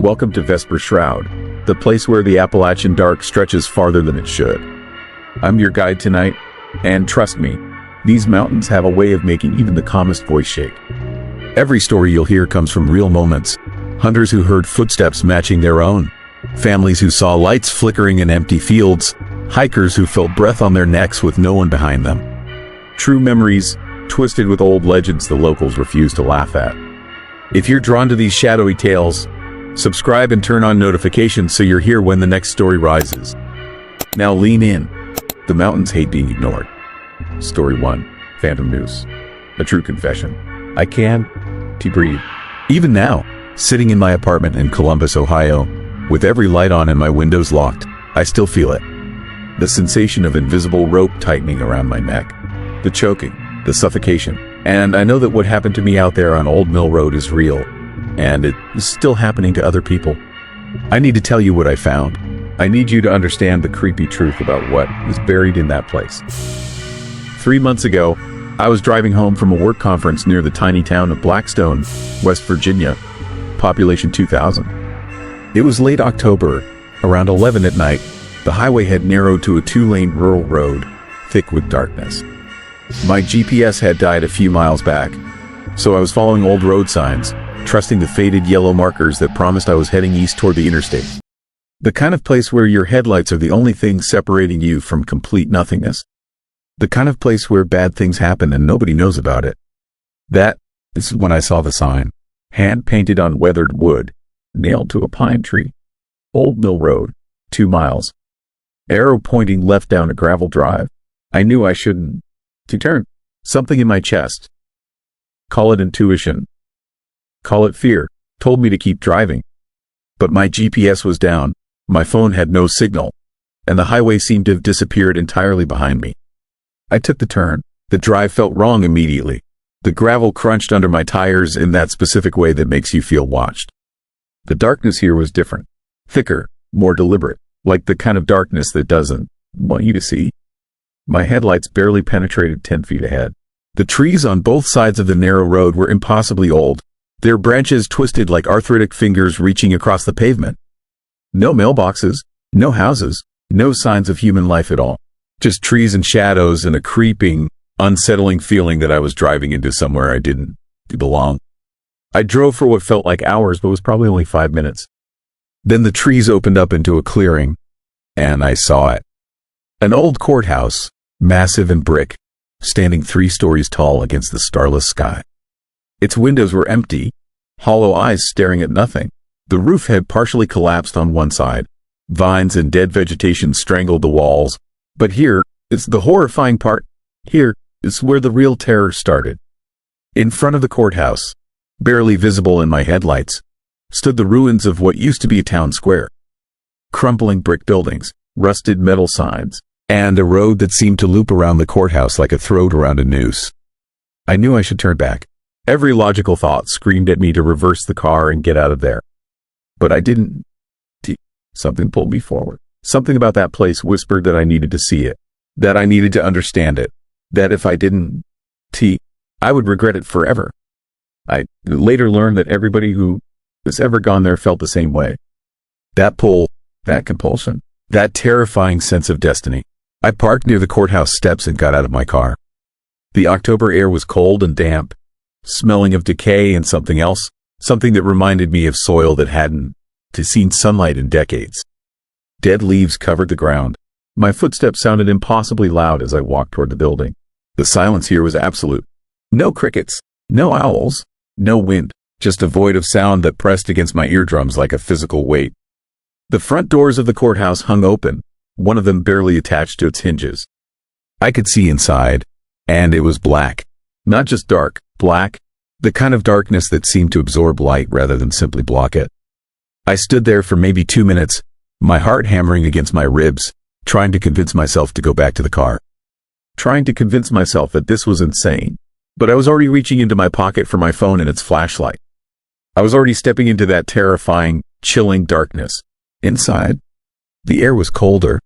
Welcome to Vesper Shroud, the place where the Appalachian dark stretches farther than it should. I'm your guide tonight, and trust me, these mountains have a way of making even the calmest voice shake. Every story you'll hear comes from real moments. Hunters who heard footsteps matching their own, families who saw lights flickering in empty fields, hikers who felt breath on their necks with no one behind them. True memories, twisted with old legends the locals refuse to laugh at. If you're drawn to these shadowy tales, subscribe and turn on notifications so you're here when the next story rises. Now lean in. The mountains hate being ignored. Story 1, Phantom Noose. A true confession. I can't breathe. Even now, sitting in my apartment in Columbus, Ohio, with every light on and my windows locked, I still feel it. The sensation of invisible rope tightening around my neck. The choking, the suffocation. And I know that what happened to me out there on Old Mill Road is real, and it is still happening to other people. I need to tell you what I found. I need you to understand the creepy truth about what is buried in that place. 3 months ago, I was driving home from a work conference near the tiny town of Blackstone, West Virginia, population 2,000. It was late October, around 11 at night. The highway had narrowed to a 2-lane rural road, thick with darkness. My GPS had died a few miles back, so I was following old road signs, trusting the faded yellow markers that promised I was heading east toward the interstate. The kind of place where your headlights are the only thing separating you from complete nothingness. The kind of place where bad things happen and nobody knows about it. This is when I saw the sign, hand-painted on weathered wood, nailed to a pine tree. Old Mill Road, 2 miles. Arrow pointing left down a gravel drive. I knew I shouldn't to turn. Something in my chest, call it intuition, call it fear, told me to keep driving. But my GPS was down, my phone had no signal, and the highway seemed to have disappeared entirely behind me. I took the turn. The drive felt wrong immediately. The gravel crunched under my tires in that specific way that makes you feel watched. The darkness here was different, thicker, more deliberate, like the kind of darkness that doesn't want you to see. My headlights barely penetrated 10 feet ahead. The trees on both sides of the narrow road were impossibly old, their branches twisted like arthritic fingers reaching across the pavement. No mailboxes, no houses, no signs of human life at all. Just trees and shadows and a creeping, unsettling feeling that I was driving into somewhere I didn't belong. I drove for what felt like hours, but was probably only 5 minutes. Then the trees opened up into a clearing, and I saw it. An old courthouse, massive and brick, standing 3 stories tall against the starless sky. Its windows were empty, hollow eyes staring at nothing. The roof had partially collapsed on one side. Vines and dead vegetation strangled the walls. But here is the horrifying part. Here is where the real terror started. In front of the courthouse, barely visible in my headlights, stood the ruins of what used to be a town square. Crumbling brick buildings, rusted metal signs, and a road that seemed to loop around the courthouse like a throat around a noose. I knew I should turn back. Every logical thought screamed at me to reverse the car and get out of there. But I didn't. Something pulled me forward. Something about that place whispered that I needed to see it, that I needed to understand it, that if I didn't, I would regret it forever. I later learned that everybody who has ever gone there felt the same way. That pull, that compulsion, that terrifying sense of destiny. I parked near the courthouse steps and got out of my car. The October air was cold and damp, smelling of decay and something else, something that reminded me of soil that hadn't seen sunlight in decades. Dead leaves covered the ground. My footsteps sounded impossibly loud as I walked toward the building. The silence here was absolute. No crickets, no owls, no wind, just a void of sound that pressed against my eardrums like a physical weight. The front doors of the courthouse hung open, one of them barely attached to its hinges. I could see inside, and it was black. Not just dark, black, the kind of darkness that seemed to absorb light rather than simply block it. I stood there for maybe 2 minutes, my heart hammering against my ribs, trying to convince myself to go back to the car. Trying to convince myself that this was insane. But I was already reaching into my pocket for my phone and its flashlight. I was already stepping into that terrifying, chilling darkness. Inside, the air was colder.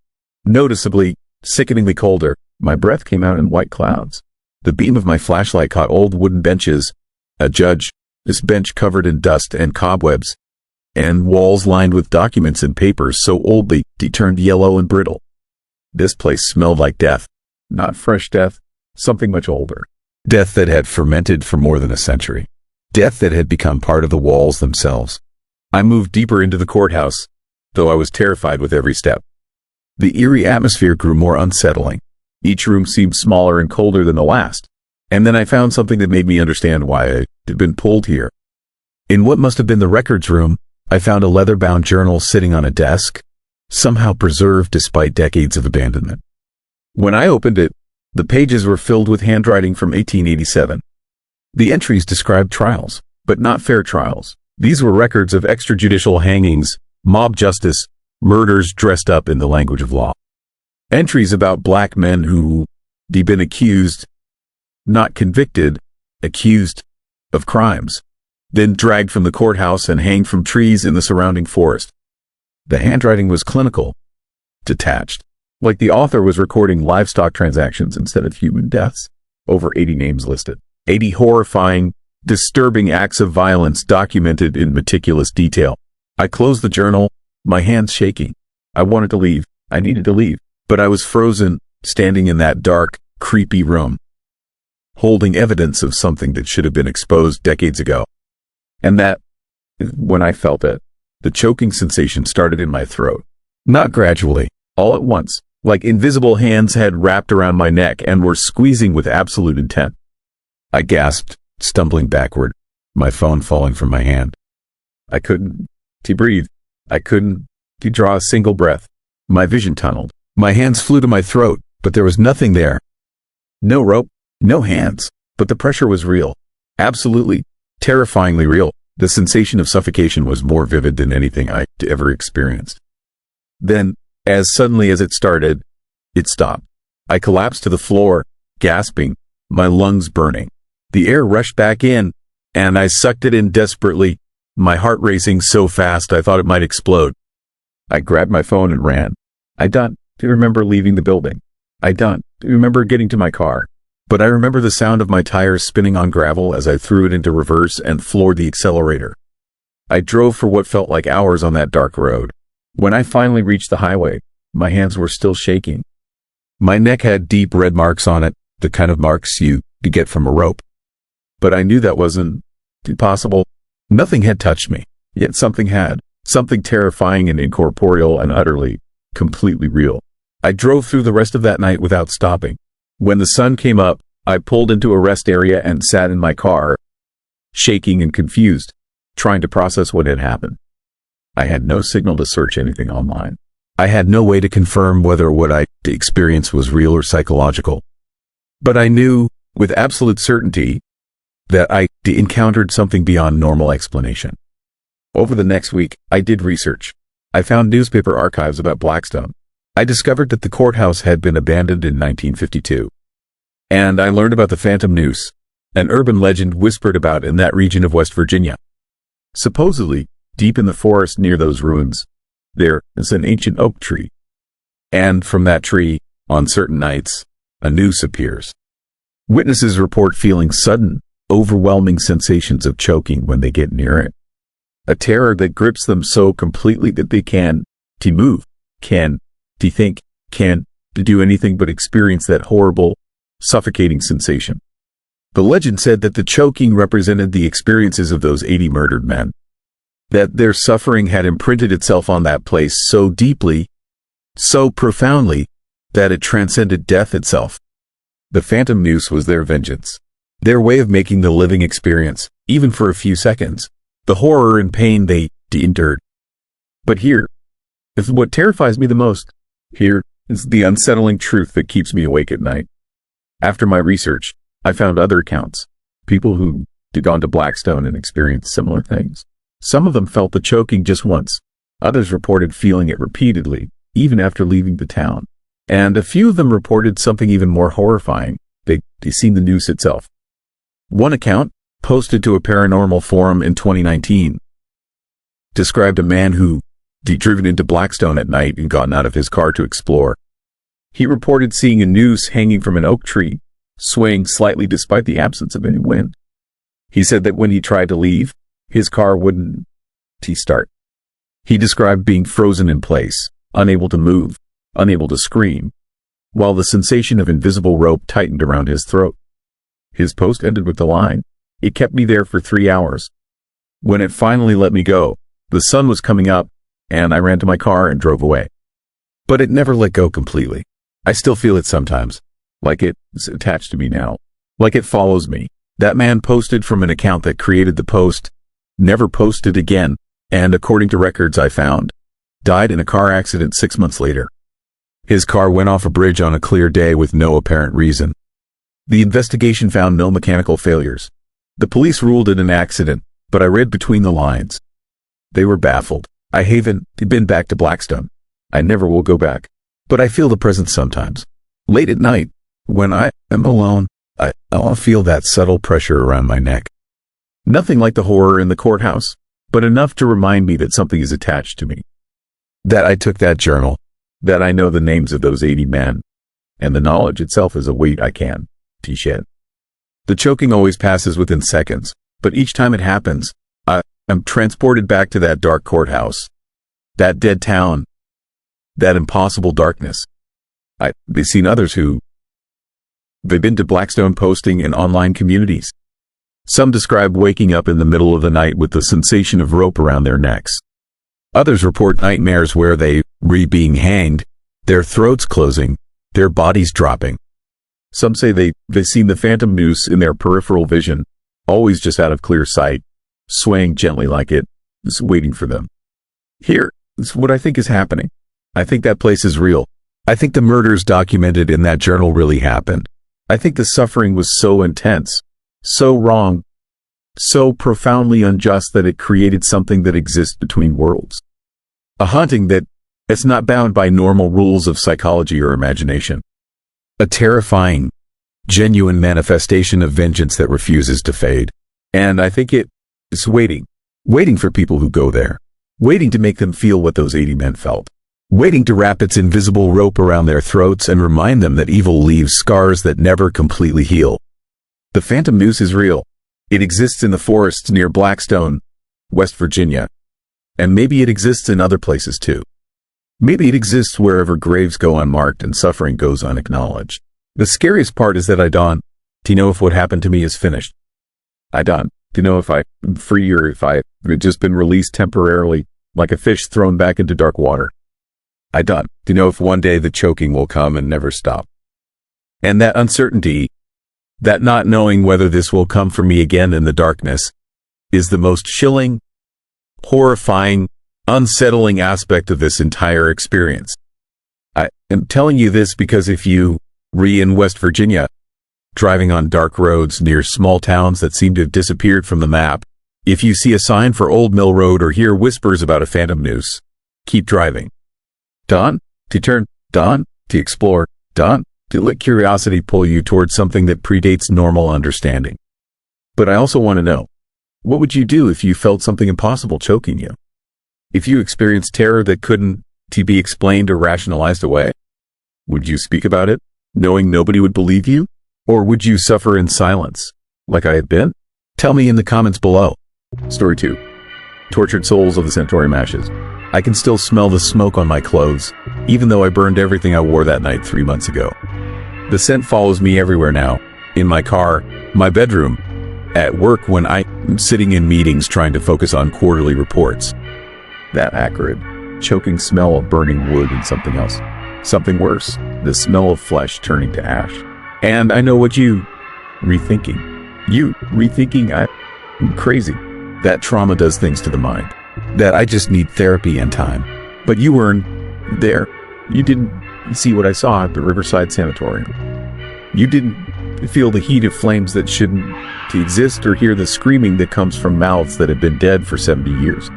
Noticeably, sickeningly colder. My breath came out in white clouds. The beam of my flashlight caught old wooden benches. A judge, this bench covered in dust and cobwebs. and walls lined with documents and papers so old they turned yellow and brittle. This place smelled like death. Not fresh death, something much older. Death that had fermented for more than a century. Death that had become part of the walls themselves. I moved deeper into the courthouse, though I was terrified with every step. The eerie atmosphere grew more unsettling. Each room seemed smaller and colder than the last. And then I found something that made me understand why I had been pulled here. In what must have been the records room, I found a leather-bound journal sitting on a desk, somehow preserved despite decades of abandonment. When I opened it, the pages were filled with handwriting from 1887. The entries described trials, but not fair trials. These were records of extrajudicial hangings, mob justice, murders dressed up in the language of law. Entries about black men who had been accused, not convicted, accused of crimes, then dragged from the courthouse and hanged from trees in the surrounding forest. The handwriting was clinical, detached, like the author was recording livestock transactions instead of human deaths. Over 80 names listed. 80 horrifying, disturbing acts of violence documented in meticulous detail. I closed the journal, my hands shaking. I wanted to leave. I needed to leave. But I was frozen, standing in that dark, creepy room, holding evidence of something that should have been exposed decades ago. And that, when I felt it, the choking sensation started in my throat. Not gradually, all at once, like invisible hands had wrapped around my neck and were squeezing with absolute intent. I gasped, stumbling backward, my phone falling from my hand. I couldn't breathe. I couldn't draw a single breath. My vision tunneled. My hands flew to my throat, but there was nothing there. No rope, no hands, but the pressure was real. Absolutely, terrifyingly real. The sensation of suffocation was more vivid than anything I'd ever experienced. Then, as suddenly as it started, it stopped. I collapsed to the floor, gasping, my lungs burning. The air rushed back in, and I sucked it in desperately, my heart racing so fast I thought it might explode. I grabbed my phone and ran. I don't remember leaving the building. I don't remember getting to my car. But I remember the sound of my tires spinning on gravel as I threw it into reverse and floored the accelerator. I drove for what felt like hours on that dark road. When I finally reached the highway, my hands were still shaking. My neck had deep red marks on it, the kind of marks you get from a rope. But I knew that wasn't possible. Nothing had touched me, yet something had. Something terrifying and incorporeal and utterly, completely real. I drove through the rest of that night without stopping. When the sun came up, I pulled into a rest area and sat in my car, shaking and confused, trying to process what had happened. I had no signal to search anything online. I had no way to confirm whether what I experienced was real or psychological. But I knew, with absolute certainty, that I encountered something beyond normal explanation. Over the next week, I did research. I found newspaper archives about Blackstone. I discovered that the courthouse had been abandoned in 1952. And I learned about the Phantom Noose, an urban legend whispered about in that region of West Virginia. Supposedly, deep in the forest near those ruins, there is an ancient oak tree. And from that tree, on certain nights, a noose appears. Witnesses report feeling sudden, overwhelming sensations of choking when they get near it. A terror that grips them so completely that they can't move, can't think, can't do anything but experience that horrible, suffocating sensation. The legend said that the choking represented the experiences of those 80 murdered men. That their suffering had imprinted itself on that place so deeply, so profoundly, that it transcended death itself. The Phantom Noose was their vengeance. Their way of making the living experience, even for a few seconds, the horror and pain they endured. But here is what terrifies me the most. Here is the unsettling truth that keeps me awake at night. After my research, I found other accounts. People who had gone to Blackstone and experienced similar things. Some of them felt the choking just once. Others reported feeling it repeatedly, even after leaving the town. And a few of them reported something even more horrifying. They'd seen the noose itself. One account, posted to a paranormal forum in 2019, described a man who had driven into Blackstone at night and gotten out of his car to explore. He reported seeing a noose hanging from an oak tree, swaying slightly despite the absence of any wind. He said that when he tried to leave, his car wouldn't start. He described being frozen in place, unable to move, unable to scream, while the sensation of invisible rope tightened around his throat. His post ended with the line, "It kept me there for 3 hours. When it finally let me go, the sun was coming up, and I ran to my car and drove away. But it never let go completely. I still feel it sometimes, like it's attached to me now, like it follows me." That man posted from an account that created the post, never posted again, and according to records I found, died in a car accident 6 months later. His car went off a bridge on a clear day with no apparent reason. The investigation found no mechanical failures. The police ruled it an accident, but I read between the lines. They were baffled. I haven't been back to Blackstone. I never will go back. But I feel the presence sometimes. Late at night, when I am alone, I'll feel that subtle pressure around my neck. Nothing like the horror in the courthouse, but enough to remind me that something is attached to me. That I took that journal, that I know the names of those 80 men, and the knowledge itself is a weight I can't shed. The choking always passes within seconds, but each time it happens, I'm transported back to that dark courthouse, that dead town, that impossible darkness. I've seen others they've been to Blackstone posting in online communities. Some describe waking up in the middle of the night with the sensation of rope around their necks. Others report nightmares where they being hanged, their throats closing, their bodies dropping. Some say they've seen the phantom noose in their peripheral vision, always just out of clear sight, swaying gently like it's waiting for them. Here is what I think is happening. I think that place is real. I think the murders documented in that journal really happened. I think the suffering was so intense, so wrong, so profoundly unjust that it created something that exists between worlds. A haunting that's not bound by normal rules of psychology or imagination. A terrifying, genuine manifestation of vengeance that refuses to fade. And I think it's waiting for people who go there, waiting to make them feel what those 80 men felt, waiting to wrap its invisible rope around their throats and remind them that evil leaves scars that never completely heal. The phantom noose is real. It exists in the forests near Blackstone, West Virginia. And maybe it exists in other places too. Maybe it exists wherever graves go unmarked and suffering goes unacknowledged. The scariest part is that I don't know if what happened to me is finished. I don't know if I'm free or if I've just been released temporarily, like a fish thrown back into dark water. I don't know if one day the choking will come and never stop. And that uncertainty, that not knowing whether this will come for me again in the darkness, is the most chilling, horrifying, unsettling aspect of this entire experience. I am telling you this because if you in West Virginia, driving on dark roads near small towns that seem to have disappeared from the map, if you see a sign for Old Mill Road or hear whispers about a phantom noose, keep driving. Don't to turn, don't to explore, don't to let curiosity pull you towards something that predates normal understanding. But I also want to know, what would you do if you felt something impossible choking you? If you experienced terror that couldn't be explained or rationalized away? Would you speak about it, knowing nobody would believe you? Or would you suffer in silence, like I have been? Tell me in the comments below. Story 2. Tortured souls of the Centaurium ashes. I can still smell the smoke on my clothes, even though I burned everything I wore that night 3 months ago. The scent follows me everywhere now, in my car, my bedroom, at work when I'm sitting in meetings trying to focus on quarterly reports. That acrid, choking smell of burning wood and something else. Something worse, the smell of flesh turning to ash. And I know what you rethinking. I'm crazy. That trauma does things to the mind. That I just need therapy and time. But you weren't there. You didn't see what I saw at the Riverside Sanatorium. You didn't feel the heat of flames that shouldn't exist or hear the screaming that comes from mouths that have been dead for 70 years.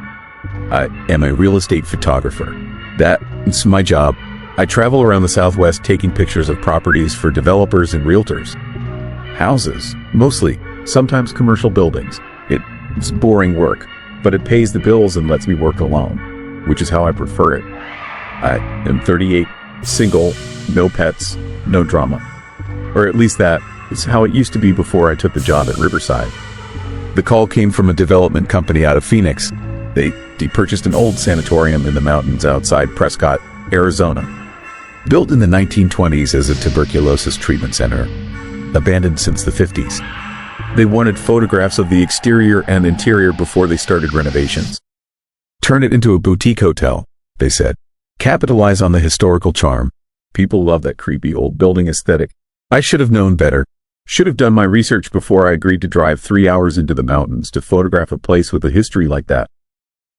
I am a real estate photographer. That's my job. I travel around the Southwest taking pictures of properties for developers and realtors. Houses, mostly, sometimes commercial buildings. It's boring work, but it pays the bills and lets me work alone, which is how I prefer it. I am 38, single, no pets, no drama. Or at least that is how it used to be before I took the job at Riverside. The call came from a development company out of Phoenix. They purchased an old sanatorium in the mountains outside Prescott, Arizona. Built in the 1920s as a tuberculosis treatment center, abandoned since the 50s. They wanted photographs of the exterior and interior before they started renovations. Turn it into a boutique hotel, they said. Capitalize on the historical charm. People love that creepy old building aesthetic. I should have known better. Should have done my research before I agreed to drive 3 hours into the mountains to photograph a place with a history like that.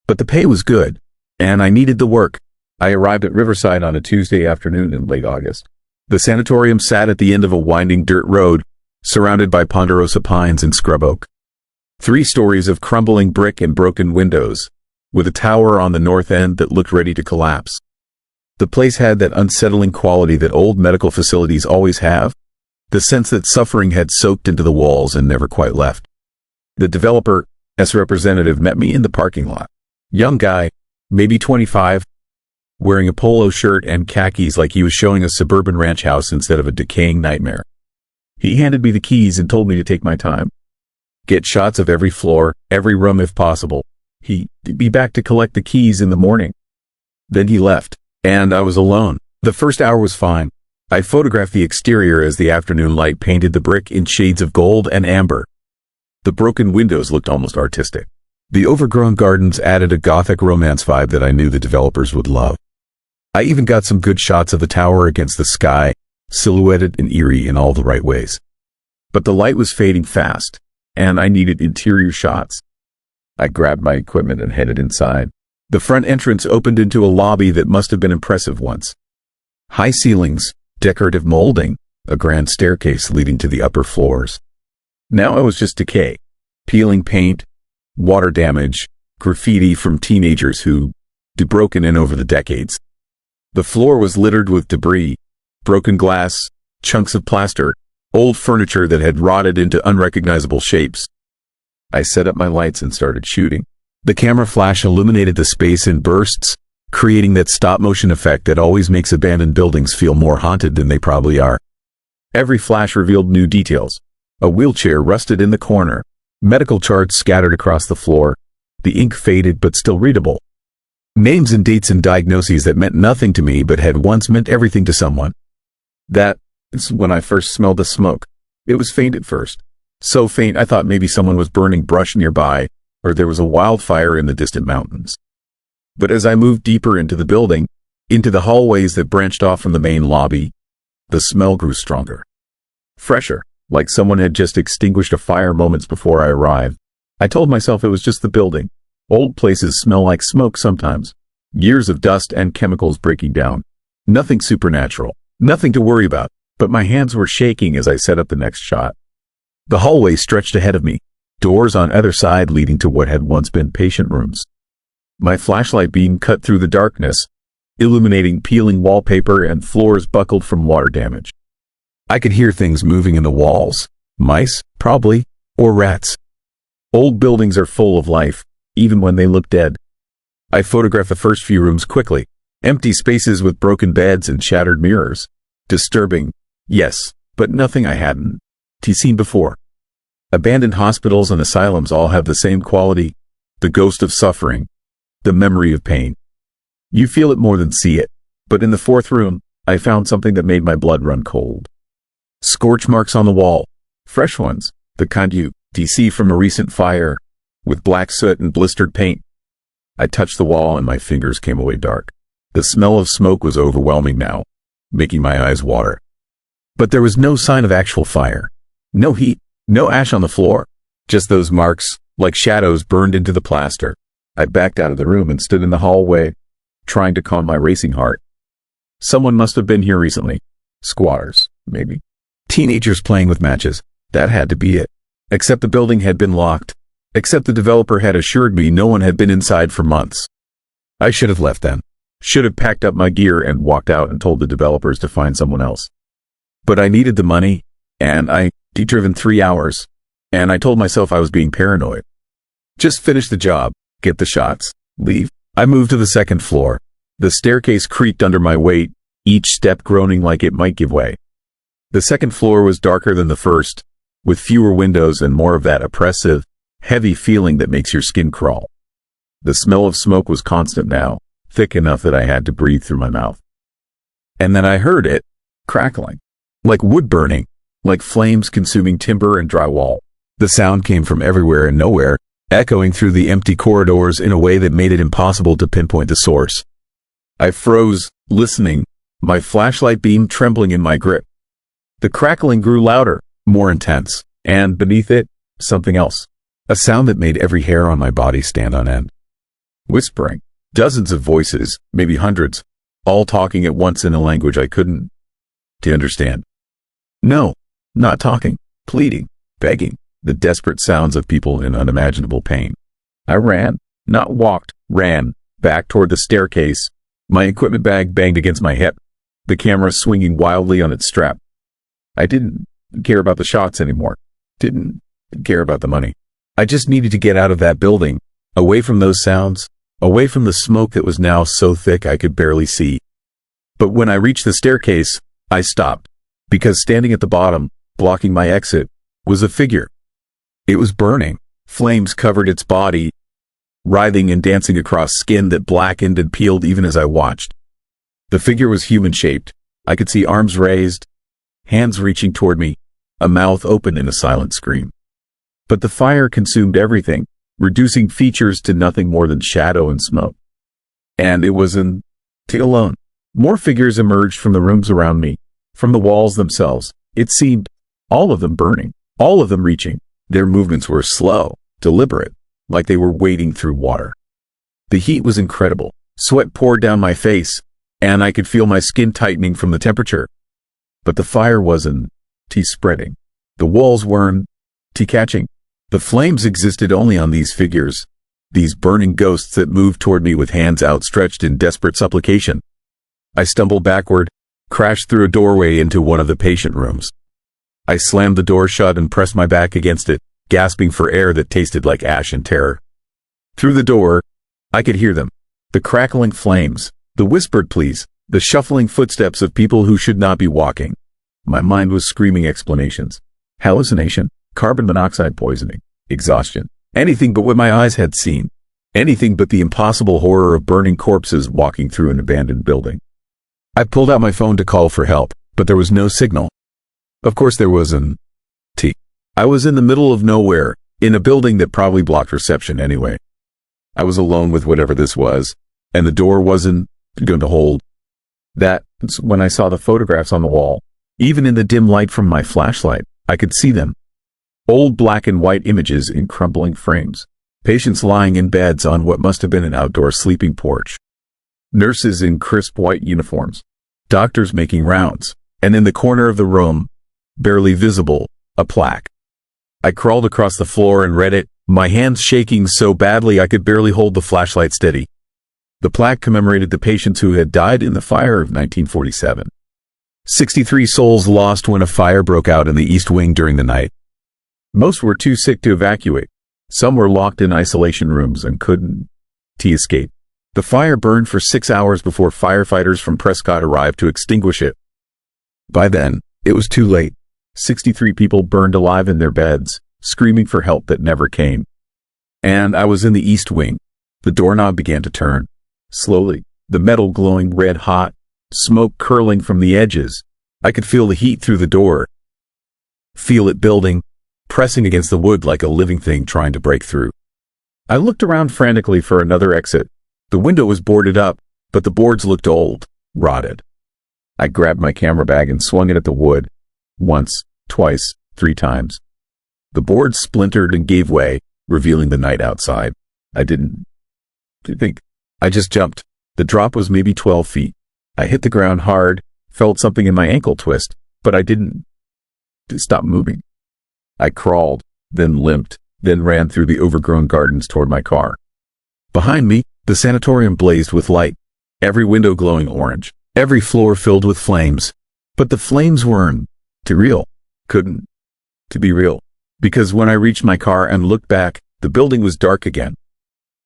But the pay was good, and I needed the work. I arrived at Riverside on a Tuesday afternoon in late August. The sanatorium sat at the end of a winding dirt road, surrounded by ponderosa pines and scrub oak. 3 stories of crumbling brick and broken windows, with a tower on the north end that looked ready to collapse. The place had that unsettling quality that old medical facilities always have, the sense that suffering had soaked into the walls and never quite left. The developer's representative met me in the parking lot. Young guy, maybe 25, wearing a polo shirt and khakis like he was showing a suburban ranch house instead of a decaying nightmare. He handed me the keys and told me to take my time. Get shots of every floor, every room if possible. He'd be back to collect the keys in the morning. Then he left, and I was alone. The first hour was fine. I photographed the exterior as the afternoon light painted the brick in shades of gold and amber. The broken windows looked almost artistic. The overgrown gardens added a gothic romance vibe that I knew the developers would love. I even got some good shots of the tower against the sky, silhouetted and eerie in all the right ways. But the light was fading fast, and I needed interior shots. I grabbed my equipment and headed inside. The front entrance opened into a lobby that must have been impressive once. High ceilings, decorative molding, a grand staircase leading to the upper floors. Now it was just decay, peeling paint, water damage, graffiti from teenagers who'd broken in over the decades. The floor was littered with debris, broken glass, chunks of plaster, old furniture that had rotted into unrecognizable shapes. I set up my lights and started shooting. The camera flash illuminated the space in bursts, creating that stop-motion effect that always makes abandoned buildings feel more haunted than they probably are. Every flash revealed new details. A wheelchair rusted in the corner, medical charts scattered across the floor, the ink faded but still readable. Names and dates and diagnoses that meant nothing to me but had once meant everything to someone. That is when I first smelled the smoke. It was faint at first. So faint I thought maybe someone was burning brush nearby, or there was a wildfire in the distant mountains. But as I moved deeper into the building, into the hallways that branched off from the main lobby, the smell grew stronger. Fresher, like someone had just extinguished a fire moments before I arrived. I told myself it was just the building. Old places smell like smoke sometimes. Years of dust and chemicals breaking down. Nothing supernatural. Nothing to worry about. But my hands were shaking as I set up the next shot. The hallway stretched ahead of me. Doors on either side leading to what had once been patient rooms. My flashlight beam cut through the darkness, illuminating peeling wallpaper and floors buckled from water damage. I could hear things moving in the walls. Mice, probably, or rats. Old buildings are full of life, even when they look dead. I photographed the first few rooms quickly. Empty spaces with broken beds and shattered mirrors. Disturbing, yes, but nothing I hadn't seen before. Abandoned hospitals and asylums all have the same quality, the ghost of suffering, the memory of pain. You feel it more than see it. But in the fourth room, I found something that made my blood run cold. Scorch marks on the wall. Fresh ones, the kind you see from a recent fire, with black soot and blistered paint. I touched the wall and my fingers came away dark. The smell of smoke was overwhelming now, making my eyes water. But there was no sign of actual fire. No heat, no ash on the floor. Just those marks, like shadows burned into the plaster. I backed out of the room and stood in the hallway, trying to calm my racing heart. Someone must have been here recently. Squatters, maybe. Teenagers playing with matches. That had to be it. Except the building had been locked. Except the developer had assured me no one had been inside for months. I should have left then. Should have packed up my gear and walked out and told the developers to find someone else. But I needed the money, and I'd driven 3 hours, and I told myself I was being paranoid. Just finish the job, get the shots, leave. I moved to the second floor. The staircase creaked under my weight, each step groaning like it might give way. The second floor was darker than the first, with fewer windows and more of that oppressive, heavy feeling that makes your skin crawl. The smell of smoke was constant now, thick enough that I had to breathe through my mouth. And then I heard it, crackling, like wood burning, like flames consuming timber and drywall. The sound came from everywhere and nowhere, echoing through the empty corridors in a way that made it impossible to pinpoint the source. I froze, listening, my flashlight beam trembling in my grip. The crackling grew louder, more intense, and beneath it, something else. A sound that made every hair on my body stand on end. Whispering. Dozens of voices, maybe hundreds, all talking at once in a language I couldn't understand. No, not talking, pleading, begging, the desperate sounds of people in unimaginable pain. I ran, not walked, ran, back toward the staircase. My equipment bag banged against my hip, the camera swinging wildly on its strap. I didn't care about the shots anymore. Didn't care about the money. I just needed to get out of that building, away from those sounds, away from the smoke that was now so thick I could barely see. But when I reached the staircase, I stopped, because standing at the bottom, blocking my exit, was a figure. It was burning. Flames covered its body, writhing and dancing across skin that blackened and peeled even as I watched. The figure was human-shaped. I could see arms raised, hands reaching toward me, a mouth open in a silent scream. But the fire consumed everything, reducing features to nothing more than shadow and smoke. And it wasn't alone. More figures emerged from the rooms around me, from the walls themselves. It seemed, all of them burning, all of them reaching. Their movements were slow, deliberate, like they were wading through water. The heat was incredible. Sweat poured down my face, and I could feel my skin tightening from the temperature. But the fire wasn't spreading. The walls weren't catching. The flames existed only on these figures, these burning ghosts that moved toward me with hands outstretched in desperate supplication. I stumbled backward, crashed through a doorway into one of the patient rooms. I slammed the door shut and pressed my back against it, gasping for air that tasted like ash and terror. Through the door, I could hear them. The crackling flames, the whispered pleas, the shuffling footsteps of people who should not be walking. My mind was screaming explanations. Hallucination, carbon monoxide poisoning, exhaustion, anything but what my eyes had seen. Anything but the impossible horror of burning corpses walking through an abandoned building. I pulled out my phone to call for help, but there was no signal. Of course there wasn't. I was in the middle of nowhere, in a building that probably blocked reception anyway. I was alone with whatever this was, and the door wasn't going to hold. That's when I saw the photographs on the wall. Even in the dim light from my flashlight, I could see them. Old black and white images in crumbling frames. Patients lying in beds on what must have been an outdoor sleeping porch. Nurses in crisp white uniforms. Doctors making rounds. And in the corner of the room, barely visible, a plaque. I crawled across the floor and read it, my hands shaking so badly I could barely hold the flashlight steady. The plaque commemorated the patients who had died in the fire of 1947. 63 souls lost when a fire broke out in the East Wing during the night. Most were too sick to evacuate. Some were locked in isolation rooms and couldn't escape. The fire burned for 6 hours before firefighters from Prescott arrived to extinguish it. By then, it was too late. 63 people burned alive in their beds, screaming for help that never came. And I was in the East Wing. The doorknob began to turn. Slowly, the metal glowing red hot, smoke curling from the edges. I could feel the heat through the door. Feel it building, pressing against the wood like a living thing trying to break through. I looked around frantically for another exit. The window was boarded up, but the boards looked old, rotted. I grabbed my camera bag and swung it at the wood. Once, twice, 3 times. The boards splintered and gave way, revealing the night outside. I didn't think. I just jumped. The drop was maybe 12 feet. I hit the ground hard, felt something in my ankle twist, but I didn't stop moving. I crawled, then limped, then ran through the overgrown gardens toward my car. Behind me, the sanatorium blazed with light, every window glowing orange, every floor filled with flames. But the flames weren't real. Couldn't be real. Because when I reached my car and looked back, the building was dark again.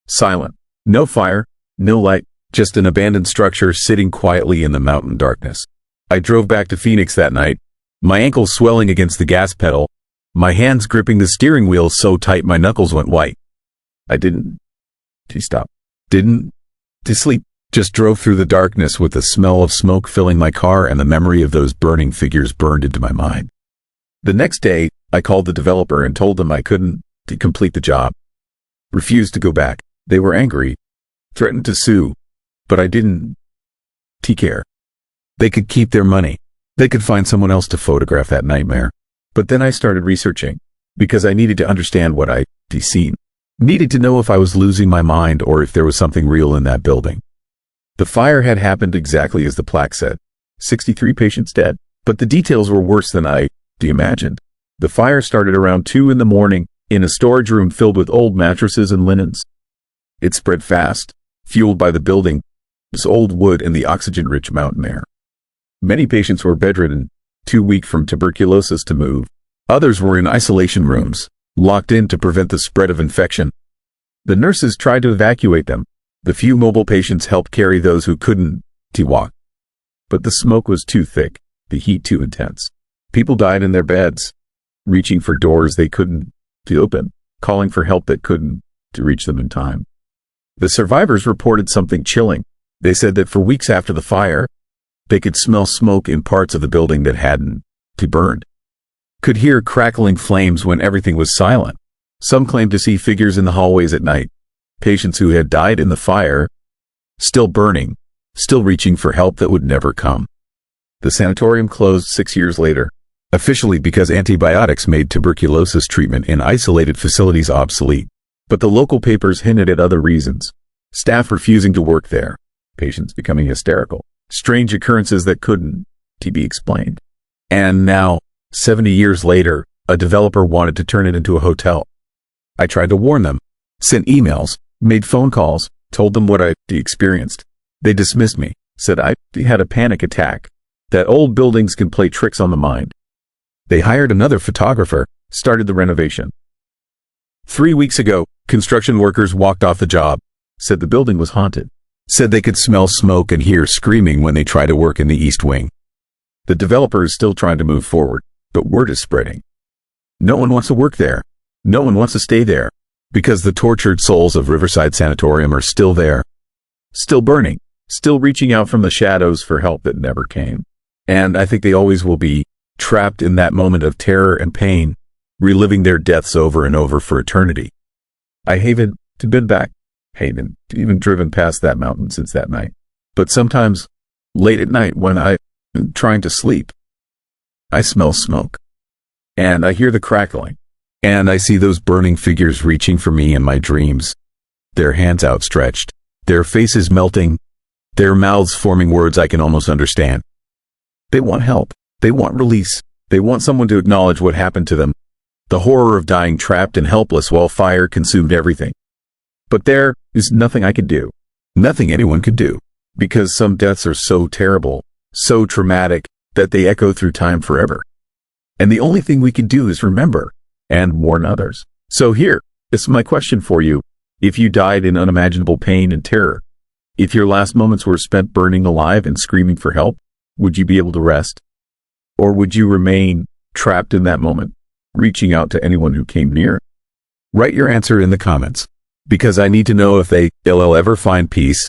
Silent. No fire, no light, just an abandoned structure sitting quietly in the mountain darkness. I drove back to Phoenix that night, my ankles swelling against the gas pedal, my hands gripping the steering wheel so tight my knuckles went white. I didn't to stop. Didn't to sleep. Just drove through the darkness with the smell of smoke filling my car, and the memory of those burning figures burned into my mind. The next day, I called the developer and told them I couldn't complete the job. Refused to go back. They were angry, threatened to sue, but I didn't care. They could keep their money. They could find someone else to photograph that nightmare. But then I started researching, because I needed to understand what I'd seen. Needed to know if I was losing my mind or if there was something real in that building. The fire had happened exactly as the plaque said. 63 patients dead. But the details were worse than I imagined. The fire started around 2 a.m. in a storage room filled with old mattresses and linens. It spread fast, fueled by the building's old wood and the oxygen-rich mountain air. Many patients were bedridden, too weak from tuberculosis to move. Others were in isolation rooms, locked in to prevent the spread of infection. The nurses tried to evacuate them. The few mobile patients helped carry those who couldn't walk. But the smoke was too thick, the heat too intense. People died in their beds, reaching for doors they couldn't open, calling for help that couldn't reach them in time. The survivors reported something chilling. They said that for weeks after the fire, they could smell smoke in parts of the building that hadn't burned. Could hear crackling flames when everything was silent. Some claimed to see figures in the hallways at night. Patients who had died in the fire, still burning, still reaching for help that would never come. The sanatorium closed 6 years later, officially because antibiotics made tuberculosis treatment in isolated facilities obsolete. But the local papers hinted at other reasons. Staff refusing to work there, patients becoming hysterical, strange occurrences that couldn't be explained. And now, 70 years later, a developer wanted to turn it into a hotel. I tried to warn them, sent emails, made phone calls, told them what I experienced. They dismissed me, said I had a panic attack, that old buildings can play tricks on the mind. They hired another photographer, started the renovation. 3 weeks ago, construction workers walked off the job, said the building was haunted, said they could smell smoke and hear screaming when they try to work in the East Wing. The developer is still trying to move forward, but word is spreading. No one wants to work there. No one wants to stay there, because the tortured souls of Riverside Sanatorium are still there, still burning, still reaching out from the shadows for help that never came. And I think they always will be, trapped in that moment of terror and pain, reliving their deaths over and over for eternity. I hated to been back, hated even driven past that mountain since that night. But sometimes, late at night when I'm trying to sleep, I smell smoke. And I hear the crackling. And I see those burning figures reaching for me in my dreams. Their hands outstretched, their faces melting, their mouths forming words I can almost understand. They want help. They want release. They want someone to acknowledge what happened to them. The horror of dying trapped and helpless while fire consumed everything. But there is nothing I could do. Nothing anyone could do. Because some deaths are so terrible, so traumatic, that they echo through time forever. And the only thing we can do is remember and warn others. So here is my question for you. If you died in unimaginable pain and terror, if your last moments were spent burning alive and screaming for help, would you be able to rest? Or would you remain trapped in that moment, reaching out to anyone who came near? Write your answer in the comments, because I need to know if they'll ever find peace,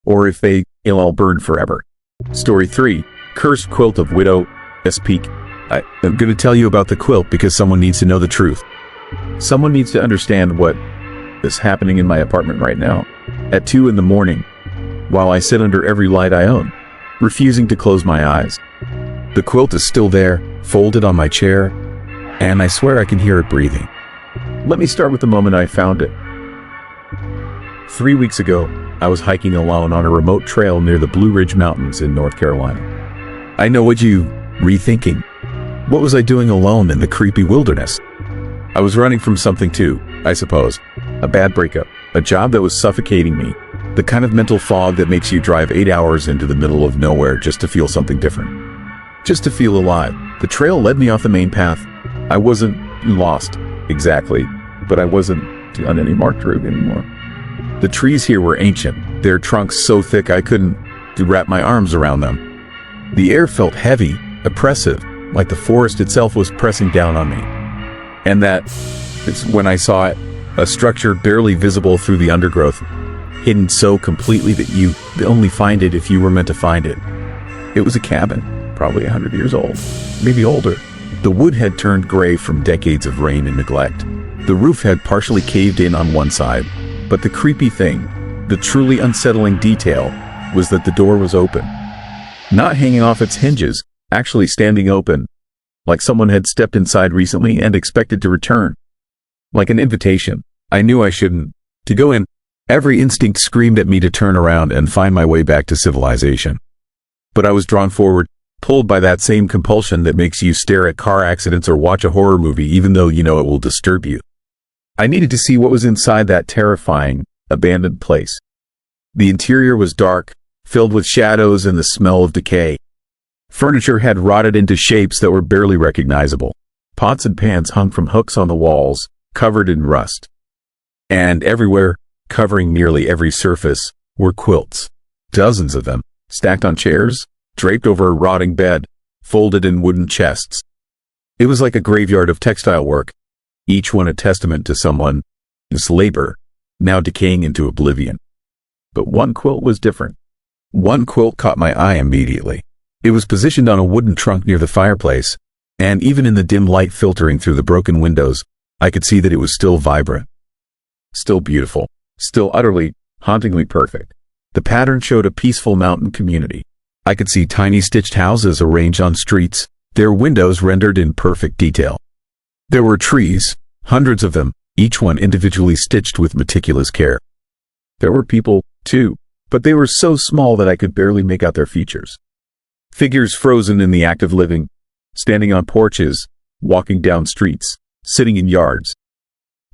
or if they'll burn forever. Story 3, Cursed Quilt of Widow S. Peak. I'm going to tell you about the quilt because someone needs to know the truth. Someone needs to understand what is happening in my apartment right now, at 2 a.m, while I sit under every light I own, refusing to close my eyes. The quilt is still there, folded on my chair, and I swear I can hear it breathing. Let me start with the moment I found it. 3 weeks ago, I was hiking alone on a remote trail near the Blue Ridge Mountains in North Carolina. I know what you rethinking. What was I doing alone in the creepy wilderness? I was running from something too, I suppose. A bad breakup, a job that was suffocating me, the kind of mental fog that makes you drive 8 hours into the middle of nowhere just to feel something different. Just to feel alive. The trail led me off the main path. I wasn't lost, exactly, but I wasn't on any marked route anymore. The trees here were ancient, their trunks so thick I couldn't wrap my arms around them. The air felt heavy, oppressive, like the forest itself was pressing down on me. And that is when I saw it, A structure barely visible through the undergrowth, hidden so completely that you only find it if you were meant to find it. It was a cabin, probably 100 years old, maybe older. The wood had turned gray from decades of rain and neglect. The roof had partially caved in on one side, but the creepy thing, the truly unsettling detail, was that the door was open. Not hanging off its hinges, actually standing open, like someone had stepped inside recently and expected to return. Like an invitation. I knew I shouldn't to go in. Every instinct screamed at me to turn around and find my way back to civilization. But I was drawn forward, pulled by that same compulsion that makes you stare at car accidents or watch a horror movie even though you know it will disturb you. I needed to see what was inside that terrifying, abandoned place. The interior was dark, filled with shadows and the smell of decay. Furniture had rotted into shapes that were barely recognizable. Pots and pans hung from hooks on the walls, covered in rust. And everywhere, covering nearly every surface, were quilts. Dozens of them, stacked on chairs, draped over a rotting bed, folded in wooden chests. It was like a graveyard of textile work, each one a testament to someone's labor, now decaying into oblivion. But one quilt was different. One quilt caught my eye immediately. It was positioned on a wooden trunk near the fireplace, and even in the dim light filtering through the broken windows, I could see that it was still vibrant. Still beautiful. Still utterly, hauntingly perfect. The pattern showed a peaceful mountain community. I could see tiny stitched houses arranged on streets, their windows rendered in perfect detail. There were trees, hundreds of them, each one individually stitched with meticulous care. There were people, too, but they were so small that I could barely make out their features. Figures frozen in the act of living, standing on porches, walking down streets, sitting in yards.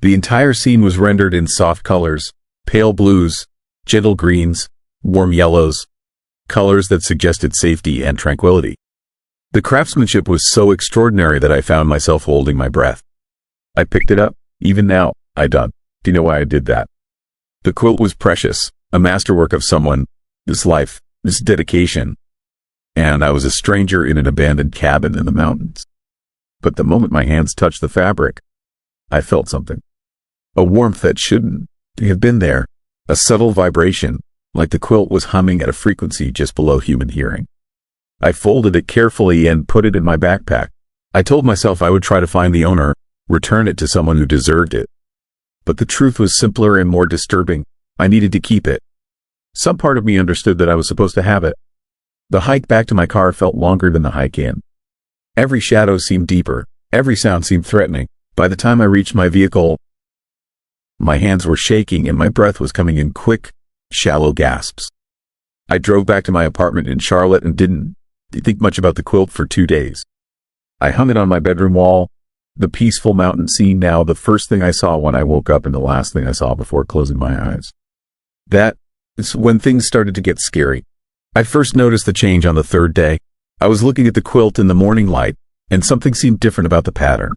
The entire scene was rendered in soft colors, pale blues, gentle greens, warm yellows, colors that suggested safety and tranquility. The craftsmanship was so extraordinary that I found myself holding my breath. I picked it up, even now, I don't. Do you know why I did that? The quilt was precious, a masterwork of someone, this life, this dedication. And I was a stranger in an abandoned cabin in the mountains. But the moment my hands touched the fabric, I felt something. A warmth that shouldn't have been there. A subtle vibration, like the quilt was humming at a frequency just below human hearing. I folded it carefully and put it in my backpack. I told myself I would try to find the owner, return it to someone who deserved it. But the truth was simpler and more disturbing. I needed to keep it. Some part of me understood that I was supposed to have it. The hike back to my car felt longer than the hike in. Every shadow seemed deeper. Every sound seemed threatening. By the time I reached my vehicle, my hands were shaking and my breath was coming in quick, shallow gasps. I drove back to my apartment in Charlotte and didn't think much about the quilt for 2 days. I hung it on my bedroom wall, the peaceful mountain scene now the first thing I saw when I woke up and the last thing I saw before closing my eyes. That is when things started to get scary. I first noticed the change on the third day. I was looking at the quilt in the morning light, and something seemed different about the pattern.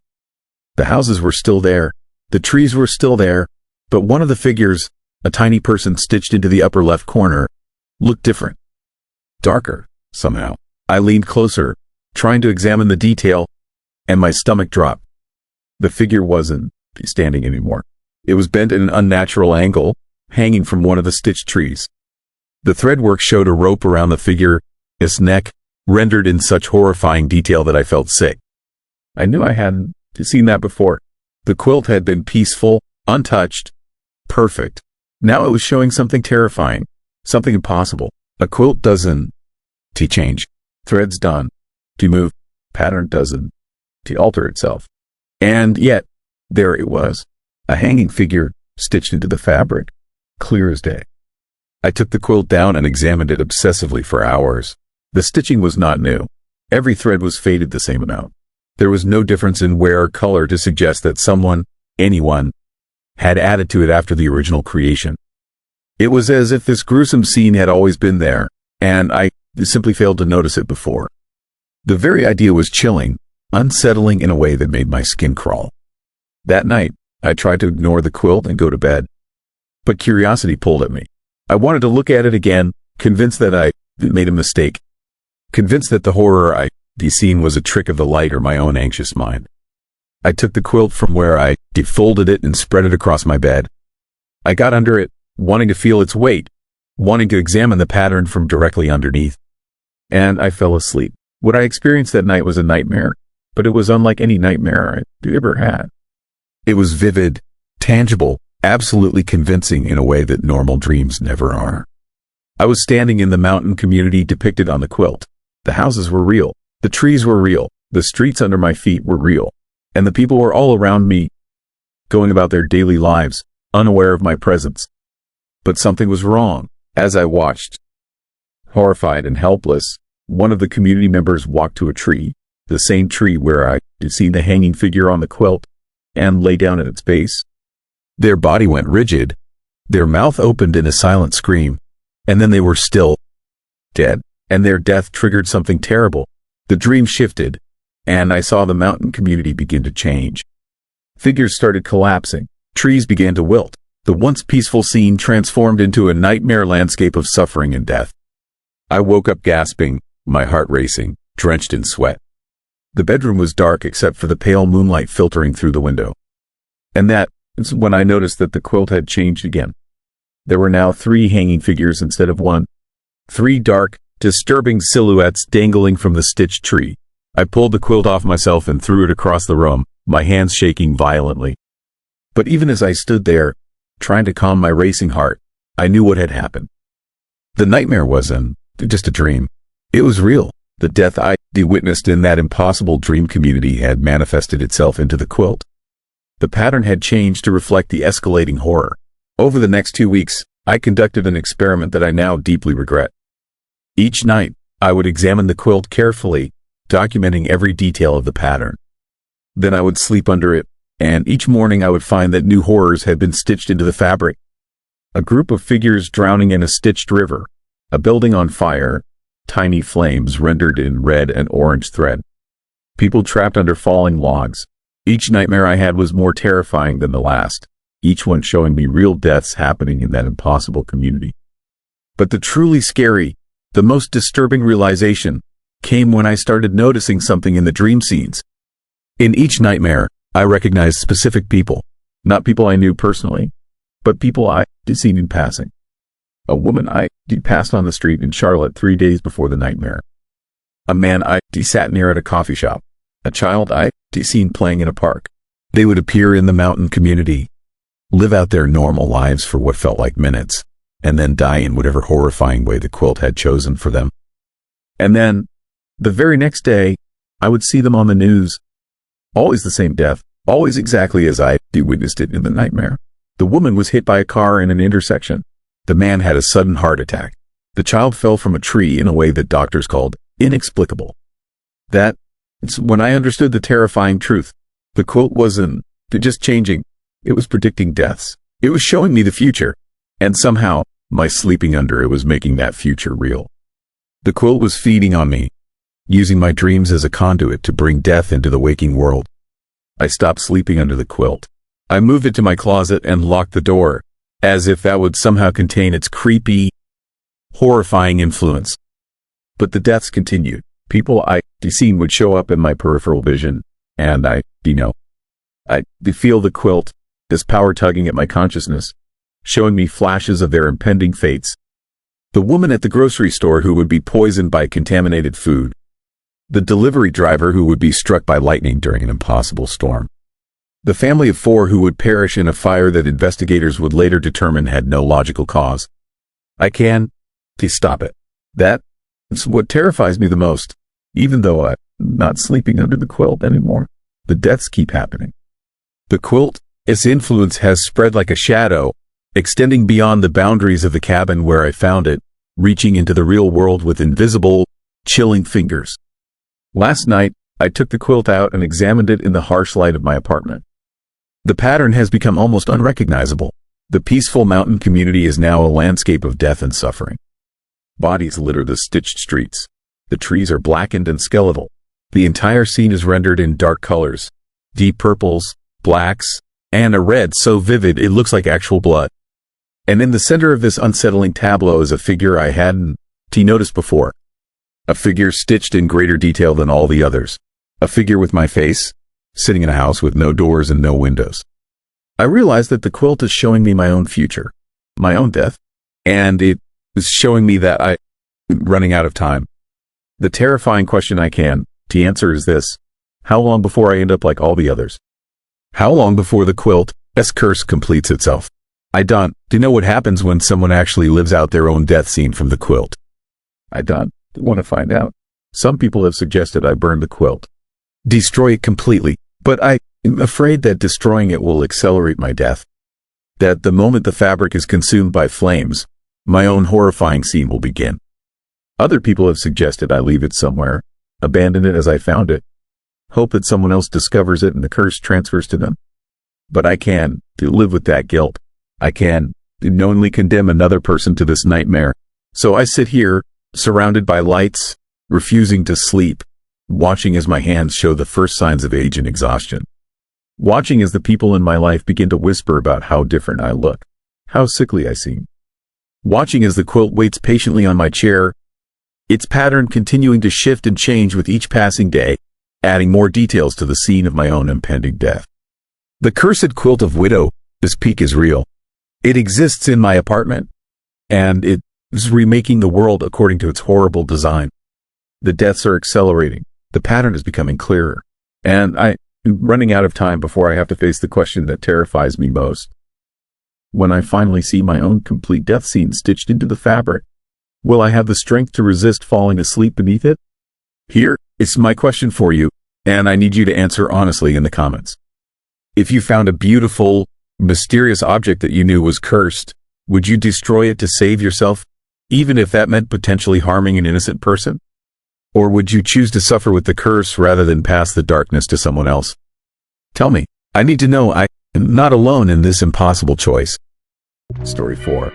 The houses were still there, the trees were still there, but one of the figures, a tiny person stitched into the upper left corner, looked different. Darker, somehow. I leaned closer, trying to examine the detail, and my stomach dropped. The figure wasn't standing anymore. It was bent at an unnatural angle, hanging from one of the stitched trees. The threadwork showed a rope around the figure's neck, rendered in such horrifying detail that I felt sick. I knew I hadn't seen that before. The quilt had been peaceful, untouched, perfect. Now it was showing something terrifying, something impossible. A quilt doesn't change. Threads done to move. Pattern doesn't to alter itself. And yet, there it was, a hanging figure stitched into the fabric, clear as day. I took the quilt down and examined it obsessively for hours. The stitching was not new. Every thread was faded the same amount. There was no difference in wear or color to suggest that someone, anyone, had added to it after the original creation. It was as if this gruesome scene had always been there, and I simply failed to notice it before. The very idea was chilling, unsettling in a way that made my skin crawl. That night, I tried to ignore the quilt and go to bed. But curiosity pulled at me. I wanted to look at it again, convinced that I made a mistake. Convinced that the horror I'd seen was a trick of the light or my own anxious mind. I took the quilt from where I defolded it and spread it across my bed. I got under it, wanting to feel its weight, wanting to examine the pattern from directly underneath. And I fell asleep. What I experienced that night was a nightmare, but it was unlike any nightmare I'd ever had. It was vivid, tangible, absolutely convincing in a way that normal dreams never are. I was standing in the mountain community depicted on the quilt. The houses were real. The trees were real. The streets under my feet were real. And the people were all around me, going about their daily lives, unaware of my presence. But something was wrong. As I watched, horrified and helpless, one of the community members walked to a tree, the same tree where I had seen the hanging figure on the quilt, and lay down at its base. Their body went rigid. Their mouth opened in a silent scream. And then they were still dead, and their death triggered something terrible. The dream shifted, and I saw the mountain community begin to change. Figures started collapsing. Trees began to wilt. The once peaceful scene transformed into a nightmare landscape of suffering and death. I woke up gasping, my heart racing, drenched in sweat. The bedroom was dark except for the pale moonlight filtering through the window. And that's when I noticed that the quilt had changed again. There were now 3 hanging figures instead of 1. 3 dark, disturbing silhouettes dangling from the stitched tree. I pulled the quilt off myself and threw it across the room, my hands shaking violently. But even as I stood there, trying to calm my racing heart, I knew what had happened. The nightmare wasn't just a dream. It was real. The death I witnessed in that impossible dream community had manifested itself into the quilt. The pattern had changed to reflect the escalating horror. Over the next 2 weeks, I conducted an experiment that I now deeply regret. Each night, I would examine the quilt carefully, documenting every detail of the pattern. Then I would sleep under it, and each morning I would find that new horrors had been stitched into the fabric. A group of figures drowning in a stitched river, a building on fire, tiny flames rendered in red and orange thread, people trapped under falling logs. Each nightmare I had was more terrifying than the last, each one showing me real deaths happening in that impossible community. But the truly scary, the most disturbing realization came when I started noticing something in the dream scenes. In each nightmare, I recognized specific people, not people I knew personally, but people I had seen in passing. A woman I passed on the street in Charlotte 3 days before the nightmare. A man I sat near at a coffee shop. A child I seen playing in a park. They would appear in the mountain community, live out their normal lives for what felt like minutes, and then die in whatever horrifying way the quilt had chosen for them. And then, the very next day, I would see them on the news. Always the same death, always exactly as I witnessed it in the nightmare. The woman was hit by a car in an intersection. The man had a sudden heart attack. The child fell from a tree in a way that doctors called inexplicable. It's when I understood the terrifying truth. The quilt wasn't just changing. It was predicting deaths. It was showing me the future. And somehow, my sleeping under it was making that future real. The quilt was feeding on me, using my dreams as a conduit to bring death into the waking world. I stopped sleeping under the quilt. I moved it to my closet and locked the door, as if that would somehow contain its creepy, horrifying influence. But the deaths continued. People I seen would show up in my peripheral vision, and I feel the quilt, this power tugging at my consciousness, showing me flashes of their impending fates. The woman at the grocery store who would be poisoned by contaminated food. The delivery driver who would be struck by lightning during an impossible storm. The family of 4 who would perish in a fire that investigators would later determine had no logical cause. I can't stop it. That's what terrifies me the most. Even though I'm not sleeping under the quilt anymore, the deaths keep happening. The quilt, its influence has spread like a shadow, extending beyond the boundaries of the cabin where I found it, reaching into the real world with invisible, chilling fingers. Last night, I took the quilt out and examined it in the harsh light of my apartment. The pattern has become almost unrecognizable. The peaceful mountain community is now a landscape of death and suffering. Bodies litter the stitched streets. The trees are blackened and skeletal. The entire scene is rendered in dark colors, deep purples, blacks, and a red so vivid it looks like actual blood. And in the center of this unsettling tableau is a figure I hadn't noticed before. A figure stitched in greater detail than all the others. A figure with my face, sitting in a house with no doors and no windows. I realized that the quilt is showing me my own future, my own death, and it is showing me that I'm running out of time. The terrifying question I can to answer is this: how long before I end up like all the others? How long before the quilt's curse completes itself? I don't know what happens when someone actually lives out their own death scene from the quilt. I don't want to find out. Some people have suggested I burn the quilt, destroy it completely, but I'm afraid that destroying it will accelerate my death. That the moment the fabric is consumed by flames, my own horrifying scene will begin. Other people have suggested I leave it somewhere, abandon it as I found it, hope that someone else discovers it and the curse transfers to them. But I can live with that guilt. I can knowingly condemn another person to this nightmare. So I sit here, surrounded by lights, refusing to sleep, watching as my hands show the first signs of age and exhaustion. Watching as the people in my life begin to whisper about how different I look, how sickly I seem. Watching as the quilt waits patiently on my chair, its pattern continuing to shift and change with each passing day, adding more details to the scene of my own impending death. The cursed quilt of widow, this peak is real. It exists in my apartment, and it is remaking the world according to its horrible design. The deaths are accelerating, the pattern is becoming clearer, and I'm running out of time before I have to face the question that terrifies me most. When I finally see my own complete death scene stitched into the fabric, will I have the strength to resist falling asleep beneath it? Here is my question for you, and I need you to answer honestly in the comments. If you found a beautiful, mysterious object that you knew was cursed, would you destroy it to save yourself, even if that meant potentially harming an innocent person? Or would you choose to suffer with the curse rather than pass the darkness to someone else? Tell me. I need to know I am not alone in this impossible choice. Story 4.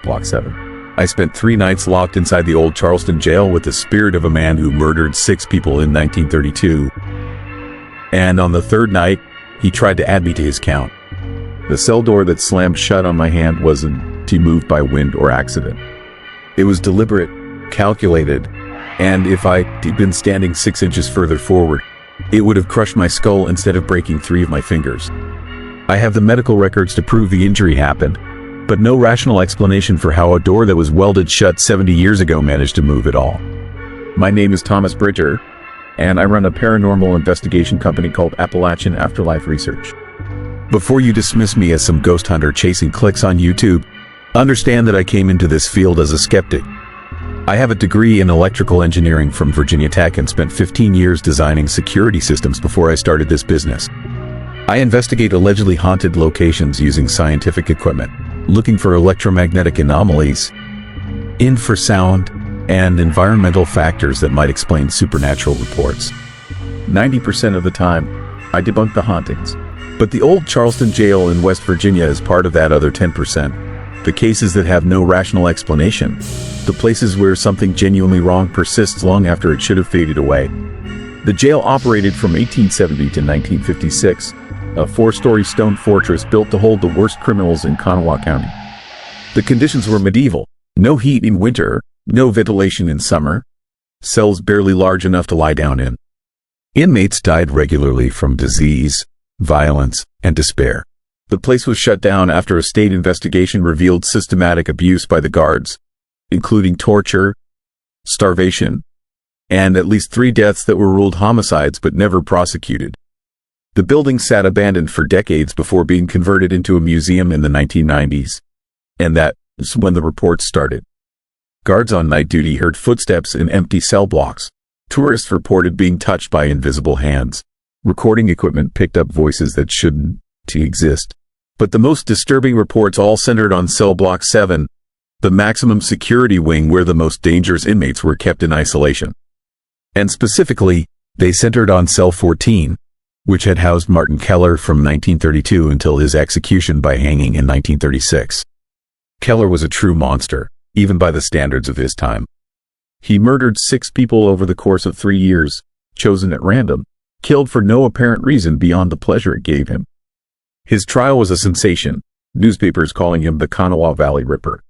Block 7. I spent 3 nights locked inside the old Charleston jail with the spirit of a man who murdered 6 people in 1932. And on the 3rd night, he tried to add me to his count. The cell door that slammed shut on my hand wasn't moved by wind or accident. It was deliberate, calculated, and if I'd been standing 6 inches further forward, it would have crushed my skull instead of breaking 3 of my fingers. I have the medical records to prove the injury happened, but no rational explanation for how a door that was welded shut 70 years ago managed to move at all. My name is Thomas Bridger, and I run a paranormal investigation company called Appalachian Afterlife Research. Before you dismiss me as some ghost hunter chasing clicks on YouTube, understand that I came into this field as a skeptic. I have a degree in electrical engineering from Virginia Tech and spent 15 years designing security systems before I started this business. I investigate allegedly haunted locations using scientific equipment, looking for electromagnetic anomalies, infrasound, and environmental factors that might explain supernatural reports. 90% of the time, I debunk the hauntings. But the old Charleston jail in West Virginia is part of that other 10%. The cases that have no rational explanation. The places where something genuinely wrong persists long after it should have faded away. The jail operated from 1870 to 1956, a 4-story stone fortress built to hold the worst criminals in Kanawha County. The conditions were medieval. No heat in winter, no ventilation in summer, cells barely large enough to lie down in. Inmates died regularly from disease, violence, and despair. The place was shut down after a state investigation revealed systematic abuse by the guards, including torture, starvation, and at least 3 deaths that were ruled homicides but never prosecuted. The building sat abandoned for decades before being converted into a museum in the 1990s, and that is when the reports started. Guards on night duty heard footsteps in empty cell blocks. Tourists reported being touched by invisible hands. Recording equipment picked up voices that shouldn't exist. But the most disturbing reports all centered on cell block 7, the maximum security wing where the most dangerous inmates were kept in isolation. And specifically, they centered on cell 14, which had housed Martin Keller from 1932 until his execution by hanging in 1936. Keller was a true monster, even by the standards of his time. He murdered 6 people over the course of 3 years, chosen at random, killed for no apparent reason beyond the pleasure it gave him. His trial was a sensation, newspapers calling him the Kanawha Valley Ripper.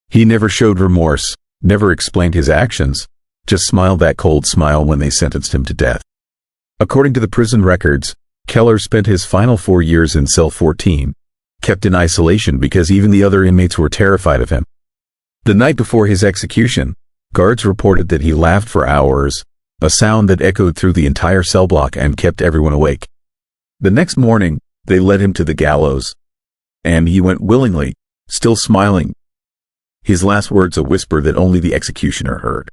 He never showed remorse, never explained his actions, just smiled that cold smile when they sentenced him to death. According to the prison records, Keller spent his final 4 years in cell 14, kept in isolation because even the other inmates were terrified of him. The night before his execution, guards reported that he laughed for hours, a sound that echoed through the entire cell block and kept everyone awake. The next morning, they led him to the gallows, and he went willingly, still smiling. His last words a whisper that only the executioner heard.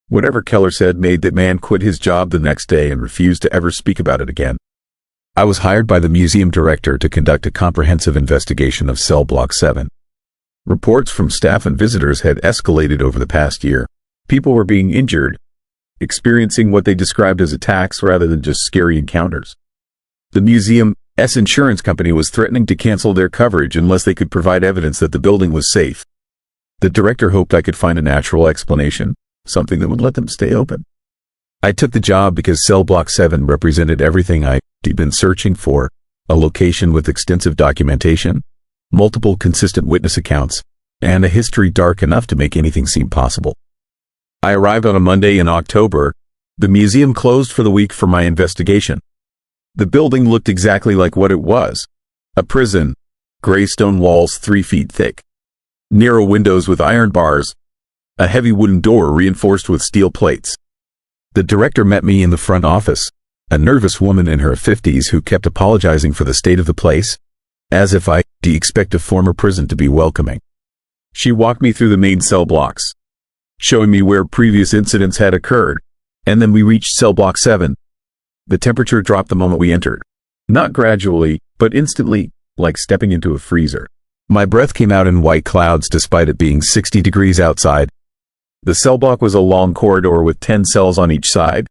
Whatever Keller said made that man quit his job the next day and refused to ever speak about it again. I was hired by the museum director to conduct a comprehensive investigation of Cell Block 7. Reports from staff and visitors had escalated over the past year. People were being injured, experiencing what they described as attacks rather than just scary encounters. The museum's insurance company was threatening to cancel their coverage unless they could provide evidence that the building was safe. The director hoped I could find a natural explanation, something that would let them stay open. I took the job because Cell Block 7 represented everything I'd been searching for: a location with extensive documentation, multiple consistent witness accounts, and a history dark enough to make anything seem possible. I arrived on a Monday in October. The museum closed for the week for my investigation. The building looked exactly like what it was: a prison, gray stone walls 3 feet thick, narrow windows with iron bars, a heavy wooden door reinforced with steel plates. The director met me in the front office, a nervous woman in her 50s who kept apologizing for the state of the place, as if I'd expect a former prison to be welcoming. She walked me through the main cell blocks, showing me where previous incidents had occurred, and then we reached Cell Block 7. The temperature dropped the moment we entered. Not gradually, but instantly, like stepping into a freezer. My breath came out in white clouds despite it being 60 degrees outside. The cell block was a long corridor with 10 cells on each side,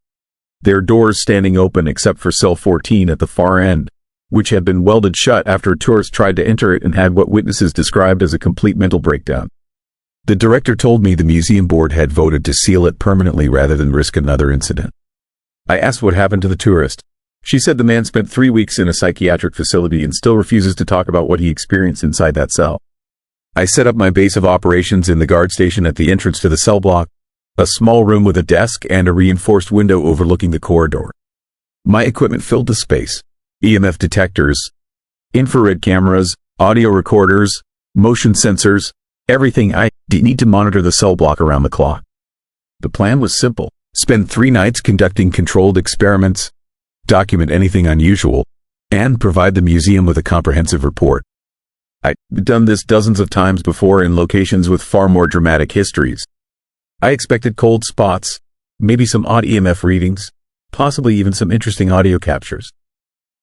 their doors standing open except for cell 14 at the far end, which had been welded shut after a tourist tried to enter it and had what witnesses described as a complete mental breakdown. The director told me the museum board had voted to seal it permanently rather than risk another incident. I asked what happened to the tourist. She said the man spent 3 weeks in a psychiatric facility and still refuses to talk about what he experienced inside that cell. I set up my base of operations in the guard station at the entrance to the cell block, a small room with a desk and a reinforced window overlooking the corridor. My equipment filled the space: EMF detectors, infrared cameras, audio recorders, motion sensors, everything I need to monitor the cell block around the clock. The plan was simple: spend 3 nights conducting controlled experiments, document anything unusual, and provide the museum with a comprehensive report. I'd done this dozens of times before in locations with far more dramatic histories. I expected cold spots, maybe some odd EMF readings, possibly even some interesting audio captures.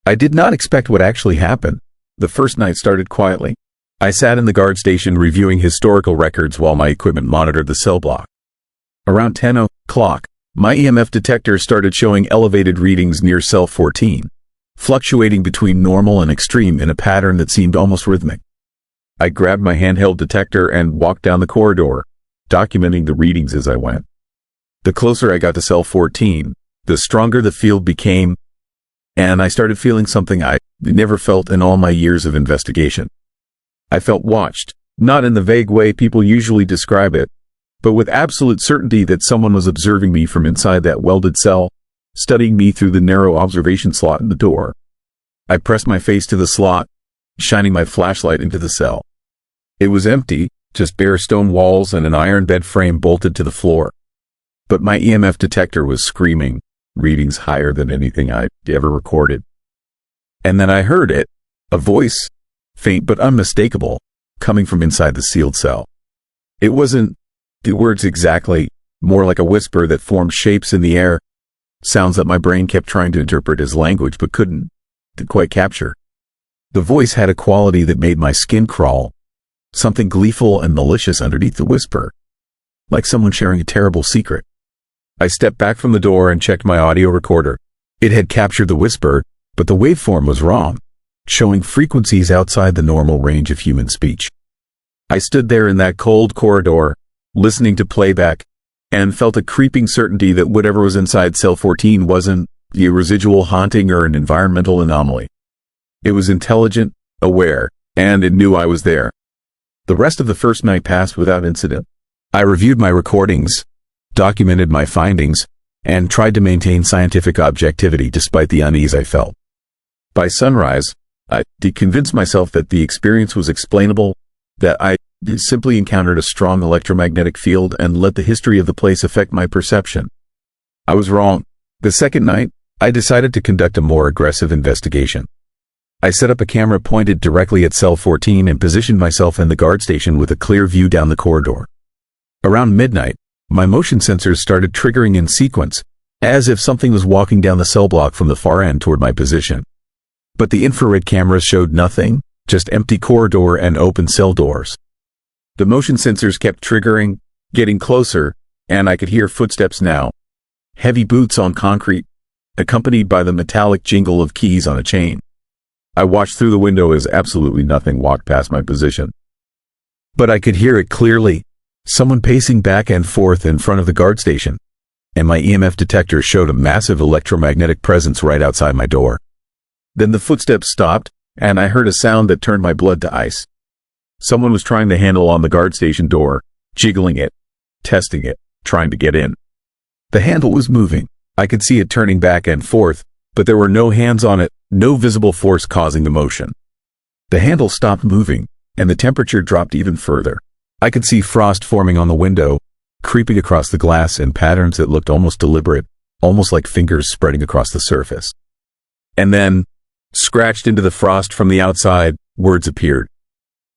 I did not expect what actually happened. The first night started quietly. I sat in the guard station reviewing historical records while my equipment monitored the cell block. Around 10 o'clock, my EMF detector started showing elevated readings near cell 14, fluctuating between normal and extreme in a pattern that seemed almost rhythmic. I grabbed my handheld detector and walked down the corridor, documenting the readings as I went. The closer I got to cell 14, the stronger the field became, and I started feeling something I never felt in all my years of investigation. I felt watched, not in the vague way people usually describe it, but with absolute certainty that someone was observing me from inside that welded cell, studying me through the narrow observation slot in the door. I pressed my face to the slot, shining my flashlight into the cell. It was empty, just bare stone walls and an iron bed frame bolted to the floor. But my EMF detector was screaming, readings higher than anything I'd ever recorded. And then I heard it, a voice, faint but unmistakable, coming from inside the sealed cell. It wasn't the words exactly, more like a whisper that formed shapes in the air, sounds that my brain kept trying to interpret as language but couldn't quite capture. The voice had a quality that made my skin crawl, something gleeful and malicious underneath the whisper, like someone sharing a terrible secret. I stepped back from the door and checked my audio recorder. It had captured the whisper, but the waveform was wrong, showing frequencies outside the normal range of human speech. I stood there in that cold corridor, listening to playback, and felt a creeping certainty that whatever was inside cell 14 wasn't a residual haunting or an environmental anomaly. It was intelligent, aware, and it knew I was there. The rest of the first night passed without incident. I reviewed my recordings, documented my findings, and tried to maintain scientific objectivity despite the unease I felt. By sunrise, I convinced myself that the experience was explainable, that I simply encountered a strong electromagnetic field and let the history of the place affect my perception. I was wrong. The second night, I decided to conduct a more aggressive investigation. I set up a camera pointed directly at cell 14 and positioned myself in the guard station with a clear view down the corridor. Around midnight, my motion sensors started triggering in sequence, as if something was walking down the cell block from the far end toward my position. But the infrared cameras showed nothing, just empty corridor and open cell doors. The motion sensors kept triggering, getting closer, and I could hear footsteps now. Heavy boots on concrete, accompanied by the metallic jingle of keys on a chain. I watched through the window as absolutely nothing walked past my position. But I could hear it clearly, someone pacing back and forth in front of the guard station, and my EMF detector showed a massive electromagnetic presence right outside my door. Then the footsteps stopped, and I heard a sound that turned my blood to ice. Someone was trying the handle on the guard station door, jiggling it, testing it, trying to get in. The handle was moving. I could see it turning back and forth, but there were no hands on it, no visible force causing the motion. The handle stopped moving, and the temperature dropped even further. I could see frost forming on the window, creeping across the glass in patterns that looked almost deliberate, almost like fingers spreading across the surface. And then, scratched into the frost from the outside, words appeared.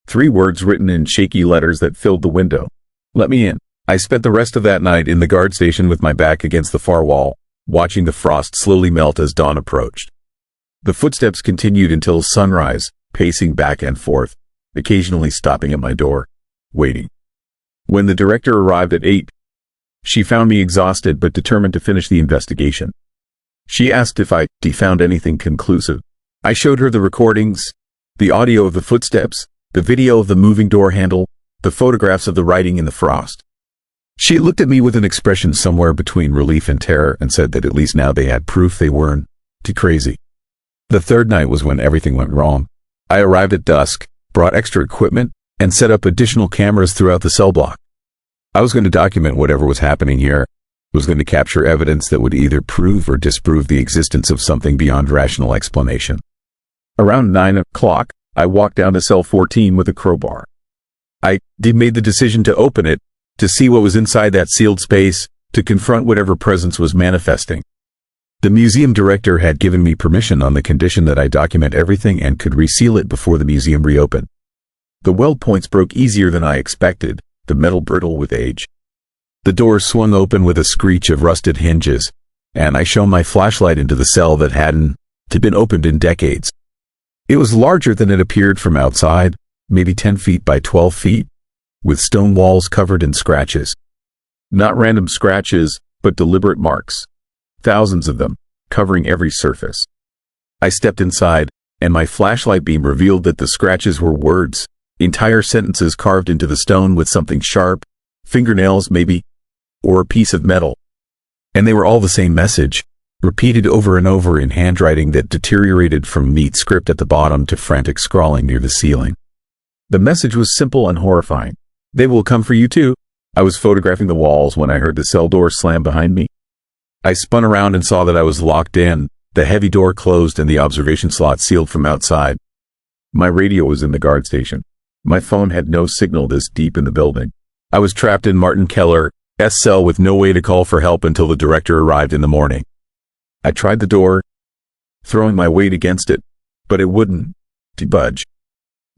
3 words written in shaky letters that filled the window. Let me in. I spent the rest of that night in the guard station with my back against the far wall, watching the frost slowly melt as dawn approached. The footsteps continued until sunrise, pacing back and forth, occasionally stopping at my door, waiting. When the director arrived at 8, she found me exhausted but determined to finish the investigation. She asked if I found anything conclusive. I showed her the recordings, the audio of the footsteps, the video of the moving door handle, the photographs of the writing in the frost. She looked at me with an expression somewhere between relief and terror and said that at least now they had proof they weren't too crazy. The third night was when everything went wrong. I arrived at dusk, brought extra equipment, and set up additional cameras throughout the cell block. I was going to document whatever was happening here. I was going to capture evidence that would either prove or disprove the existence of something beyond rational explanation. Around 9 o'clock, I walked down to cell 14 with a crowbar. I made the decision to open it, to see what was inside that sealed space, to confront whatever presence was manifesting. The museum director had given me permission on the condition that I document everything and could reseal it before the museum reopened. The weld points broke easier than I expected, the metal brittle with age. The door swung open with a screech of rusted hinges, and I shone my flashlight into the cell that hadn't been opened in decades. It was larger than it appeared from outside, maybe 10 feet by 12 feet, with stone walls covered in scratches. Not random scratches, but deliberate marks. Thousands of them, covering every surface. I stepped inside, and my flashlight beam revealed that the scratches were words, entire sentences carved into the stone with something sharp, fingernails maybe, or a piece of metal. And they were all the same message, repeated over and over in handwriting that deteriorated from neat script at the bottom to frantic scrawling near the ceiling. The message was simple and horrifying. They will come for you too. I was photographing the walls when I heard the cell door slam behind me. I spun around and saw that I was locked in, the heavy door closed and the observation slot sealed from outside. My radio was in the guard station. My phone had no signal this deep in the building. I was trapped in Martin Keller's cell with no way to call for help until the director arrived in the morning. I tried the door, throwing my weight against it, but it wouldn't budge.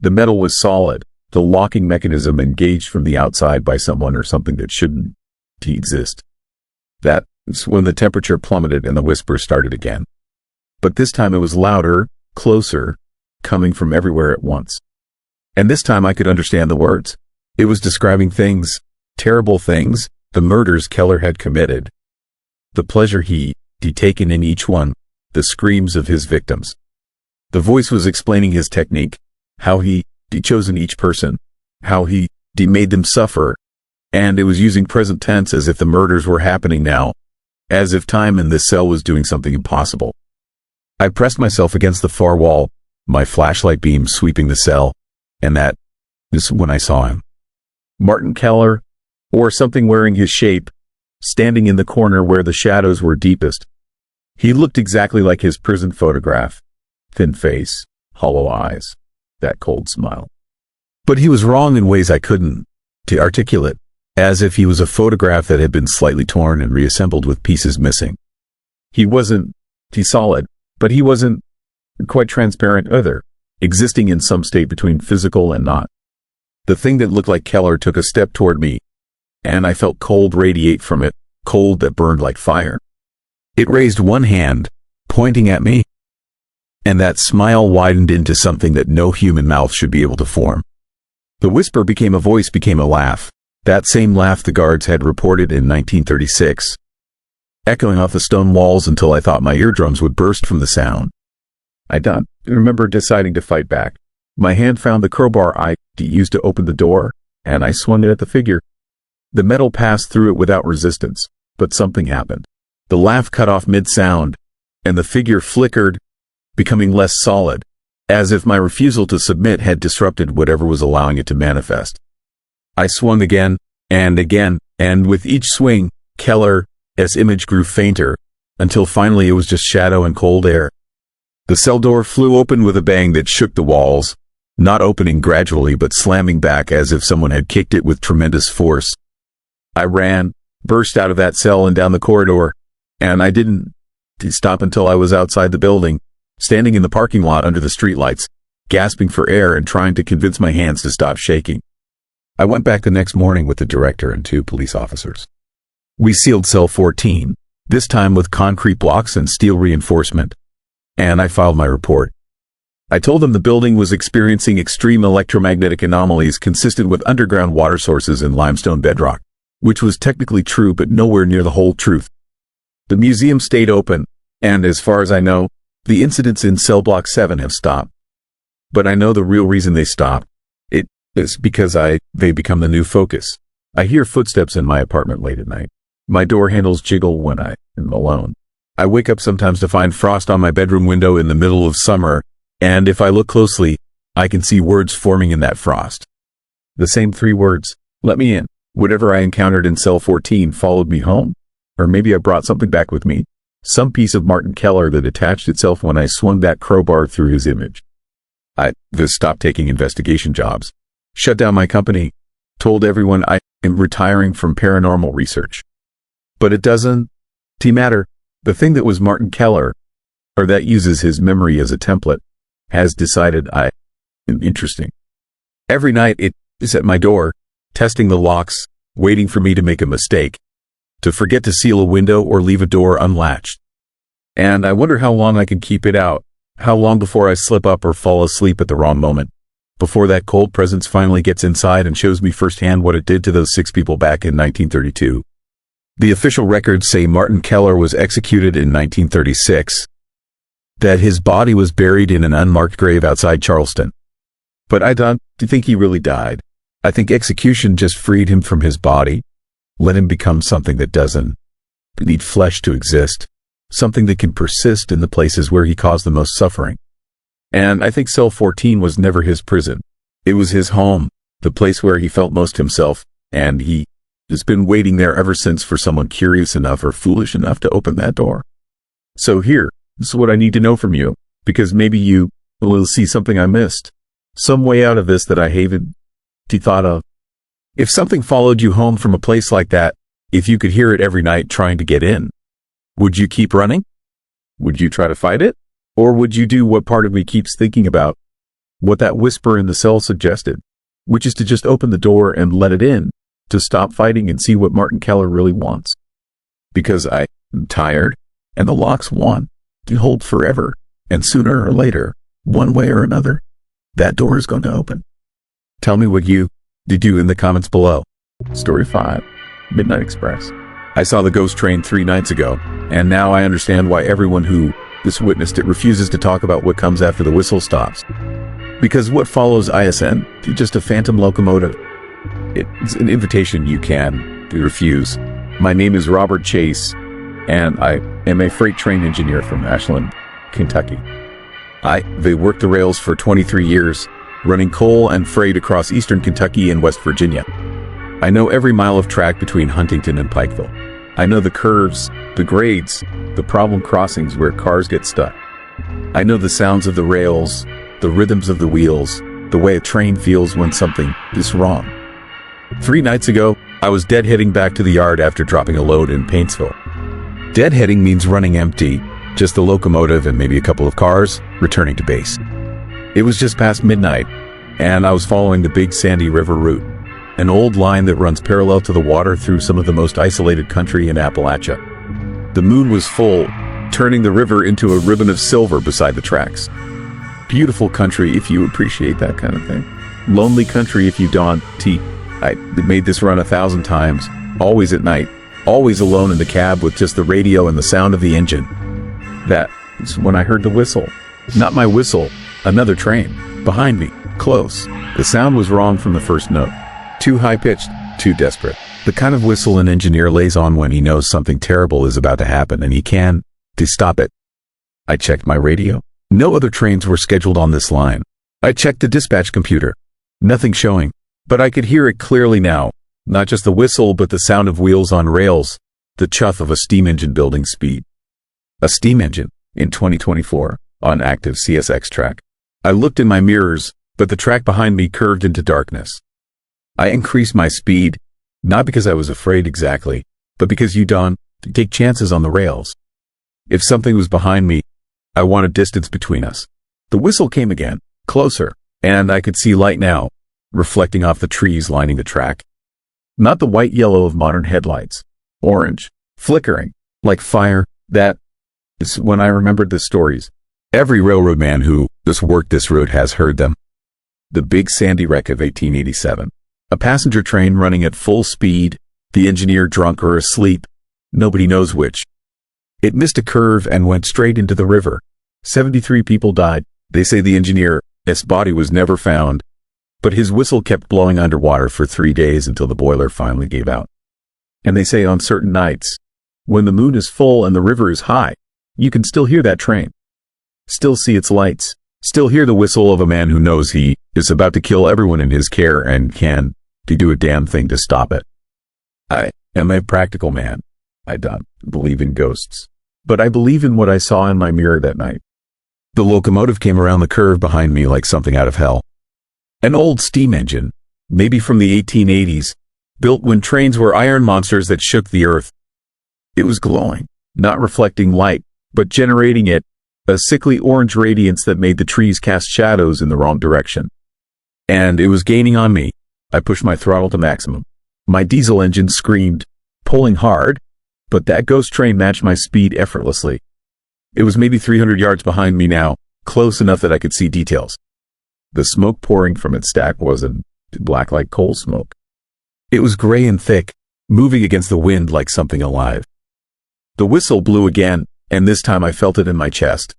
The metal was solid, the locking mechanism engaged from the outside by someone or something that shouldn't exist. That's when the temperature plummeted and the whisper started again. But this time it was louder, closer, coming from everywhere at once. And this time I could understand the words. It was describing things, terrible things, the murders Keller had committed. The pleasure he'd taken in each one, the screams of his victims. The voice was explaining his technique, how he'd chosen each person, how he made them suffer, and it was using present tense as if the murders were happening now, as if time in this cell was doing something impossible. I pressed myself against the far wall, my flashlight beam sweeping the cell, and that is when I saw him. Martin Keller, or something wearing his shape, standing in the corner where the shadows were deepest. He looked exactly like his prison photograph. thin face, hollow eyes, that cold smile. But he was wrong in ways I couldn't to articulate, as if he was a photograph that had been slightly torn and reassembled with pieces missing. He wasn't solid, but he wasn't quite transparent either, existing in some state between physical and not. The thing that looked like Keller took a step toward me, and I felt cold radiate from it, cold that burned like fire. It raised one hand, pointing at me, and that smile widened into something that no human mouth should be able to form. The whisper became a voice, became a laugh, that same laugh the guards had reported in 1936, echoing off the stone walls until I thought my eardrums would burst from the sound. I don't remember deciding to fight back. My hand found the crowbar I used to open the door, and I swung it at the figure. The metal passed through it without resistance, but something happened. The laugh cut off mid-sound, and the figure flickered, becoming less solid, as if my refusal to submit had disrupted whatever was allowing it to manifest. I swung again, and with each swing, Keller's image grew fainter, until finally it was just shadow and cold air. The cell door flew open with a bang that shook the walls, not opening gradually but slamming back as if someone had kicked it with tremendous force. I ran, burst out of that cell and down the corridor, and I didn't stop until I was outside the building, standing in the parking lot under the streetlights, gasping for air and trying to convince my hands to stop shaking. I went back the next morning with the director and 2 police officers. We sealed cell 14, this time with concrete blocks and steel reinforcement, and I filed my report. I told them the building was experiencing extreme electromagnetic anomalies consistent with underground water sources and limestone bedrock, which was technically true but nowhere near the whole truth. The museum stayed open, and as far as I know, the incidents in cell block 7 have stopped. But I know the real reason they stopped. It is because they become the new focus. I hear footsteps in my apartment late at night. My door handles jiggle when I am alone. I wake up sometimes to find frost on my bedroom window in the middle of summer, and if I look closely, I can see words forming in that frost. The same 3 words, let me in. Whatever I encountered in cell 14 followed me home. Or maybe I brought something back with me. Some piece of Martin Keller that attached itself when I swung that crowbar through his image. I stopped taking investigation jobs, shut down my company, told everyone I am retiring from paranormal research. But it doesn't matter. The thing that was Martin Keller, or that uses his memory as a template, has decided I am interesting. Every night it is at my door, testing the locks, waiting for me to make a mistake, to forget to seal a window or leave a door unlatched. And I wonder how long I can keep it out, how long before I slip up or fall asleep at the wrong moment, before that cold presence finally gets inside and shows me firsthand what it did to those 6 people back in 1932. The official records say Martin Keller was executed in 1936, that his body was buried in an unmarked grave outside Charleston. But I don't think he really died. I think execution just freed him from his body, let him become something that doesn't need flesh to exist, something that can persist in the places where he caused the most suffering. And I think cell 14 was never his prison. It was his home, the place where he felt most himself, and he has been waiting there ever since for someone curious enough or foolish enough to open that door. So here, this is what I need to know from you, because maybe you will see something I missed, some way out of this that I haven't thought of. If something followed you home from a place like that, if you could hear it every night trying to get in, would you keep running? Would you try to fight it? Or would you do what part of me keeps thinking about, what that whisper in the cell suggested, which is to just open the door and let it in, to stop fighting and see what Martin Keller really wants? Because I am tired, and the locks want to hold forever, and sooner or later, one way or another, that door is going to open. Tell me what you do in the comments below. Story 5, Midnight Express. I saw the ghost train 3 nights ago, and now I understand why everyone who has witnessed it refuses to talk about what comes after the whistle stops. Because what follows ISN is just a phantom locomotive. It's an invitation you can refuse. My name is Robert Chase, and I am a freight train engineer from Ashland, Kentucky. They worked the rails for 23 years, running coal and freight across eastern Kentucky and West Virginia. I know every mile of track between Huntington and Pikeville. I know the curves, the grades, the problem crossings where cars get stuck. I know the sounds of the rails, the rhythms of the wheels, the way a train feels when something is wrong. 3 nights ago, I was deadheading back to the yard after dropping a load in Paintsville. Deadheading means running empty, just the locomotive and maybe a couple of cars, returning to base. It was just past midnight, and I was following the Big Sandy River route, an old line that runs parallel to the water through some of the most isolated country in Appalachia. The moon was full, turning the river into a ribbon of silver beside the tracks. Beautiful country if you appreciate that kind of thing. Lonely country if you don't. I made this run 1,000 times, always at night, always alone in the cab with just the radio and the sound of the engine. That is when I heard the whistle. Not my whistle, another train, behind me, close. The sound was wrong from the first note. Too high-pitched, too desperate. The kind of whistle an engineer lays on when he knows something terrible is about to happen and he can to stop it. I checked my radio. No other trains were scheduled on this line. I checked the dispatch computer. Nothing showing. But I could hear it clearly now. Not just the whistle, but the sound of wheels on rails, the chuff of a steam engine building speed. A steam engine, in 2024, on active CSX track. I looked in my mirrors, but the track behind me curved into darkness. I increased my speed, not because I was afraid exactly, but because you don't take chances on the rails. If something was behind me, I wanted distance between us. The whistle came again, closer, and I could see light now, reflecting off the trees lining the track. Not the white-yellow of modern headlights. Orange, flickering, like fire. That is when I remembered the stories. Every railroad man who has worked this route has heard them. The Big Sandy wreck of 1887. A passenger train running at full speed, the engineer drunk or asleep, nobody knows which. It missed a curve and went straight into the river. 73 people died. They say the engineer's body was never found, but his whistle kept blowing underwater for 3 days until the boiler finally gave out. And they say on certain nights, when the moon is full and the river is high, you can still hear that train. Still see its lights. Still hear the whistle of a man who knows he is about to kill everyone in his care and can do a damn thing to stop it. I am a practical man. I don't believe in ghosts. But I believe in what I saw in my mirror that night. The locomotive came around the curve behind me like something out of hell. An old steam engine, maybe from the 1880s, built when trains were iron monsters that shook the earth. It was glowing, not reflecting light, but generating it, a sickly orange radiance that made the trees cast shadows in the wrong direction. And it was gaining on me. I pushed my throttle to maximum. My diesel engine screamed, pulling hard, but that ghost train matched my speed effortlessly. It was maybe 300 yards behind me now, close enough that I could see details. The smoke pouring from its stack wasn't black like coal smoke. It was gray and thick, moving against the wind like something alive. The whistle blew again, and this time I felt it in my chest.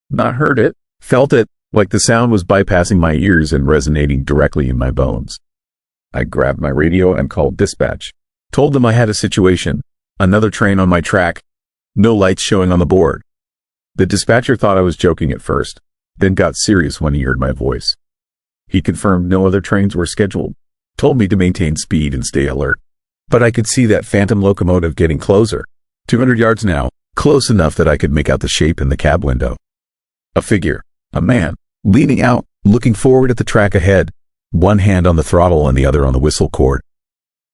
Not heard it, felt it, like the sound was bypassing my ears and resonating directly in my bones. I grabbed my radio and called dispatch. Told them I had a situation, another train on my track, no lights showing on the board. The dispatcher thought I was joking at first, then got serious when he heard my voice. He confirmed no other trains were scheduled, told me to maintain speed and stay alert. But I could see that phantom locomotive getting closer. 200 yards now, close enough that I could make out the shape in the cab window. A figure, a man, leaning out, looking forward at the track ahead, one hand on the throttle and the other on the whistle cord.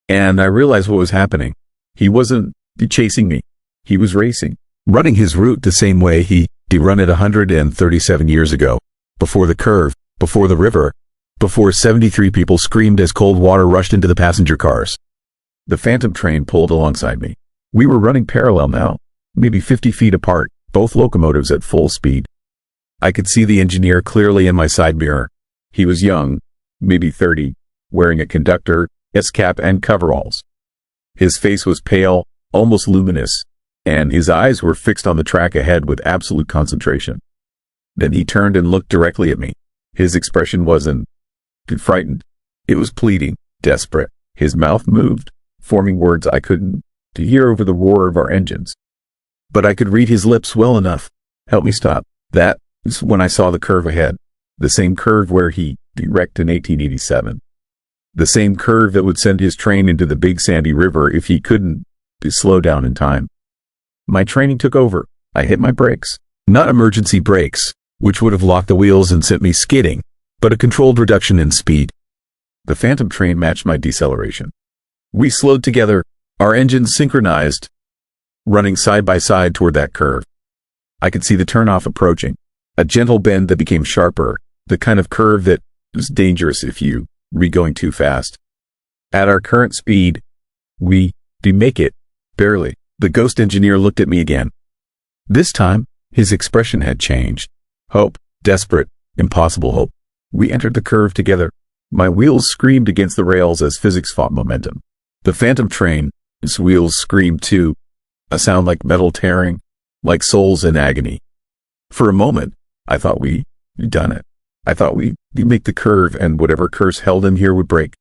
And I realized what was happening. He wasn't chasing me. He was racing, running his route the same way he run it 137 years ago, before the curve, before the river, before 73 people screamed as cold water rushed into the passenger cars. The phantom train pulled alongside me. We were running parallel now, maybe 50 feet apart, both locomotives at full speed. I could see the engineer clearly in my side mirror. He was young, maybe 30, wearing a conductor's cap and coveralls. His face was pale, almost luminous, and his eyes were fixed on the track ahead with absolute concentration. Then he turned and looked directly at me. His expression wasn't frightened. It was pleading, desperate. His mouth moved, forming words I couldn't hear over the roar of our engines. But I could read his lips well enough. Help me stop. That is when I saw the curve ahead. The same curve where he wrecked in 1887. The same curve that would send his train into the Big Sandy River if he couldn't slow down in time. My training took over. I hit my brakes. Not emergency brakes, which would have locked the wheels and sent me skidding, but a controlled reduction in speed. The phantom train matched my deceleration. We slowed together, our engines synchronized, running side by side toward that curve. I could see the turnoff approaching, a gentle bend that became sharper, the kind of curve that was dangerous if you were going too fast. At our current speed, we make it, barely. The ghost engineer looked at me again. This time, his expression had changed. Hope, desperate, impossible hope. We entered the curve together. My wheels screamed against the rails as physics fought momentum. The phantom train, its wheels screamed too, a sound like metal tearing, like souls in agony. For a moment, I thought we'd done it. I thought we'd make the curve and whatever curse held him here would break.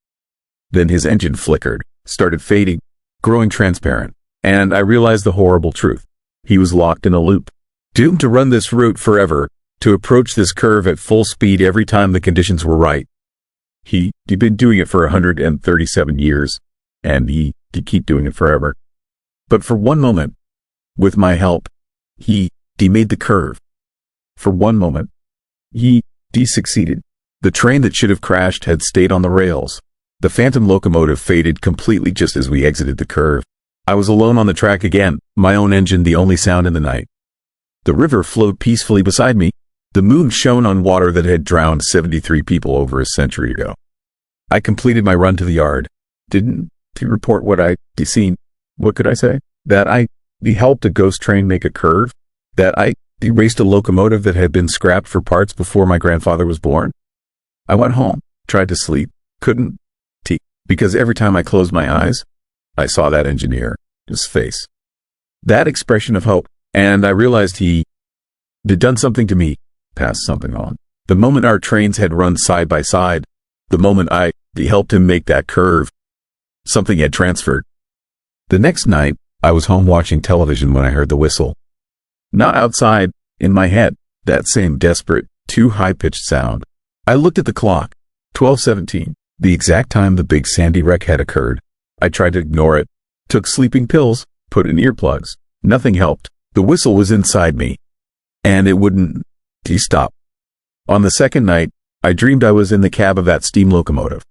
Then his engine flickered, started fading, growing transparent, and I realized the horrible truth. He was locked in a loop, doomed to run this route forever, to approach this curve at full speed every time the conditions were right. He'd been doing it for 137 years, and he'd keep doing it forever. But for one moment, with my help, he made the curve. For one moment, he succeeded. The train that should have crashed had stayed on the rails. The phantom locomotive faded completely just as we exited the curve. I was alone on the track again, my own engine the only sound in the night. The river flowed peacefully beside me. The moon shone on water that had drowned 73 people over a century ago. I completed my run to the yard. Didn't report what I'd seen. What could I say? That I helped a ghost train make a curve? That I erased a locomotive that had been scrapped for parts before my grandfather was born? I went home, tried to sleep, couldn't, because every time I closed my eyes, I saw that engineer, his face. That expression of hope, and I realized he'd done something to me, passed something on. The moment our trains had run side by side, the moment I helped him make that curve, something had transferred. The next night, I was home watching television when I heard the whistle. Not outside, in my head, that same desperate, too high-pitched sound. I looked at the clock, 12:17, the exact time the big Sandy wreck had occurred. I tried to ignore it, took sleeping pills, put in earplugs. Nothing helped. The whistle was inside me, and it wouldn't stop. On the second night, I dreamed I was in the cab of that steam locomotive.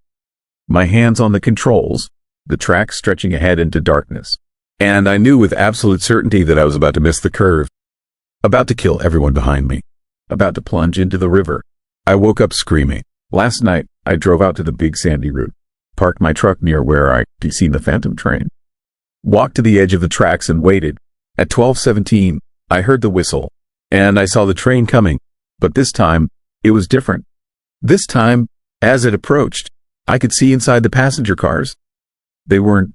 My hands on the controls, the track stretching ahead into darkness. And I knew with absolute certainty that I was about to miss the curve, about to kill everyone behind me, about to plunge into the river. I woke up screaming. Last night, I drove out to the big Sandy route, parked my truck near where I'd seen the phantom train, walked to the edge of the tracks and waited. At 12:17, I heard the whistle, and I saw the train coming, but this time, it was different. This time, as it approached, I could see inside the passenger cars. They weren't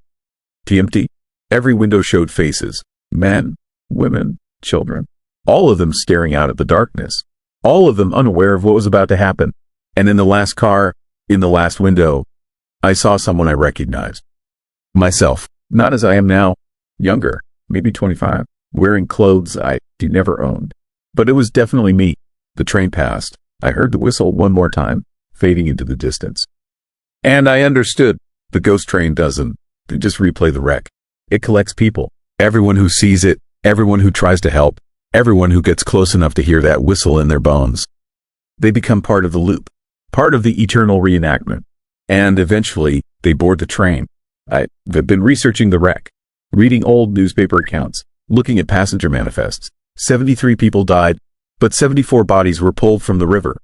empty. Every window showed faces, men, women, children, all of them staring out at the darkness, all of them unaware of what was about to happen. And in the last car, in the last window, I saw someone I recognized. Myself, not as I am now, younger, maybe 25, wearing clothes I never owned. But it was definitely me. The train passed. I heard the whistle one more time, fading into the distance. And I understood. The ghost train doesn't just replay the wreck. It collects people. Everyone who sees it, everyone who tries to help, everyone who gets close enough to hear that whistle in their bones. They become part of the loop, part of the eternal reenactment. And eventually, they board the train. I've been researching the wreck, reading old newspaper accounts, looking at passenger manifests. 73 people died, but 74 bodies were pulled from the river.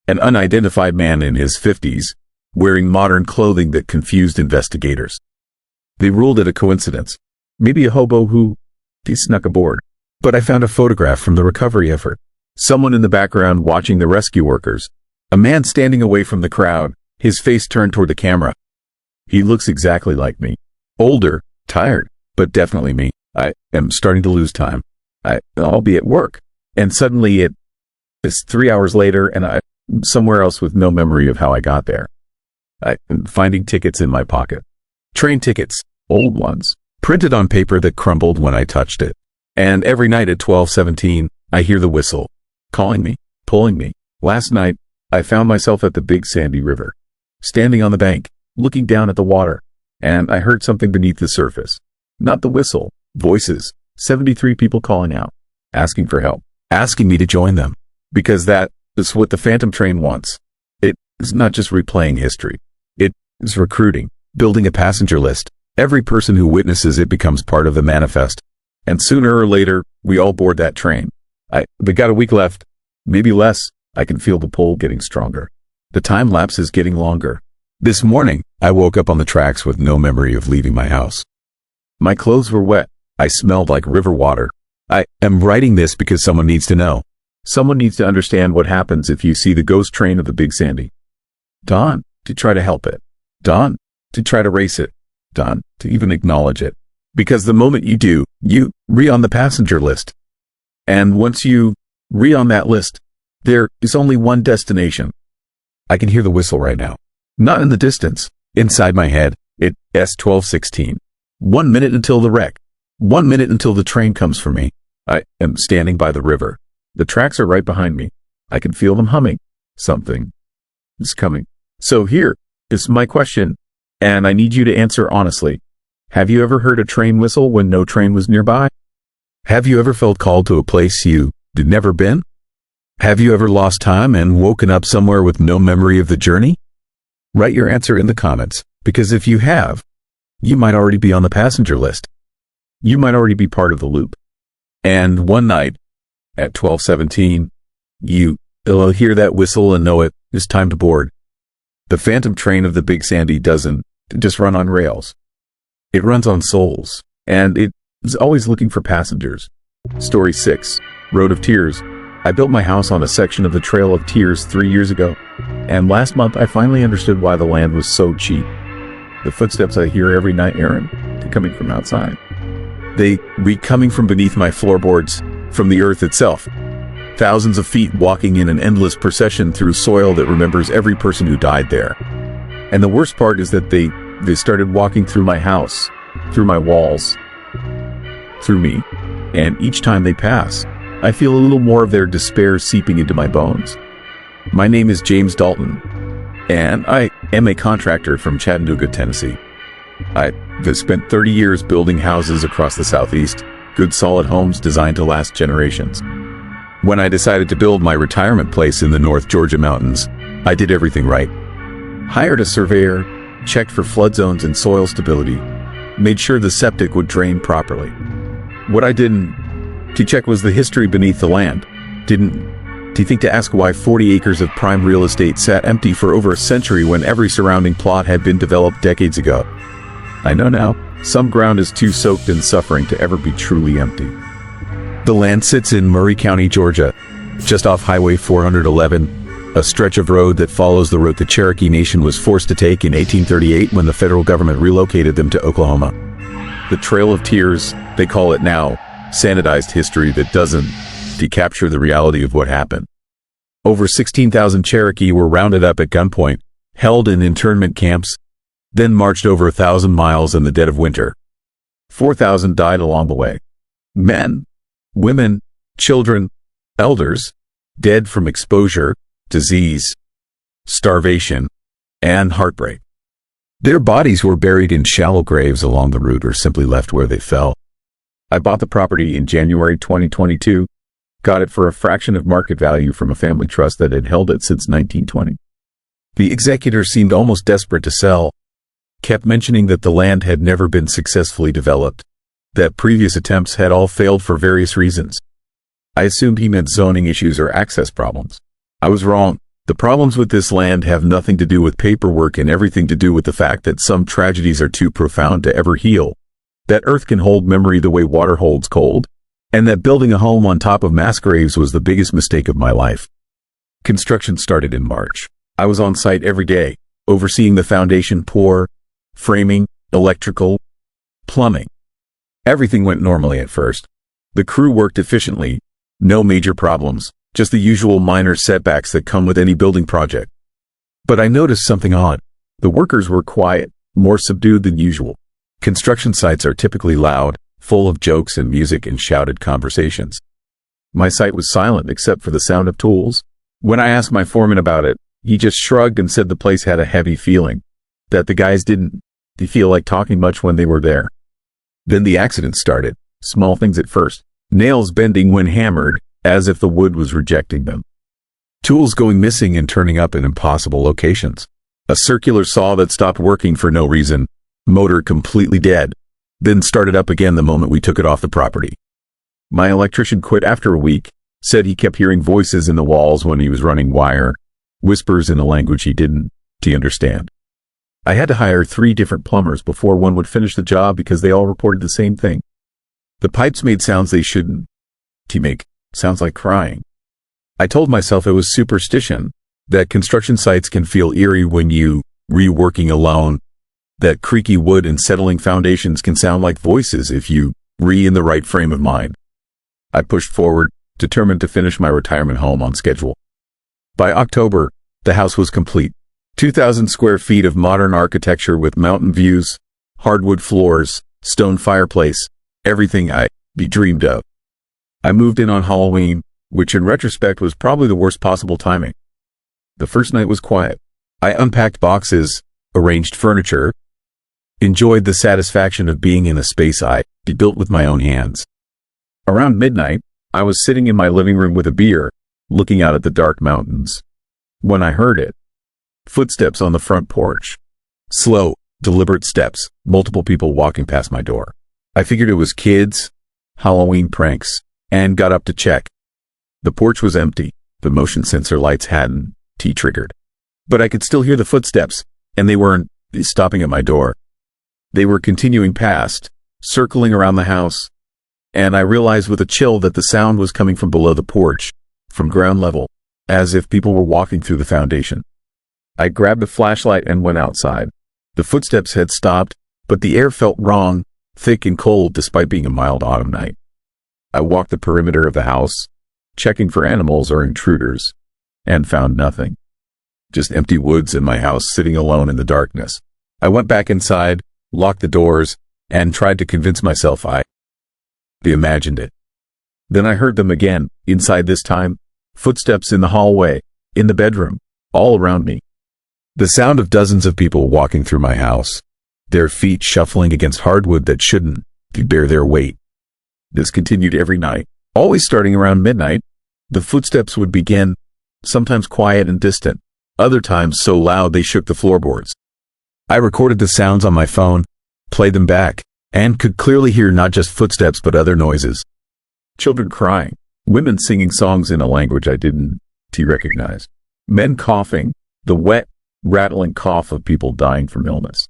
An unidentified man in his 50s, wearing modern clothing that confused investigators. They ruled it a coincidence, maybe a hobo who snuck aboard. But I found a photograph from the recovery effort. Someone in the background watching the rescue workers. A man standing away from the crowd, his face turned toward the camera. He looks exactly like me. Older, tired, but definitely me. I am starting to lose time. I'll be at work. And suddenly it's 3 hours later and I'm somewhere else with no memory of how I got there. I'm finding tickets in my pocket. Train tickets, old ones, printed on paper that crumbled when I touched it. And every night at 12:17, I hear the whistle, calling me, pulling me. Last night, I found myself at the big Sandy River, standing on the bank, looking down at the water, and I heard something beneath the surface. Not the whistle, voices, 73 people calling out, asking for help. asking me to join them. Because that is what the Phantom Train wants. It is not just replaying history. It is recruiting, building a passenger list. Every person who witnesses it becomes part of the manifest. And sooner or later, we all board that train. We got a week left, maybe less. I can feel the pull getting stronger. The time lapse is getting longer. This morning, I woke up on the tracks with no memory of leaving my house. My clothes were wet. I smelled like river water. I am writing this because someone needs to know. Someone needs to understand what happens if you see the ghost train of the Big Sandy. Dawn, to try to help it. Dawn, to try to race it. Dawn, to even acknowledge it. Because the moment you do, you re-on the passenger list. And once you re-on that list, there is only one destination. I can hear the whistle right now. Not in the distance. Inside my head, it's 12:16. 1 minute until the wreck. 1 minute until the train comes for me. I am standing by the river. The tracks are right behind me. I can feel them humming. Something is coming. So here is my question, and I need you to answer honestly. Have you ever heard a train whistle when no train was nearby? Have you ever felt called to a place you had never been? Have you ever lost time and woken up somewhere with no memory of the journey? Write your answer in the comments, because if you have, you might already be on the passenger list. You might already be part of the loop. And one night, at 12:17, you'll hear that whistle and know it is time to board. The Phantom Train of the Big Sandy doesn't just run on rails. It runs on souls, and it is always looking for passengers. Story 6, Road of Tears. I built my house on a section of the Trail of Tears 3 years ago, and last month I finally understood why the land was so cheap. The footsteps I hear every night, Aaron, they're coming from outside. They be coming from beneath my floorboards, from the earth itself. Thousands of feet walking in an endless procession through soil that remembers every person who died there. And the worst part is that they started walking through my house, through my walls, through me. And each time they pass, I feel a little more of their despair seeping into my bones. My name is James Dalton, and I am a contractor from Chattanooga, Tennessee. I've spent 30 years building houses across the Southeast, good solid homes designed to last generations. When I decided to build my retirement place in the North Georgia mountains, I did everything right. Hired a surveyor, checked for flood zones and soil stability, made sure the septic would drain properly. What I didn't to check was the history beneath the land. Didn't to think to ask why 40 acres of prime real estate sat empty for over a century when every surrounding plot had been developed decades ago. I know now, some ground is too soaked in suffering to ever be truly empty. The land sits in Murray County, Georgia, just off Highway 411, a stretch of road that follows the route the Cherokee Nation was forced to take in 1838 when the federal government relocated them to Oklahoma. The Trail of Tears, they call it now, sanitized history that doesn't capture the reality of what happened. Over 16,000 Cherokee were rounded up at gunpoint, held in internment camps, then marched over 1,000 miles in the dead of winter. 4,000 died along the way. Men, women, children, elders, dead from exposure, disease, starvation, and heartbreak. Their bodies were buried in shallow graves along the route or simply left where they fell. I bought the property in January 2022, got it for a fraction of market value from a family trust that had held it since 1920. The executor seemed almost desperate to sell, kept mentioning that the land had never been successfully developed, that previous attempts had all failed for various reasons. I assumed he meant zoning issues or access problems. I was wrong. The problems with this land have nothing to do with paperwork and everything to do with the fact that some tragedies are too profound to ever heal, that earth can hold memory the way water holds cold, and that building a home on top of mass graves was the biggest mistake of my life. Construction started in March. I was on site every day, overseeing the foundation pour, framing, electrical, plumbing. Everything went normally at first. The crew worked efficiently, no major problems, just the usual minor setbacks that come with any building project. But I noticed something odd. The workers were quiet, more subdued than usual. Construction sites are typically loud, full of jokes and music and shouted conversations. My site was silent except for the sound of tools. When I asked my foreman about it, he just shrugged and said the place had a heavy feeling, that the guys didn't feel like talking much when they were there. Then the accident started. Small things at first. Nails bending when hammered, as if the wood was rejecting them. Tools going missing and turning up in impossible locations. A circular saw that stopped working for no reason. Motor completely dead. Then started up again the moment we took it off the property. My electrician quit after a week. Said he kept hearing voices in the walls when he was running wire. Whispers in a language he didn't understand. I had to hire 3 different plumbers before one would finish the job because they all reported the same thing. The pipes made sounds they shouldn't make. Sounds like crying. I told myself it was superstition, that construction sites can feel eerie when you reworking alone, that creaky wood and settling foundations can sound like voices if you in the right frame of mind. I pushed forward, determined to finish my retirement home on schedule. By October, the house was complete. 2,000 square feet of modern architecture with mountain views, hardwood floors, stone fireplace, everything I dreamed of. I moved in on Halloween, which in retrospect was probably the worst possible timing. The first night was quiet. I unpacked boxes, arranged furniture, enjoyed the satisfaction of being in a space I built with my own hands. Around midnight, I was sitting in my living room with a beer, looking out at the dark mountains, when I heard it. Footsteps on the front porch. Slow, deliberate steps, multiple people walking past my door. I figured it was kids, Halloween pranks, and got up to check. The porch was empty. The motion sensor lights hadn't triggered. But I could still hear the footsteps, and they weren't stopping at my door. They were continuing past, circling around the house, and I realized with a chill that the sound was coming from below the porch, from ground level, as if people were walking through the foundation. I grabbed a flashlight and went outside. The footsteps had stopped, but the air felt wrong, thick and cold despite being a mild autumn night. I walked the perimeter of the house, checking for animals or intruders, and found nothing. Just empty woods in my house sitting alone in the darkness. I went back inside, locked the doors, and tried to convince myself I imagined it. Then I heard them again, inside this time, footsteps in the hallway, in the bedroom, all around me. The sound of dozens of people walking through my house, their feet shuffling against hardwood that shouldn't bear their weight. This continued every night, always starting around midnight. The footsteps would begin, sometimes quiet and distant, other times so loud they shook the floorboards. I recorded the sounds on my phone, played them back, and could clearly hear not just footsteps but other noises. Children crying, women singing songs in a language I didn't recognize, men coughing, the wet, rattling cough of people dying from illness.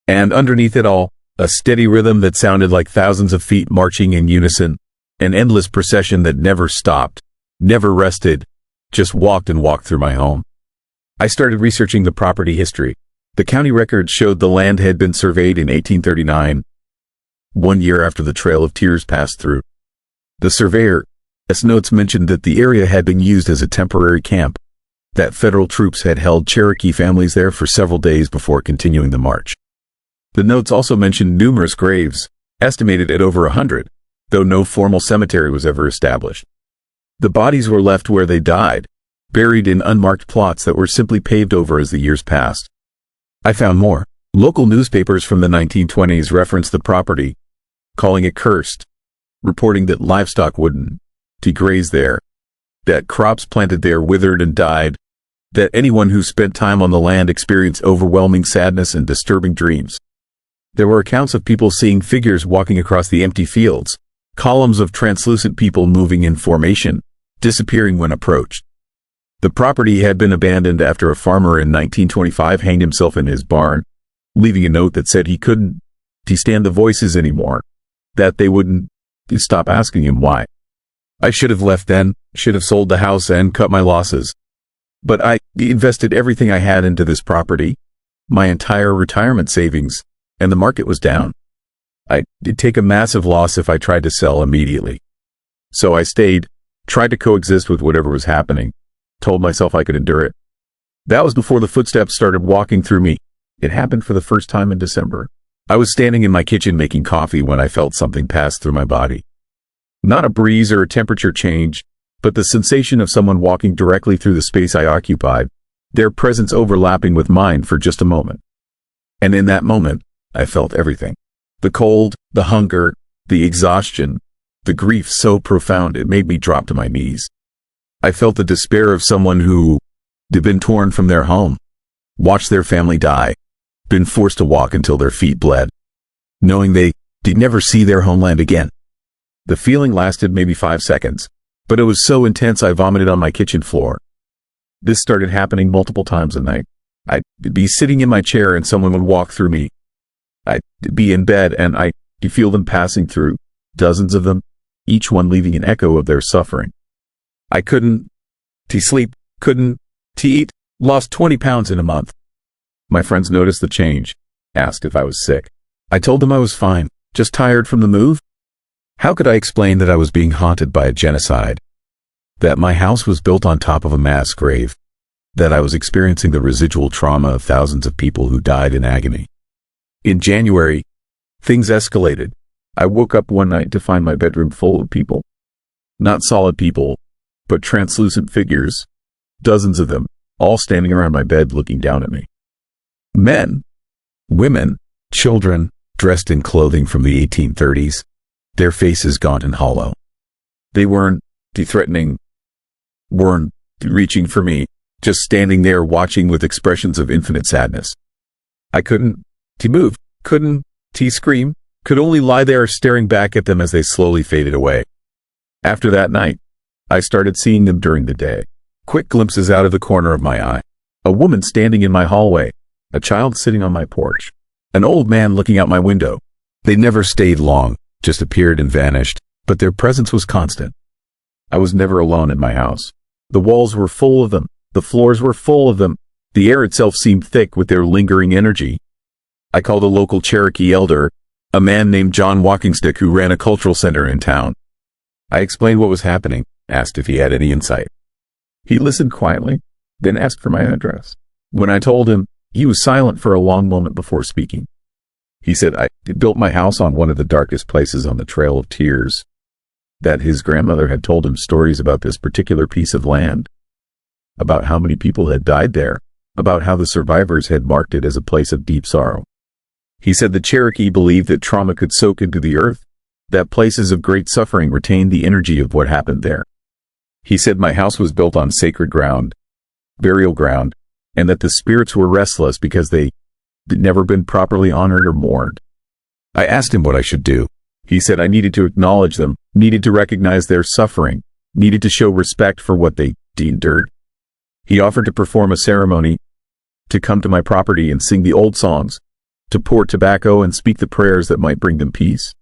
And underneath it all, a steady rhythm that sounded like thousands of feet marching in unison, an endless procession that never stopped, never rested, just walked and walked through my home. I started researching the property history. The county records showed the land had been surveyed in 1839, 1 year after the Trail of Tears passed through. The surveyor's notes mentioned that the area had been used as a temporary camp, that federal troops had held Cherokee families there for several days before continuing the march. The notes also mentioned numerous graves, estimated at over 100, though no formal cemetery was ever established. The bodies were left where they died, buried in unmarked plots that were simply paved over as the years passed. I found more. Local newspapers from the 1920s referenced the property, calling it cursed, reporting that livestock wouldn't graze there, that crops planted there withered and died, that anyone who spent time on the land experienced overwhelming sadness and disturbing dreams. There were accounts of people seeing figures walking across the empty fields, columns of translucent people moving in formation, disappearing when approached. The property had been abandoned after a farmer in 1925 hanged himself in his barn, leaving a note that said he couldn't stand the voices anymore, that they wouldn't stop asking him why. I should have left then, should have sold the house and cut my losses. But I invested everything I had into this property, my entire retirement savings, and the market was down. I'd take a massive loss if I tried to sell immediately. So I stayed, tried to coexist with whatever was happening, told myself I could endure it. That was before the footsteps started walking through me. It happened for the first time in December. I was standing in my kitchen making coffee when I felt something pass through my body. Not a breeze or a temperature change, but the sensation of someone walking directly through the space I occupied, their presence overlapping with mine for just a moment. And in that moment, I felt everything. The cold, the hunger, the exhaustion, the grief so profound it made me drop to my knees. I felt the despair of someone who had been torn from their home, watched their family die, been forced to walk until their feet bled, knowing they'd never see their homeland again. The feeling lasted maybe 5 seconds, but it was so intense I vomited on my kitchen floor. This started happening multiple times a night. I'd be sitting in my chair and someone would walk through me. I'd be in bed and I'd feel them passing through, dozens of them, each one leaving an echo of their suffering. I couldn't sleep, couldn't eat, lost 20 pounds in a month. My friends noticed the change, asked if I was sick. I told them I was fine, just tired from the move. How could I explain that I was being haunted by a genocide? That my house was built on top of a mass grave? That I was experiencing the residual trauma of thousands of people who died in agony? In January, things escalated. I woke up one night to find my bedroom full of people. Not solid people, but translucent figures. Dozens of them, all standing around my bed looking down at me. Men, women, children, dressed in clothing from the 1830s, their faces gaunt and hollow. They weren't threatening, weren't reaching for me, just standing there watching with expressions of infinite sadness. I couldn't move, couldn't scream, could only lie there staring back at them as they slowly faded away. After that night, I started seeing them during the day. Quick glimpses out of the corner of my eye. A woman standing in my hallway. A child sitting on my porch. An old man looking out my window. They never stayed long, just appeared and vanished, but their presence was constant. I was never alone in my house. The walls were full of them. The floors were full of them. The air itself seemed thick with their lingering energy. I called a local Cherokee elder, a man named John Walkingstick who ran a cultural center in town. I explained what was happening, asked if he had any insight. He listened quietly, then asked for my address. When I told him, he was silent for a long moment before speaking. He said I built my house on one of the darkest places on the Trail of Tears, that his grandmother had told him stories about this particular piece of land, about how many people had died there, about how the survivors had marked it as a place of deep sorrow. He said the Cherokee believed that trauma could soak into the earth, that places of great suffering retained the energy of what happened there. He said my house was built on sacred ground, burial ground, and that the spirits were restless because they'd never been properly honored or mourned. I asked him what I should do. He said I needed to acknowledge them, needed to recognize their suffering, needed to show respect for what they endured. He offered to perform a ceremony, to come to my property and sing the old songs, to pour tobacco and speak the prayers that might bring them peace.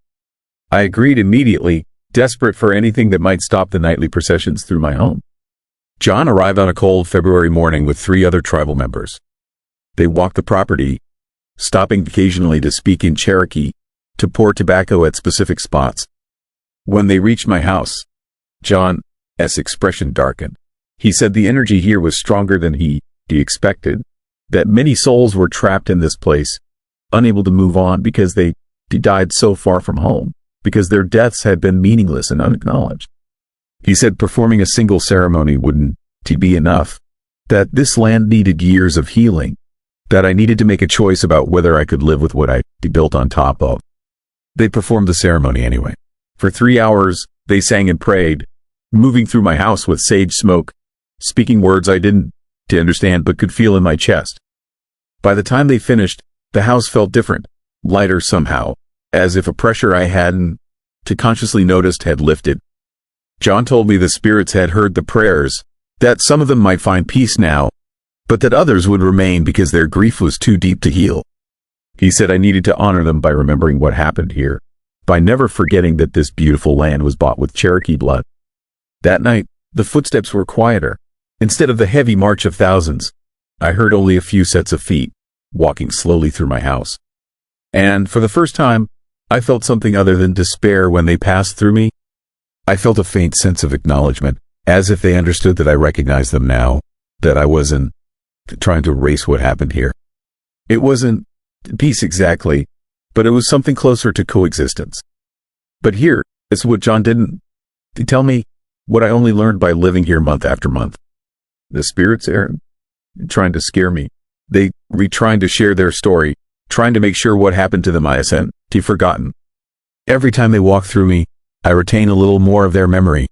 I agreed immediately, desperate for anything that might stop the nightly processions through my home. John arrived on a cold February morning with 3 other tribal members. They walked the property, stopping occasionally to speak in Cherokee, to pour tobacco at specific spots. When they reached my house, John's expression darkened. He said the energy here was stronger than he expected, that many souls were trapped in this place, unable to move on because they died so far from home, because their deaths had been meaningless and unacknowledged. He said performing a single ceremony wouldn't be enough, that this land needed years of healing, that I needed to make a choice about whether I could live with what I built on top of. They performed the ceremony anyway. For 3 hours, they sang and prayed, moving through my house with sage smoke, speaking words I didn't understand but could feel in my chest. By the time they finished, the house felt different, lighter somehow, as if a pressure I hadn't consciously noticed had lifted. John told me the spirits had heard the prayers, that some of them might find peace now, but that others would remain because their grief was too deep to heal. He said I needed to honor them by remembering what happened here, by never forgetting that this beautiful land was bought with Cherokee blood. That night, the footsteps were quieter. Instead of the heavy march of thousands, I heard only a few sets of feet, walking slowly through my house. And for the first time, I felt something other than despair when they passed through me. I felt a faint sense of acknowledgement, as if they understood that I recognized them now, that I wasn't trying to erase what happened here. It wasn't peace exactly, but it was something closer to coexistence. But here is what John didn't tell me, what I only learned by living here month after month. The spirits aren't trying to scare me. They were trying to share their story, trying to make sure what happened to them I hadn't forgotten. Every time they walked through me, I retain a little more of their memory.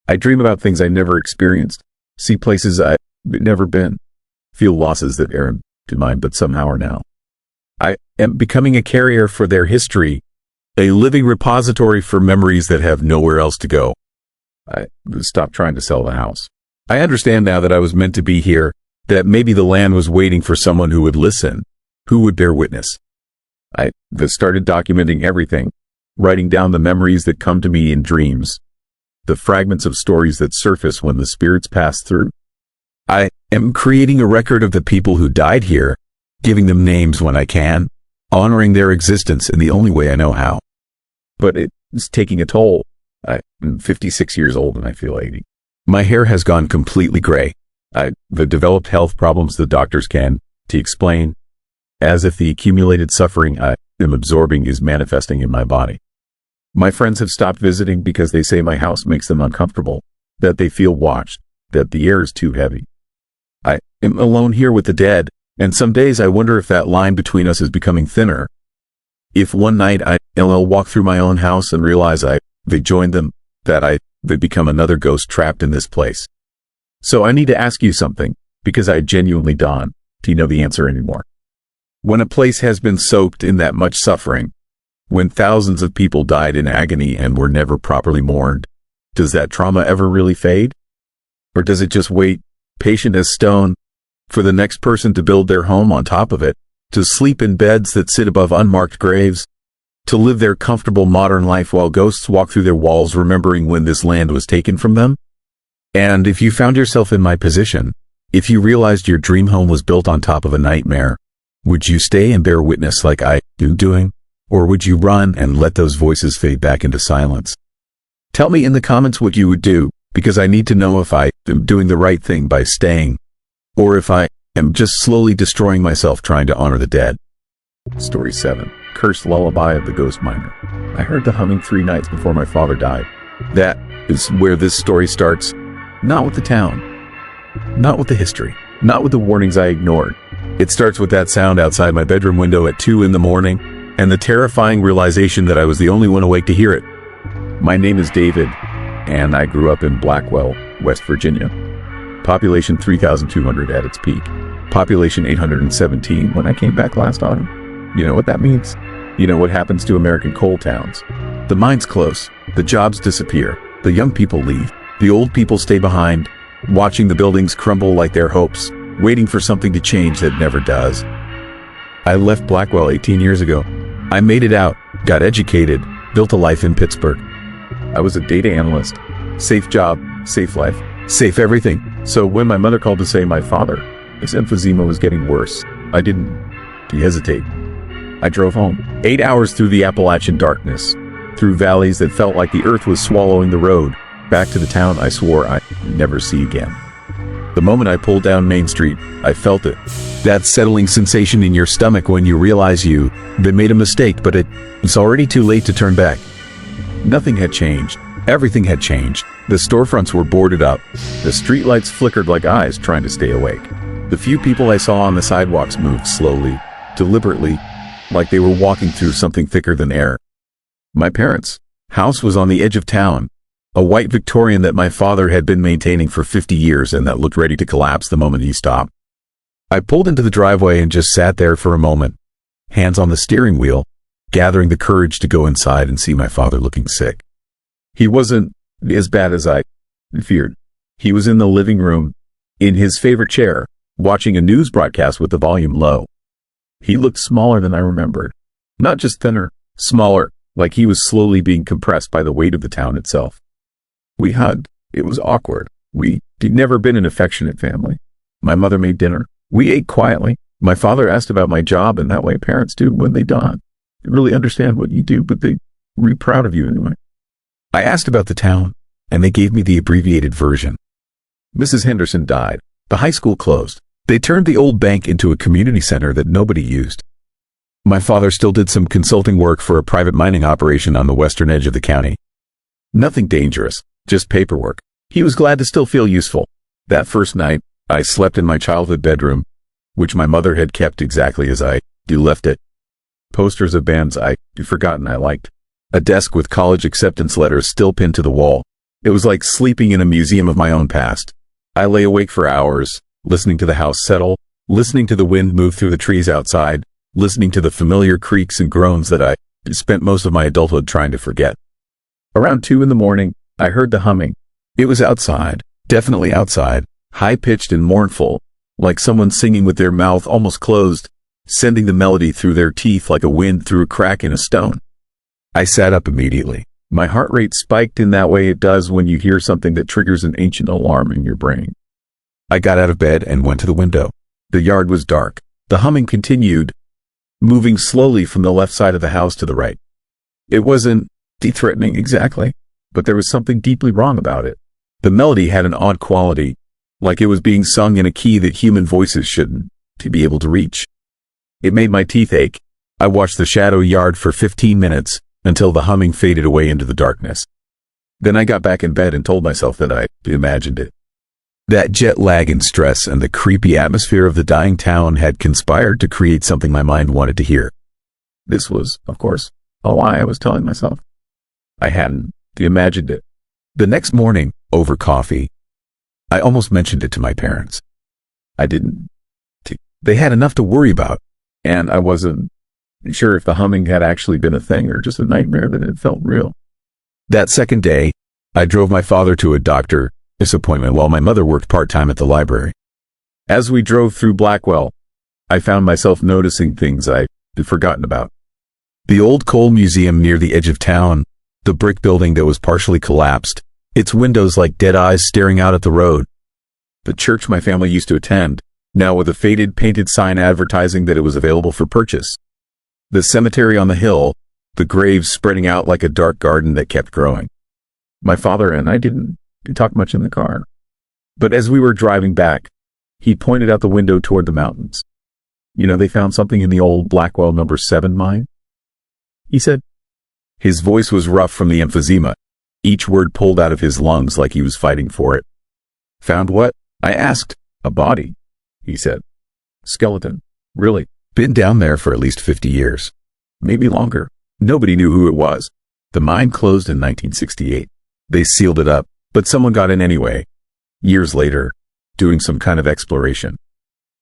I dream about things I never experienced, see places I've never been, feel losses that aren't to mine but somehow are now. I am becoming a carrier for their history, a living repository for memories that have nowhere else to go. I stopped trying to sell the house. I understand now that I was meant to be here, that maybe the land was waiting for someone who would listen, who would bear witness. I started documenting everything, writing down the memories that come to me in dreams, the fragments of stories that surface when the spirits pass through. I am creating a record of the people who died here, giving them names when I can, honoring their existence in the only way I know how. But it's taking a toll. I'm 56 years old and I feel 80. My hair has gone completely gray. I've developed health problems the doctors can explain, as if the accumulated suffering I am absorbing is manifesting in my body. My friends have stopped visiting because they say my house makes them uncomfortable, that they feel watched, that the air is too heavy. I am alone here with the dead, and some days I wonder if that line between us is becoming thinner. If one night I'll walk through my own house and realize they joined them, that they become another ghost trapped in this place. So I need to ask you something, because I genuinely don't know the answer anymore. When a place has been soaked in that much suffering, when thousands of people died in agony and were never properly mourned, does that trauma ever really fade? Or does it just wait, patient as stone, for the next person to build their home on top of it, to sleep in beds that sit above unmarked graves, to live their comfortable modern life while ghosts walk through their walls remembering when this land was taken from them? And if you found yourself in my position, if you realized your dream home was built on top of a nightmare, would you stay and bear witness like I am doing? Or would you run and let those voices fade back into silence? Tell me in the comments what you would do, because I need to know if I am doing the right thing by staying, or if I am just slowly destroying myself trying to honor the dead. Story 7. Cursed Lullaby of the Ghost Miner. I heard the humming 3 nights before my father died. That is where this story starts. Not with the town. Not with the history. Not with the warnings I ignored. It starts with that sound outside my bedroom window at 2 in the morning, and the terrifying realization that I was the only one awake to hear it. My name is David, and I grew up in Blackwell, West Virginia. Population 3,200 at its peak. Population 817 when I came back last autumn. You know what that means? You know what happens to American coal towns. The mines close, the jobs disappear, the young people leave, the old people stay behind, watching the buildings crumble like their hopes, waiting for something to change that never does. I left Blackwell 18 years ago. I made it out, got educated, built a life in Pittsburgh. I was a data analyst. Safe job, safe life, safe everything. So when my mother called to say my father, his emphysema was getting worse, I didn't hesitate. I drove home, 8 hours through the Appalachian darkness, through valleys that felt like the earth was swallowing the road, back to the town I swore I'd never see again. The moment I pulled down Main Street, I felt it. That settling sensation in your stomach when you realize they made a mistake, but it's already too late to turn back. Nothing had changed. Everything had changed. The storefronts were boarded up. The streetlights flickered like eyes trying to stay awake. The few people I saw on the sidewalks moved slowly, deliberately, like they were walking through something thicker than air. My parents' house was on the edge of town, a white Victorian that my father had been maintaining for 50 years and that looked ready to collapse the moment he stopped. I pulled into the driveway and just sat there for a moment, hands on the steering wheel, gathering the courage to go inside and see my father looking sick. He wasn't as bad as I feared. He was in the living room, in his favorite chair, watching a news broadcast with the volume low. He looked smaller than I remembered. Not just thinner, smaller, like he was slowly being compressed by the weight of the town itself. We hugged. It was awkward. We'd never been an affectionate family. My mother made dinner. We ate quietly. My father asked about my job, and that way parents do when they don't really understand what you do, but they were proud of you anyway. I asked about the town, and they gave me the abbreviated version. Mrs. Henderson died. The high school closed. They turned the old bank into a community center that nobody used. My father still did some consulting work for a private mining operation on the western edge of the county. Nothing dangerous, just paperwork. He was glad to still feel useful. That first night, I slept in my childhood bedroom, which my mother had kept exactly as I left it. Posters of bands I'd forgotten I liked. a desk with college acceptance letters still pinned to the wall. It was like sleeping in a museum of my own past. I lay awake for hours, listening to the house settle, listening to the wind move through the trees outside, listening to the familiar creaks and groans that I spent most of my adulthood trying to forget. Around 2 a.m, I heard the humming. It was outside, definitely outside, high-pitched and mournful, like someone singing with their mouth almost closed, sending the melody through their teeth like a wind through a crack in a stone. I sat up immediately. My heart rate spiked in that way it does when you hear something that triggers an ancient alarm in your brain. I got out of bed and went to the window. The yard was dark. The humming continued, moving slowly from the left side of the house to the right. It wasn't threatening exactly, but there was something deeply wrong about it. The melody had an odd quality, like it was being sung in a key that human voices shouldn't be able to reach. It made my teeth ache. I watched the shadow yard for 15 minutes until the humming faded away into the darkness. Then I got back in bed and told myself that I imagined it. That jet lag and stress and the creepy atmosphere of the dying town had conspired to create something my mind wanted to hear. This was, of course, a lie I was telling myself. I hadn't imagined it. The next morning, over coffee, I almost mentioned it to my parents. I didn't. They had enough to worry about, and I wasn't sure if the humming had actually been a thing or just a nightmare that had felt real. That second day, I drove my father to a doctor's appointment while my mother worked part-time at the library. As we drove through Blackwell, I found myself noticing things I had forgotten about. The old coal museum near the edge of town, the brick building that was partially collapsed, its windows like dead eyes staring out at the road. The church my family used to attend, now with a faded painted sign advertising that it was available for purchase. The cemetery on the hill, the graves spreading out like a dark garden that kept growing. My father and I didn't talk much in the car. But as we were driving back, he pointed out the window toward the mountains. You know, they found something in the old Blackwell number 7 mine, he said. His voice was rough from the emphysema, each word pulled out of his lungs like he was fighting for it. Found what? I asked. A body, he said. Skeleton. Really? Been down there for at least 50 years. Maybe longer. Nobody knew who it was. The mine closed in 1968. They sealed it up, but someone got in anyway. Years later, doing some kind of exploration.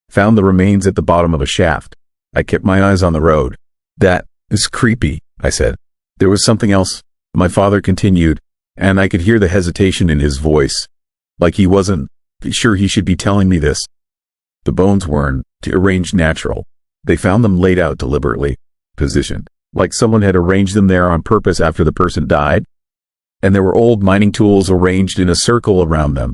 Found the remains at the bottom of a shaft. I kept my eyes on the road. That is creepy, I said. There was something else, my father continued, and I could hear the hesitation in his voice, like he wasn't sure he should be telling me this. The bones weren't arranged natural. They found them laid out deliberately, positioned, like someone had arranged them there on purpose after the person died. And there were old mining tools arranged in a circle around them.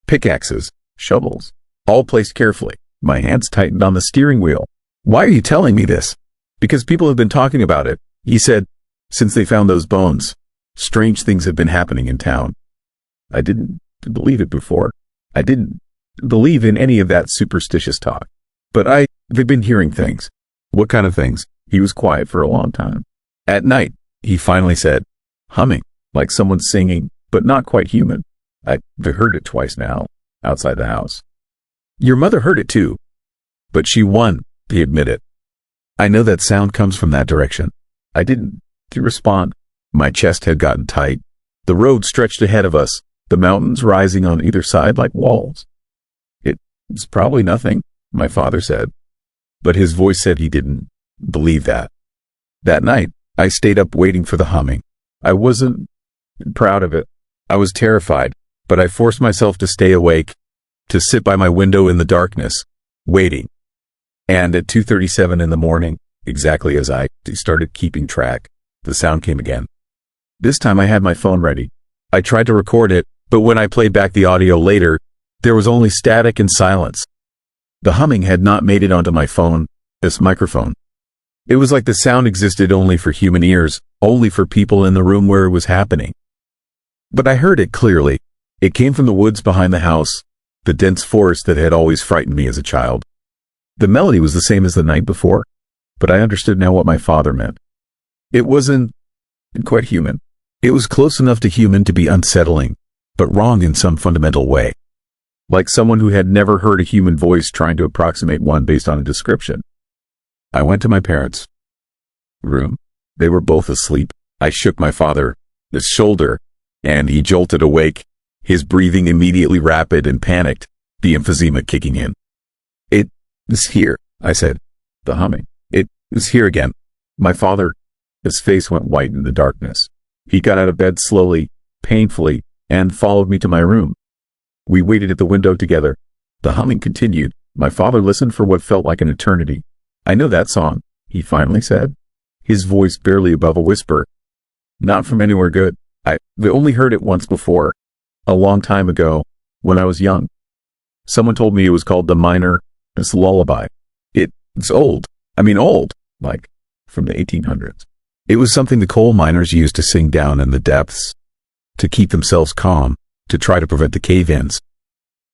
Pickaxes, shovels, all placed carefully. My hands tightened on the steering wheel. Why are you telling me this? Because people have been talking about it, he said. Since they found those bones, strange things have been happening in town. I didn't believe it before. I didn't believe in any of that superstitious talk. But I've been hearing things. What kind of things? He was quiet for a long time. At night, he finally said, humming, like someone singing, but not quite human. I've heard it twice now, outside the house. Your mother heard it too. But she won, he admitted. I know that sound comes from that direction. I didn't respond. My chest had gotten tight. The road stretched ahead of us, the mountains rising on either side like walls. It's probably nothing, my father said. But his voice said he didn't believe that. That night, I stayed up waiting for the humming. I wasn't proud of it. I was terrified, but I forced myself to stay awake, to sit by my window in the darkness, waiting. And at 2:37 in the morning, exactly as I started keeping track, the sound came again. This time I had my phone ready. I tried to record it, but when I played back the audio later, there was only static and silence. The humming had not made it onto my phone, this microphone. It was like the sound existed only for human ears, only for people in the room where it was happening. But I heard it clearly. It came from the woods behind the house, the dense forest that had always frightened me as a child. The melody was the same as the night before, but I understood now what my father meant. It wasn't quite human. It was close enough to human to be unsettling, but wrong in some fundamental way. Like someone who had never heard a human voice trying to approximate one based on a description. I went to my parents' room. They were both asleep. I shook my father's shoulder, and he jolted awake, his breathing immediately rapid and panicked, the emphysema kicking in. "It is here," I said. The humming. "It is here again." My father, his face went white in the darkness. He got out of bed slowly, painfully, and followed me to my room. We waited at the window together. The humming continued. My father listened for what felt like an eternity. "I know that song," he finally said, his voice barely above a whisper. "Not from anywhere good. I've only heard it once before, a long time ago, when I was young. Someone told me it was called the Miner's Lullaby. It's old. I mean old, like from the 1800s. It was something the coal miners used to sing down in the depths, to keep themselves calm, to try to prevent the cave-ins.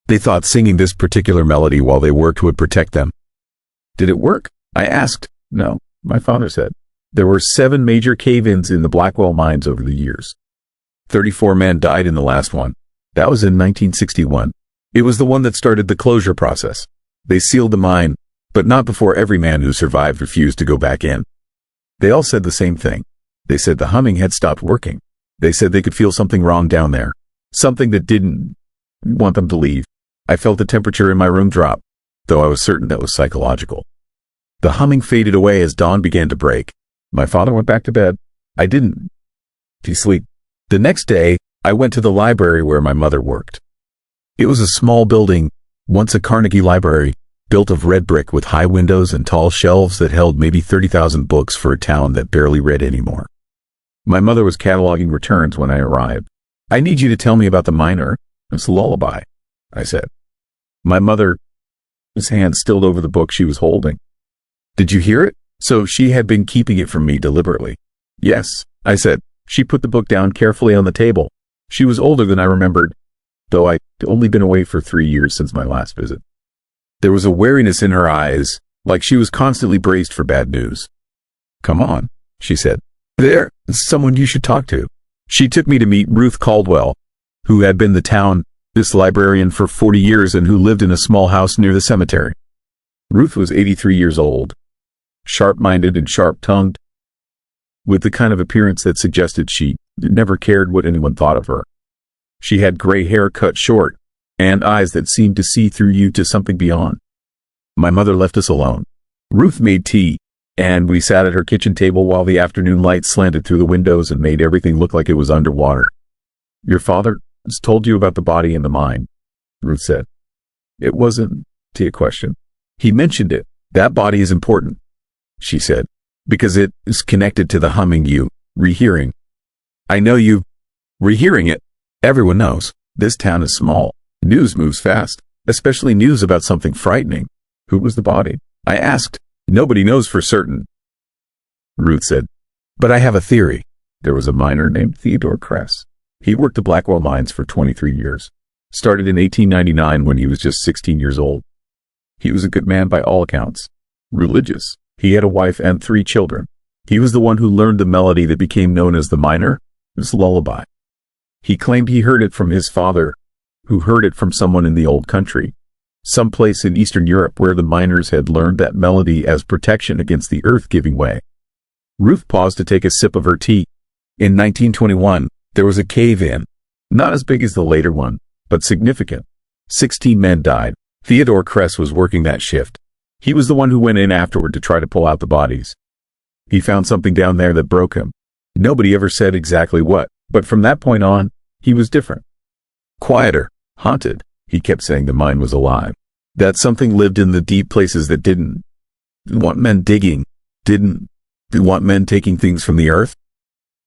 They thought singing this particular melody while they worked would protect them." "Did it work?" I asked. "No," my father said. "There were 7 major cave-ins in the Blackwell mines over the years. 34 men died in the last one. That was in 1961. It was the one that started the closure process. They sealed the mine, but not before every man who survived refused to go back in. They all said the same thing. They said the humming had stopped working. They said they could feel something wrong down there, something that didn't want them to leave. I felt the temperature in my room drop, though I was certain that was psychological. The humming faded away as dawn began to break. My father went back to bed. I didn't sleep. The next day, I went to the library where my mother worked. It was a small building, once a Carnegie library, built of red brick with high windows and tall shelves that held maybe 30,000 books for a town that barely read anymore. My mother was cataloging returns when I arrived. "I need you to tell me about the Miner's Lullaby," I said. My mother's hand stilled over the book she was holding. "Did you hear it?" So she had been keeping it from me deliberately. "Yes," I said. She put the book down carefully on the table. She was older than I remembered, though I'd only been away for 3 years since my last visit. There was a wariness in her eyes, like she was constantly braced for bad news. "Come on," she said. "There's someone you should talk to." She took me to meet Ruth Caldwell, who had been the town's librarian for 40 years and who lived in a small house near the cemetery. Ruth was 83 years old, sharp-minded and sharp-tongued, with the kind of appearance that suggested she never cared what anyone thought of her. She had gray hair cut short, and eyes that seemed to see through you to something beyond. My mother left us alone. Ruth made tea, and we sat at her kitchen table while the afternoon light slanted through the windows and made everything look like it was underwater. "Your father has told you about the body in the mine," Ruth said. "It wasn't a question. He mentioned it. That body is important," she said, "because it is connected to the humming you rehearing. I know you rehearing it. Everyone knows. This town is small. News moves fast, especially news about something frightening." "Who was the body?" I asked. "Nobody knows for certain," Ruth said. "But I have a theory. There was a miner named Theodore Kress. He worked the Blackwell mines for 23 years. Started in 1899 when he was just 16 years old. He was a good man by all accounts. Religious. He had a wife and 3 children. He was the one who learned the melody that became known as the Miner's Lullaby. He claimed he heard it from his father, who heard it from someone in the old country, someplace in Eastern Europe where the miners had learned that melody as protection against the earth giving way." Ruth paused to take a sip of her tea. "In 1921, there was a cave-in, not as big as the later one, but significant. 16 men died. Theodore Kress was working that shift. He was the one who went in afterward to try to pull out the bodies. He found something down there that broke him. Nobody ever said exactly what, but from that point on, he was different. Quieter, haunted. He kept saying the mine was alive, that something lived in the deep places that didn't want men digging, didn't want men taking things from the earth."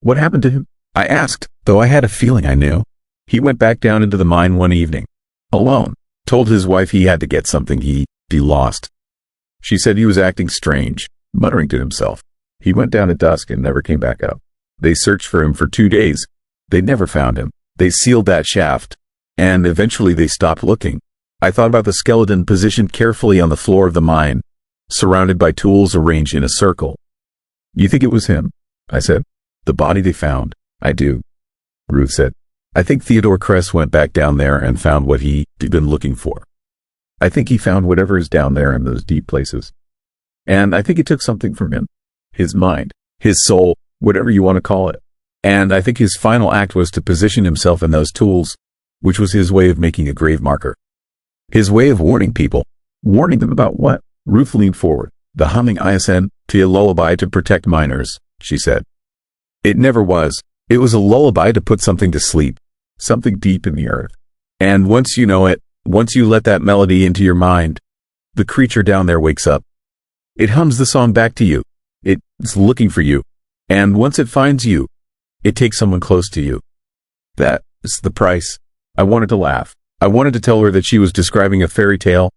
"What happened to him?" I asked, though I had a feeling I knew. "He went back down into the mine one evening, alone. Told his wife he had to get something he'd lost. She said he was acting strange, muttering to himself. He went down at dusk and never came back up. They searched for him for 2 days. They never found him. They sealed that shaft, and eventually they stopped looking. I thought about the skeleton positioned carefully on the floor of the mine, surrounded by tools arranged in a circle." "You think it was him?" I said. "The body they found." "I do," Ruth said. "I think Theodore Kress went back down there and found what he'd been looking for. I think he found whatever is down there in those deep places. And I think it took something from him. His mind, his soul, whatever you want to call it. And I think his final act was to position himself in those tools, which was his way of making a grave marker. His way of warning people. Warning them about what? Ruth leaned forward. The humming ISN to a lullaby to protect miners, she said. It never was. It was a lullaby to put something to sleep, something deep in the earth. And once you know it, once you let that melody into your mind, the creature down there wakes up. It hums the song back to you. It's looking for you. And once it finds you, it takes someone close to you. That is the price. I wanted to laugh. I wanted to tell her that she was describing a fairy tale,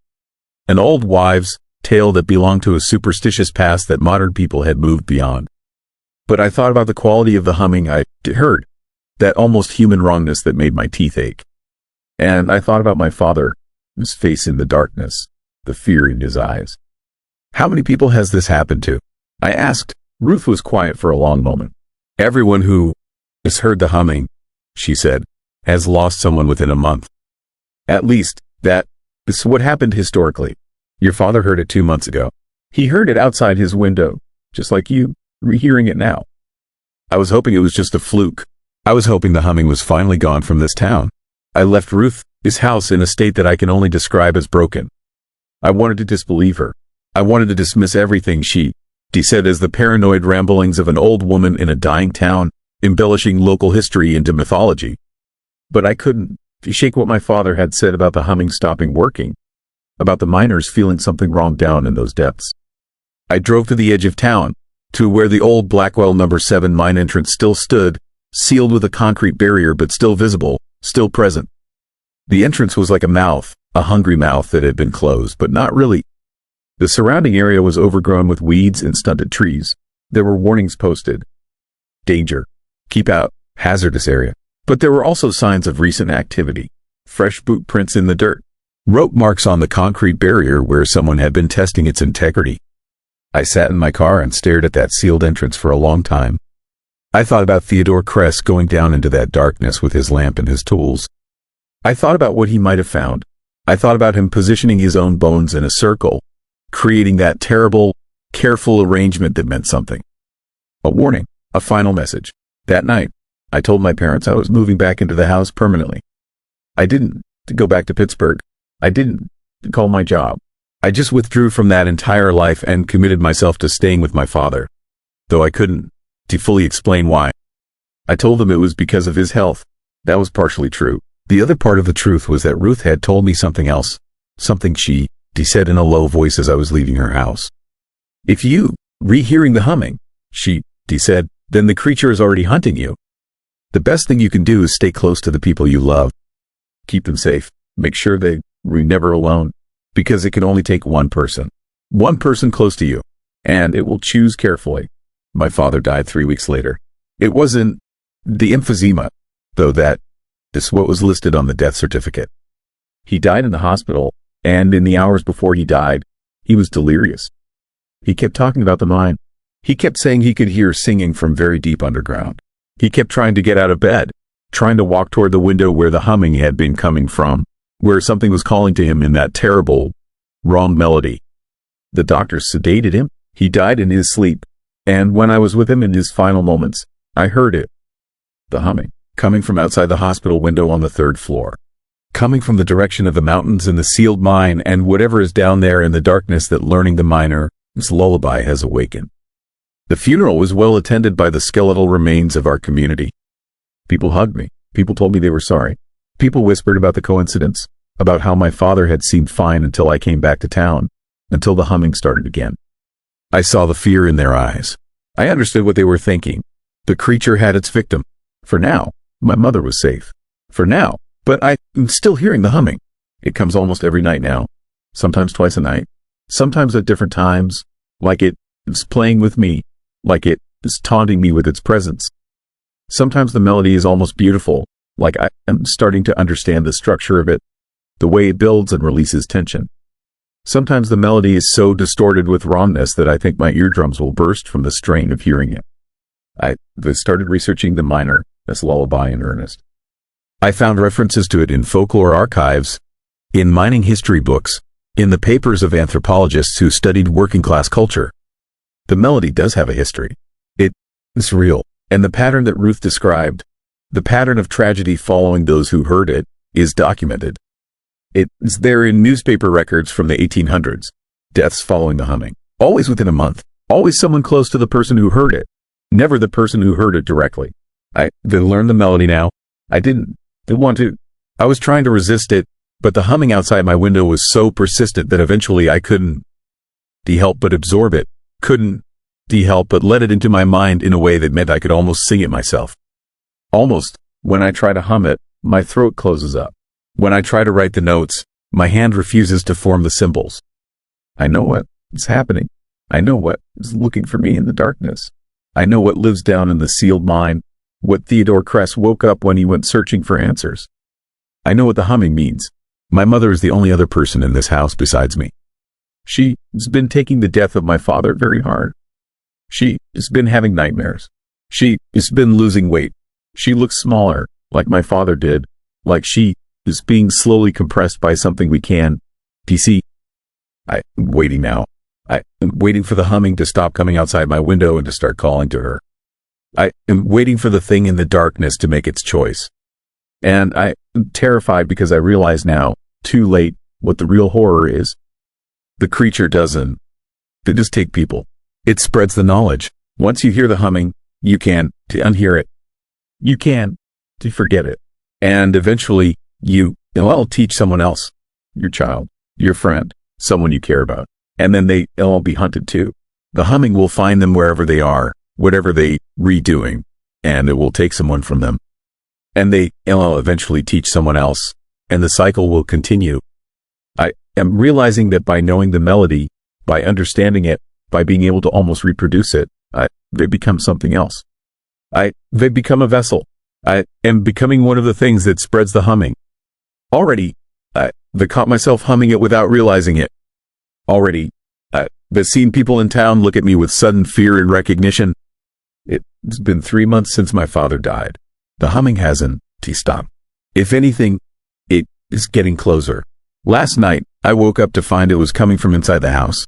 an old wives' tale that belonged to a superstitious past that modern people had moved beyond. But I thought about the quality of the humming I heard, that almost human wrongness that made my teeth ache. And I thought about my father, his face in the darkness, the fear in his eyes. How many people has this happened to? I asked. Ruth was quiet for a long moment. Everyone who has heard the humming, she said, has lost someone within a month. At least, that is what happened historically. Your father heard it 2 months ago. He heard it outside his window, just like you, rehearing it now. I was hoping it was just a fluke. I was hoping the humming was finally gone from this town. I left Ruth's house in a state that I can only describe as broken. I wanted to disbelieve her. I wanted to dismiss everything she said as the paranoid ramblings of an old woman in a dying town, embellishing local history into mythology. But I couldn't shake what my father had said about the humming stopping working, about the miners feeling something wrong down in those depths. I drove to the edge of town, to where the old Blackwell No. 7 mine entrance still stood, sealed with a concrete barrier but still visible, still present. The entrance was like a mouth, a hungry mouth that had been closed, but not really. The surrounding area was overgrown with weeds and stunted trees. There were warnings posted. Danger. Keep out. Hazardous area. But there were also signs of recent activity. Fresh boot prints in the dirt. Rope marks on the concrete barrier where someone had been testing its integrity. I sat in my car and stared at that sealed entrance for a long time. I thought about Theodore Kress going down into that darkness with his lamp and his tools. I thought about what he might have found. I thought about him positioning his own bones in a circle, creating that terrible, careful arrangement that meant something. A warning, a final message. That night, I told my parents I was moving back into the house permanently. I didn't go back to Pittsburgh. I didn't call my job. I just withdrew from that entire life and committed myself to staying with my father, though I couldn't fully explain why. I told them it was because of his health. That was partially true. The other part of the truth was that Ruth had told me something else, something she said in a low voice as I was leaving her house. If you rehearing the humming, she said, then the creature is already hunting you. The best thing you can do is stay close to the people you love. Keep them safe. Make sure they're never alone, because it can only take one person close to you, and it will choose carefully. My father died 3 weeks later. It wasn't the emphysema, though that is what was listed on the death certificate. He died in the hospital, and in the hours before he died, he was delirious. He kept talking about the mine. He kept saying he could hear singing from very deep underground. He kept trying to get out of bed, trying to walk toward the window where the humming had been coming from, where something was calling to him in that terrible, wrong melody. The doctors sedated him. He died in his sleep, and when I was with him in his final moments, I heard it. The humming, coming from outside the hospital window on the 3rd floor. Coming from the direction of the mountains and the sealed mine and whatever is down there in the darkness that learning the miner's lullaby has awakened. The funeral was well attended by the skeletal remains of our community. People hugged me. People told me they were sorry. People whispered about the coincidence, about how my father had seemed fine until I came back to town, until the humming started again. I saw the fear in their eyes. I understood what they were thinking. The creature had its victim. For now, my mother was safe. For now, but I'm still hearing the humming. It comes almost every night now, sometimes twice a night, sometimes at different times, like it is playing with me, like it is taunting me with its presence. Sometimes the melody is almost beautiful, like I am starting to understand the structure of it, the way it builds and releases tension. Sometimes the melody is so distorted with wrongness that I think my eardrums will burst from the strain of hearing it. I started researching the miner's lullaby in earnest. I found references to it in folklore archives, in mining history books, in the papers of anthropologists who studied working-class culture. The melody does have a history. It is real, And the pattern that Ruth described, the pattern of tragedy following those who heard it, is documented. It's there in newspaper records from the 1800s. Deaths following the humming. Always within a month. Always someone close to the person who heard it. Never the person who heard it directly. They learned the melody now. I didn't want to. I was trying to resist it, but the humming outside my window was so persistent that eventually I couldn't help but absorb it. Couldn't help but let it into my mind in a way that meant I could almost sing it myself. Almost. When I try to hum it, my throat closes up. When I try to write the notes, my hand refuses to form the symbols. I know what is happening. I know what is looking for me in the darkness. I know what lives down in the sealed mind, what Theodore Kress woke up when he went searching for answers. I know what the humming means. My mother is the only other person in this house besides me. She has been taking the death of my father very hard. She has been having nightmares. She has been losing weight. She looks smaller, like my father did, like she is being slowly compressed by something we can see. I'm waiting now. I am waiting for the humming to stop coming outside my window and to start calling to her. I am waiting for the thing in the darkness to make its choice. And I am terrified because I realize now, too late, what the real horror is. The creature doesn't just take people. It spreads the knowledge. Once you hear the humming, you can unhear it. You can forget it. And eventually, you'll teach someone else, your child, your friend, someone you care about. And then they'll all be hunted too. The humming will find them wherever they are, whatever they redoing, and it will take someone from them. And they'll eventually teach someone else, and the cycle will continue. I am realizing that by knowing the melody, by understanding it, by being able to almost reproduce it, they become something else. They become a vessel. I am becoming one of the things that spreads the humming. Already, I caught myself humming it without realizing it. Already, I've seen people in town look at me with sudden fear and recognition. It's been 3 months since my father died. The humming hasn't stopped. If anything, it is getting closer. Last night, I woke up to find it was coming from inside the house.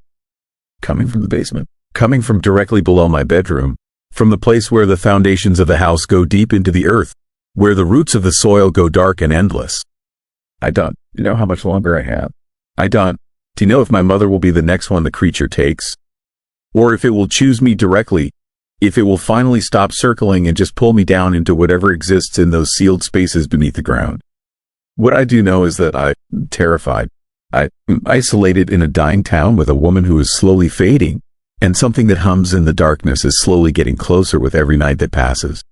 Coming from the basement. Coming from directly below my bedroom. From the place where the foundations of the house go deep into the earth. Where the roots of the soil go dark and endless. I don't know how much longer I have. Do you know if my mother will be the next one the creature takes? Or if it will choose me directly? If it will finally stop circling and just pull me down into whatever exists in those sealed spaces beneath the ground? What I do know is that I'm terrified. I'm isolated in a dying town with a woman who is slowly fading, and something that hums in the darkness is slowly getting closer with every night that passes.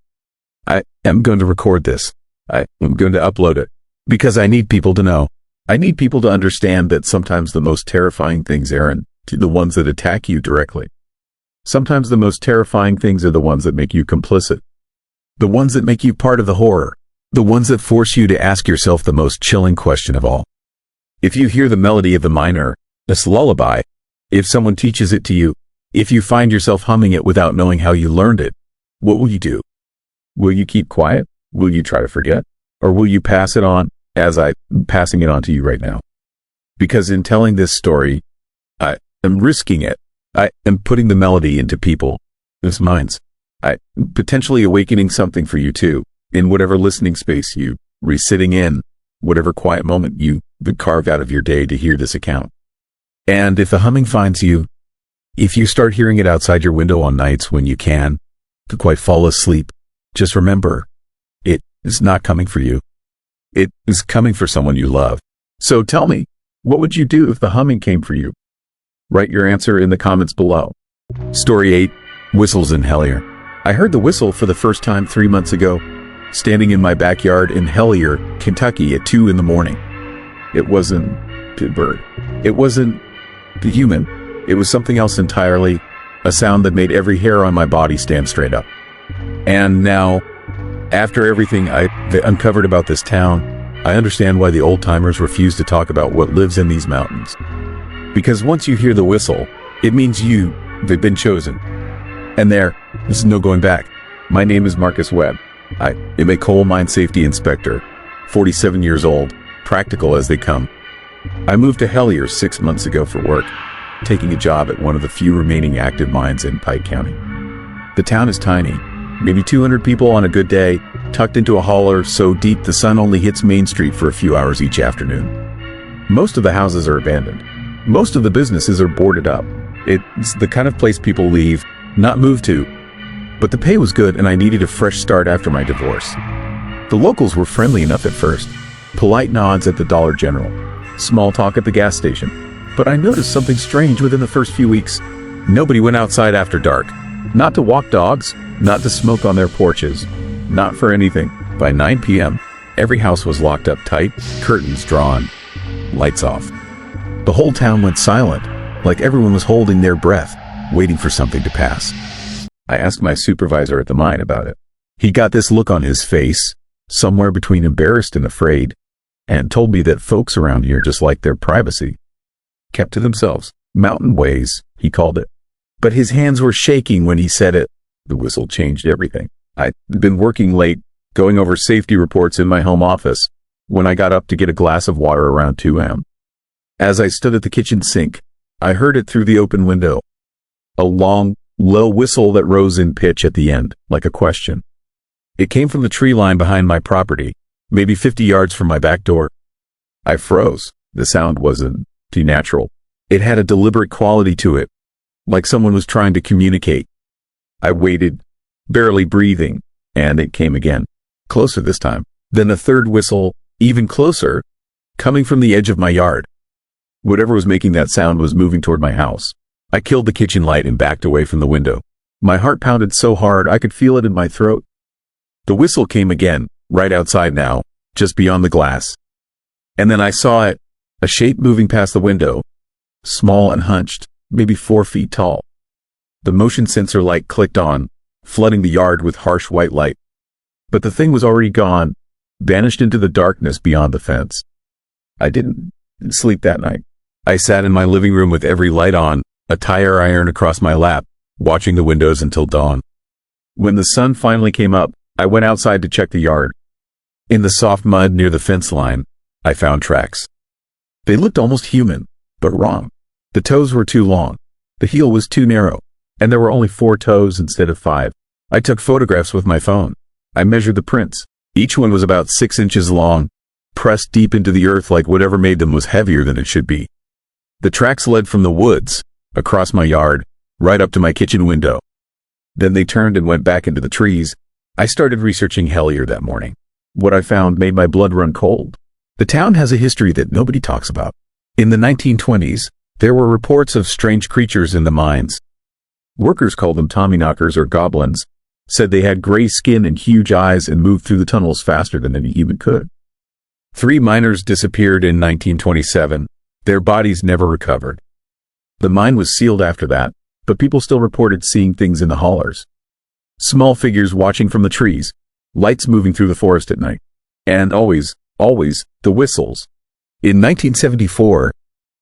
I am going to record this. I am going to upload it. Because I need people to know. I need people to understand that sometimes the most terrifying things aren't the ones that attack you directly. Sometimes the most terrifying things are the ones that make you complicit. The ones that make you part of the horror. The ones that force you to ask yourself the most chilling question of all. If you hear the melody of the minor, this lullaby, if someone teaches it to you, if you find yourself humming it without knowing how you learned it, what will you do? Will you keep quiet? Will you try to forget? Or will you pass it on, as I'm passing it on to you right now? Because in telling this story, I am risking it. I am putting the melody into people's minds. I am potentially awakening something for you too, in whatever listening space you are sitting in, whatever quiet moment you would carve out of your day to hear this account. And if the humming finds you, if you start hearing it outside your window on nights when you can, to quite fall asleep, just remember, it is not coming for you. It is coming for someone you love. So tell me, what would you do if the humming came for you? Write your answer in the comments below. Story 8, Whistles in Hellier. I heard the whistle for the first time 3 months ago, standing in my backyard in Hellier, Kentucky at 2 in the morning. It wasn't a bird. It wasn't the human. It was something else entirely, a sound that made every hair on my body stand straight up. And now, after everything I uncovered about this town, I understand why the old-timers refuse to talk about what lives in these mountains. Because once you hear the whistle, it means they've been chosen. And there's no going back. My name is Marcus Webb. I am a coal mine safety inspector, 47 years old, practical as they come. I moved to Hellier 6 months ago for work, taking a job at one of the few remaining active mines in Pike County. The town is tiny, maybe 200 people on a good day, tucked into a holler so deep the sun only hits Main Street for a few hours each afternoon. Most of the houses are abandoned. Most of the businesses are boarded up. It's the kind of place people leave, not move to. But the pay was good and I needed a fresh start after my divorce. The locals were friendly enough at first. Polite nods at the Dollar General. Small talk at the gas station. But I noticed something strange within the first few weeks. Nobody went outside after dark. Not to walk dogs, not to smoke on their porches. Not for anything. By 9 p.m., every house was locked up tight, curtains drawn, lights off. The whole town went silent, like everyone was holding their breath, waiting for something to pass. I asked my supervisor at the mine about it. He got this look on his face, somewhere between embarrassed and afraid, and told me that folks around here just like their privacy. Kept to themselves. Mountain ways, he called it. But his hands were shaking when he said it. The whistle changed everything. I'd been working late, going over safety reports in my home office, when I got up to get a glass of water around 2 a.m. As I stood at the kitchen sink, I heard it through the open window. A long, low whistle that rose in pitch at the end, like a question. It came from the tree line behind my property, maybe 50 yards from my back door. I froze. The sound wasn't too natural. It had a deliberate quality to it, like someone was trying to communicate. I waited, barely breathing, and it came again. Closer this time. Then a third whistle, even closer, coming from the edge of my yard. Whatever was making that sound was moving toward my house. I killed the kitchen light and backed away from the window. My heart pounded so hard I could feel it in my throat. The whistle came again, right outside now, just beyond the glass. And then I saw it, a shape moving past the window, small and hunched, maybe 4 feet tall. The motion sensor light clicked on, flooding the yard with harsh white light. But the thing was already gone, vanished into the darkness beyond the fence. I didn't sleep that night. I sat in my living room with every light on, a tire iron across my lap, watching the windows until dawn. When the sun finally came up, I went outside to check the yard. In the soft mud near the fence line, I found tracks. They looked almost human, but wrong. The toes were too long. The heel was too narrow, and there were only 4 toes instead of 5. I took photographs with my phone. I measured the prints. Each one was about 6 inches long, pressed deep into the earth like whatever made them was heavier than it should be. The tracks led from the woods, across my yard, right up to my kitchen window. Then they turned and went back into the trees. I started researching Hellier that morning. What I found made my blood run cold. The town has a history that nobody talks about. In the 1920s, there were reports of strange creatures in the mines. Workers called them Tommyknockers or goblins, said they had gray skin and huge eyes and moved through the tunnels faster than any human could. 3 miners disappeared in 1927. Their bodies never recovered. The mine was sealed after that, but people still reported seeing things in the hollers. Small figures watching from the trees, lights moving through the forest at night. And always, the whistles. In 1974,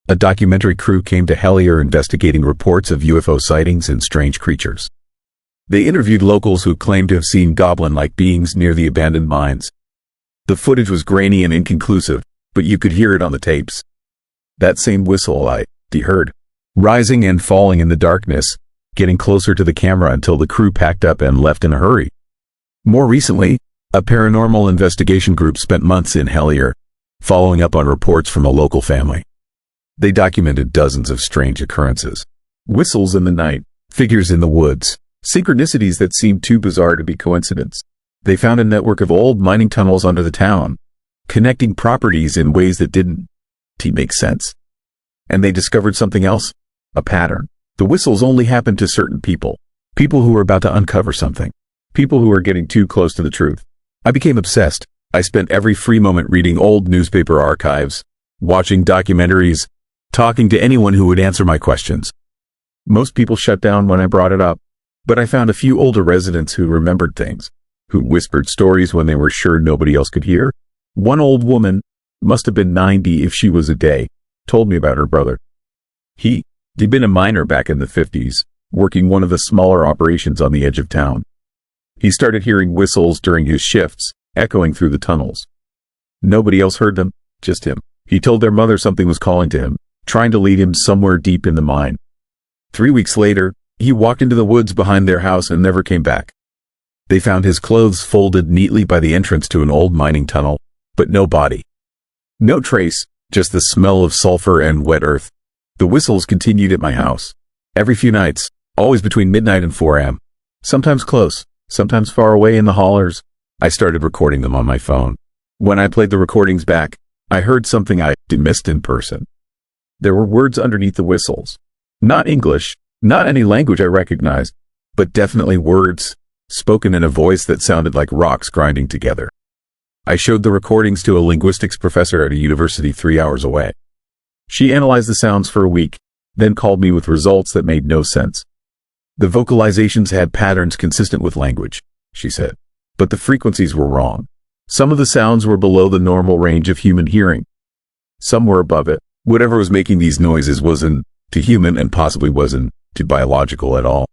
a documentary crew came to Hellier investigating reports of UFO sightings and strange creatures. They interviewed locals who claimed to have seen goblin-like beings near the abandoned mines. The footage was grainy and inconclusive, but you could hear it on the tapes. That same whistle I heard, rising and falling in the darkness, getting closer to the camera until the crew packed up and left in a hurry. More recently, a paranormal investigation group spent months in Hellier, following up on reports from a local family. They documented dozens of strange occurrences. Whistles in the night, figures in the woods, synchronicities that seemed too bizarre to be coincidence. They found a network of old mining tunnels under the town, connecting properties in ways that didn't make sense. And they discovered something else, a pattern. The whistles only happened to certain people who were about to uncover something, people who were getting too close to the truth. I became obsessed. I spent every free moment reading old newspaper archives, watching documentaries, talking to anyone who would answer my questions. Most people shut down when I brought it up, but I found a few older residents who remembered things, who whispered stories when they were sure nobody else could hear. One old woman, must have been 90 if she was a day, told me about her brother. He'd been a miner back in the 50s, working one of the smaller operations on the edge of town. He started hearing whistles during his shifts, echoing through the tunnels. Nobody else heard them, just him. He told their mother something was calling to him, trying to lead him somewhere deep in the mine. 3 weeks later, he walked into the woods behind their house and never came back. They found his clothes folded neatly by the entrance to an old mining tunnel, but no body. No trace, just the smell of sulfur and wet earth. The whistles continued at my house. Every few nights, always between midnight and 4 a.m. Sometimes close, sometimes far away in the hollers. I started recording them on my phone. When I played the recordings back, I heard something I missed in person. There were words underneath the whistles. Not English, not any language I recognized, but definitely words, spoken in a voice that sounded like rocks grinding together. I showed the recordings to a linguistics professor at a university 3 hours away. She analyzed the sounds for a week, then called me with results that made no sense. The vocalizations had patterns consistent with language, she said, but the frequencies were wrong. Some of the sounds were below the normal range of human hearing. Some were above it. Whatever was making these noises wasn't to human and possibly wasn't to biological at all.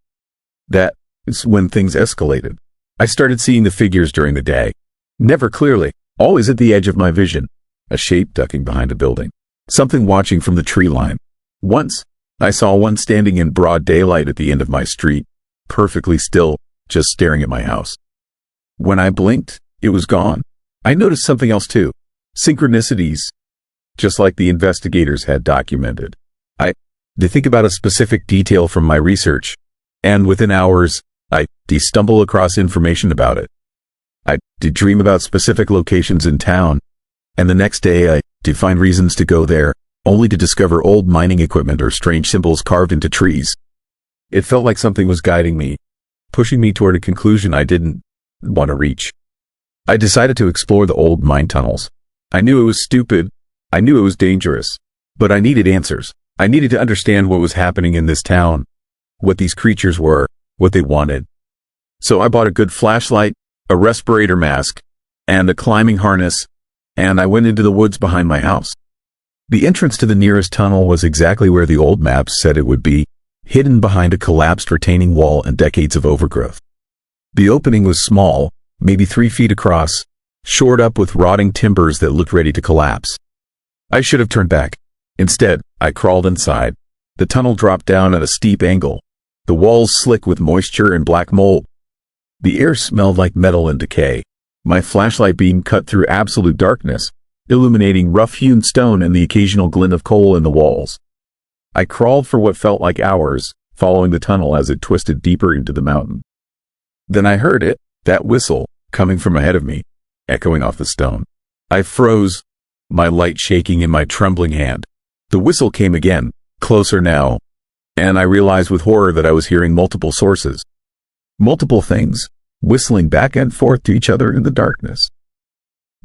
That is when things escalated. I started seeing the figures during the day. Never clearly, always at the edge of my vision. A shape ducking behind a building. Something watching from the tree line. Once, I saw one standing in broad daylight at the end of my street, perfectly still, just staring at my house. When I blinked, it was gone. I noticed something else too. Synchronicities. Just like the investigators had documented. To think about a specific detail from my research, and within hours, I stumble across information about it. I dream about specific locations in town, and the next day I find reasons to go there, only to discover old mining equipment or strange symbols carved into trees. It felt like something was guiding me, pushing me toward a conclusion I didn't want to reach. I decided to explore the old mine tunnels. I knew it was stupid. I knew it was dangerous, but I needed answers. I needed to understand what was happening in this town, what these creatures were, what they wanted. So I bought a good flashlight, a respirator mask, and a climbing harness, and I went into the woods behind my house. The entrance to the nearest tunnel was exactly where the old maps said it would be, hidden behind a collapsed retaining wall and decades of overgrowth. The opening was small, maybe 3 feet across, shored up with rotting timbers that looked ready to collapse. I should have turned back. Instead, I crawled inside. The tunnel dropped down at a steep angle, the walls slick with moisture and black mold. The air smelled like metal and decay. My flashlight beam cut through absolute darkness, illuminating rough-hewn stone and the occasional glint of coal in the walls. I crawled for what felt like hours, following the tunnel as it twisted deeper into the mountain. Then I heard it, that whistle, coming from ahead of me, echoing off the stone. I froze, my light shaking in my trembling hand. The whistle came again, closer now, and I realized with horror that I was hearing multiple sources. Multiple things, whistling back and forth to each other in the darkness.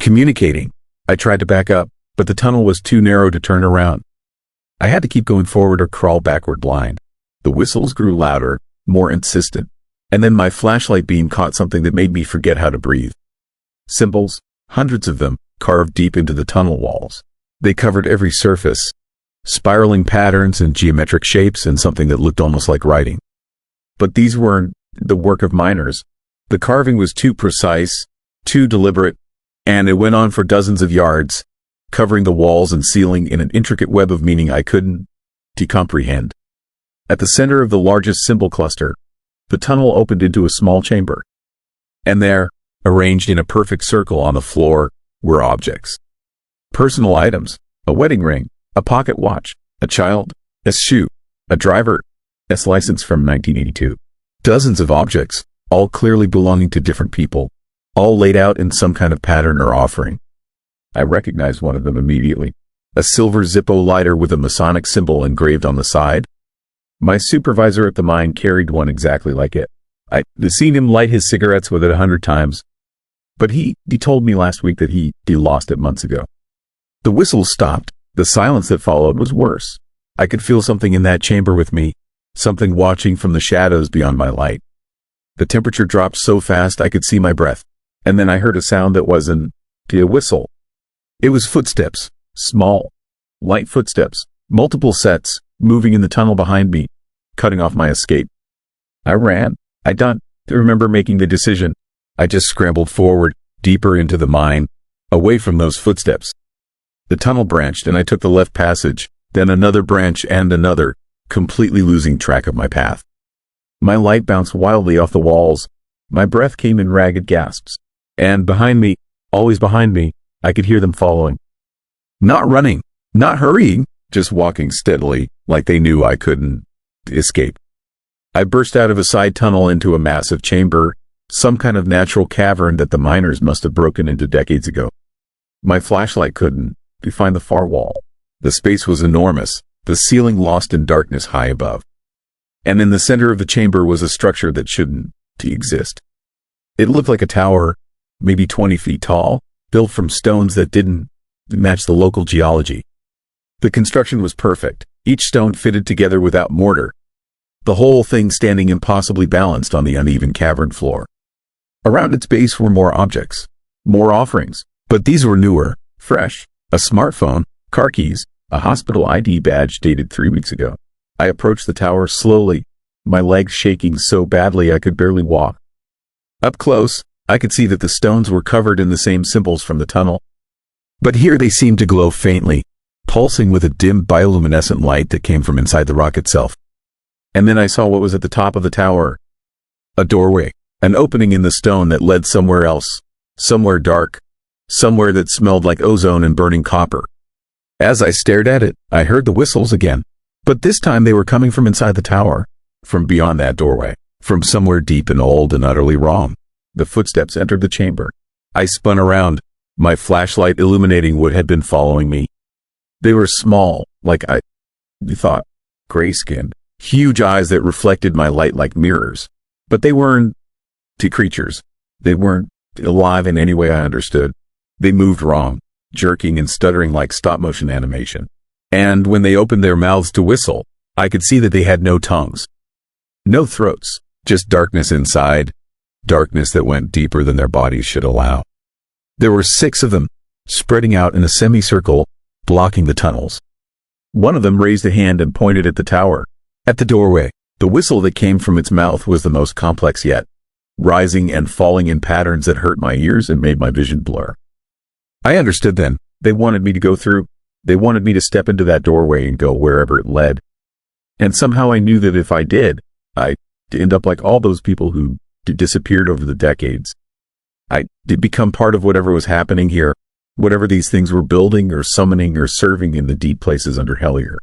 Communicating. I tried to back up, but the tunnel was too narrow to turn around. I had to keep going forward or crawl backward blind. The whistles grew louder, more insistent, and then my flashlight beam caught something that made me forget how to breathe. Symbols, hundreds of them, carved deep into the tunnel walls. They covered every surface, spiraling patterns and geometric shapes and something that looked almost like writing. But these weren't the work of miners. The carving was too precise, too deliberate, and it went on for dozens of yards, covering the walls and ceiling in an intricate web of meaning I couldn't comprehend. At the center of the largest symbol cluster, the tunnel opened into a small chamber. And there, arranged in a perfect circle on the floor, were objects. Personal items, a wedding ring, a pocket watch, a child's shoe, a driver's license from 1982. Dozens of objects, all clearly belonging to different people, all laid out in some kind of pattern or offering. I recognized one of them immediately. A silver Zippo lighter with a Masonic symbol engraved on the side. My supervisor at the mine carried one exactly like it. I'd seen him light his cigarettes with it 100 times. But he told me last week that he lost it months ago. The whistles stopped. The silence that followed was worse. I could feel something in that chamber with me, something watching from the shadows beyond my light. The temperature dropped so fast I could see my breath, and then I heard a sound that wasn't a whistle. It was footsteps, small, light footsteps, multiple sets, moving in the tunnel behind me, cutting off my escape. I ran. I don't remember making the decision. I just scrambled forward, deeper into the mine, away from those footsteps. The tunnel branched and I took the left passage, then another branch and another, completely losing track of my path. My light bounced wildly off the walls, My breath came in ragged gasps. And behind me, always behind me, I could hear them following. Not running, not hurrying, just walking steadily, like they knew I couldn't escape. I burst out of a side tunnel into a massive chamber, some kind of natural cavern that the miners must have broken into decades ago. My flashlight couldn't find the far wall. The space was enormous, the ceiling lost in darkness high above. And in the center of the chamber was a structure that shouldn't exist. It looked like a tower, maybe 20 feet tall, built from stones that didn't match the local geology. The construction was perfect, each stone fitted together without mortar, the whole thing standing impossibly balanced on the uneven cavern floor. Around its base were more objects, more offerings, but these were newer, fresh, a smartphone, car keys, a hospital ID badge dated 3 weeks ago. I approached the tower slowly, my legs shaking so badly I could barely walk. Up close, I could see that the stones were covered in the same symbols from the tunnel. But here they seemed to glow faintly, pulsing with a dim bioluminescent light that came from inside the rock itself. And then I saw what was at the top of the tower. A doorway, an opening in the stone that led somewhere else, somewhere dark, somewhere that smelled like ozone and burning copper. As I stared at it, I heard the whistles again. But this time they were coming from inside the tower, from beyond that doorway, from somewhere deep and old and utterly wrong. The footsteps entered the chamber. I spun around, my flashlight illuminating what had been following me. They were small, like I thought, gray-skinned, huge eyes that reflected my light like mirrors. But they weren't creatures. They weren't alive in any way I understood. They moved wrong, jerking and stuttering like stop-motion animation. And when they opened their mouths to whistle, I could see that they had no tongues. No throats, just darkness inside, darkness that went deeper than their bodies should allow. There were 6 of them, spreading out in a semicircle, blocking the tunnels. One of them raised a hand and pointed at the tower, at the doorway. The whistle that came from its mouth was the most complex yet, rising and falling in patterns that hurt my ears and made my vision blur. I understood then. They wanted me to go through. They wanted me to step into that doorway and go wherever it led. And somehow I knew that if I did, I'd end up like all those people who disappeared over the decades. I'd become part of whatever was happening here, whatever these things were building or summoning or serving in the deep places under Hellier.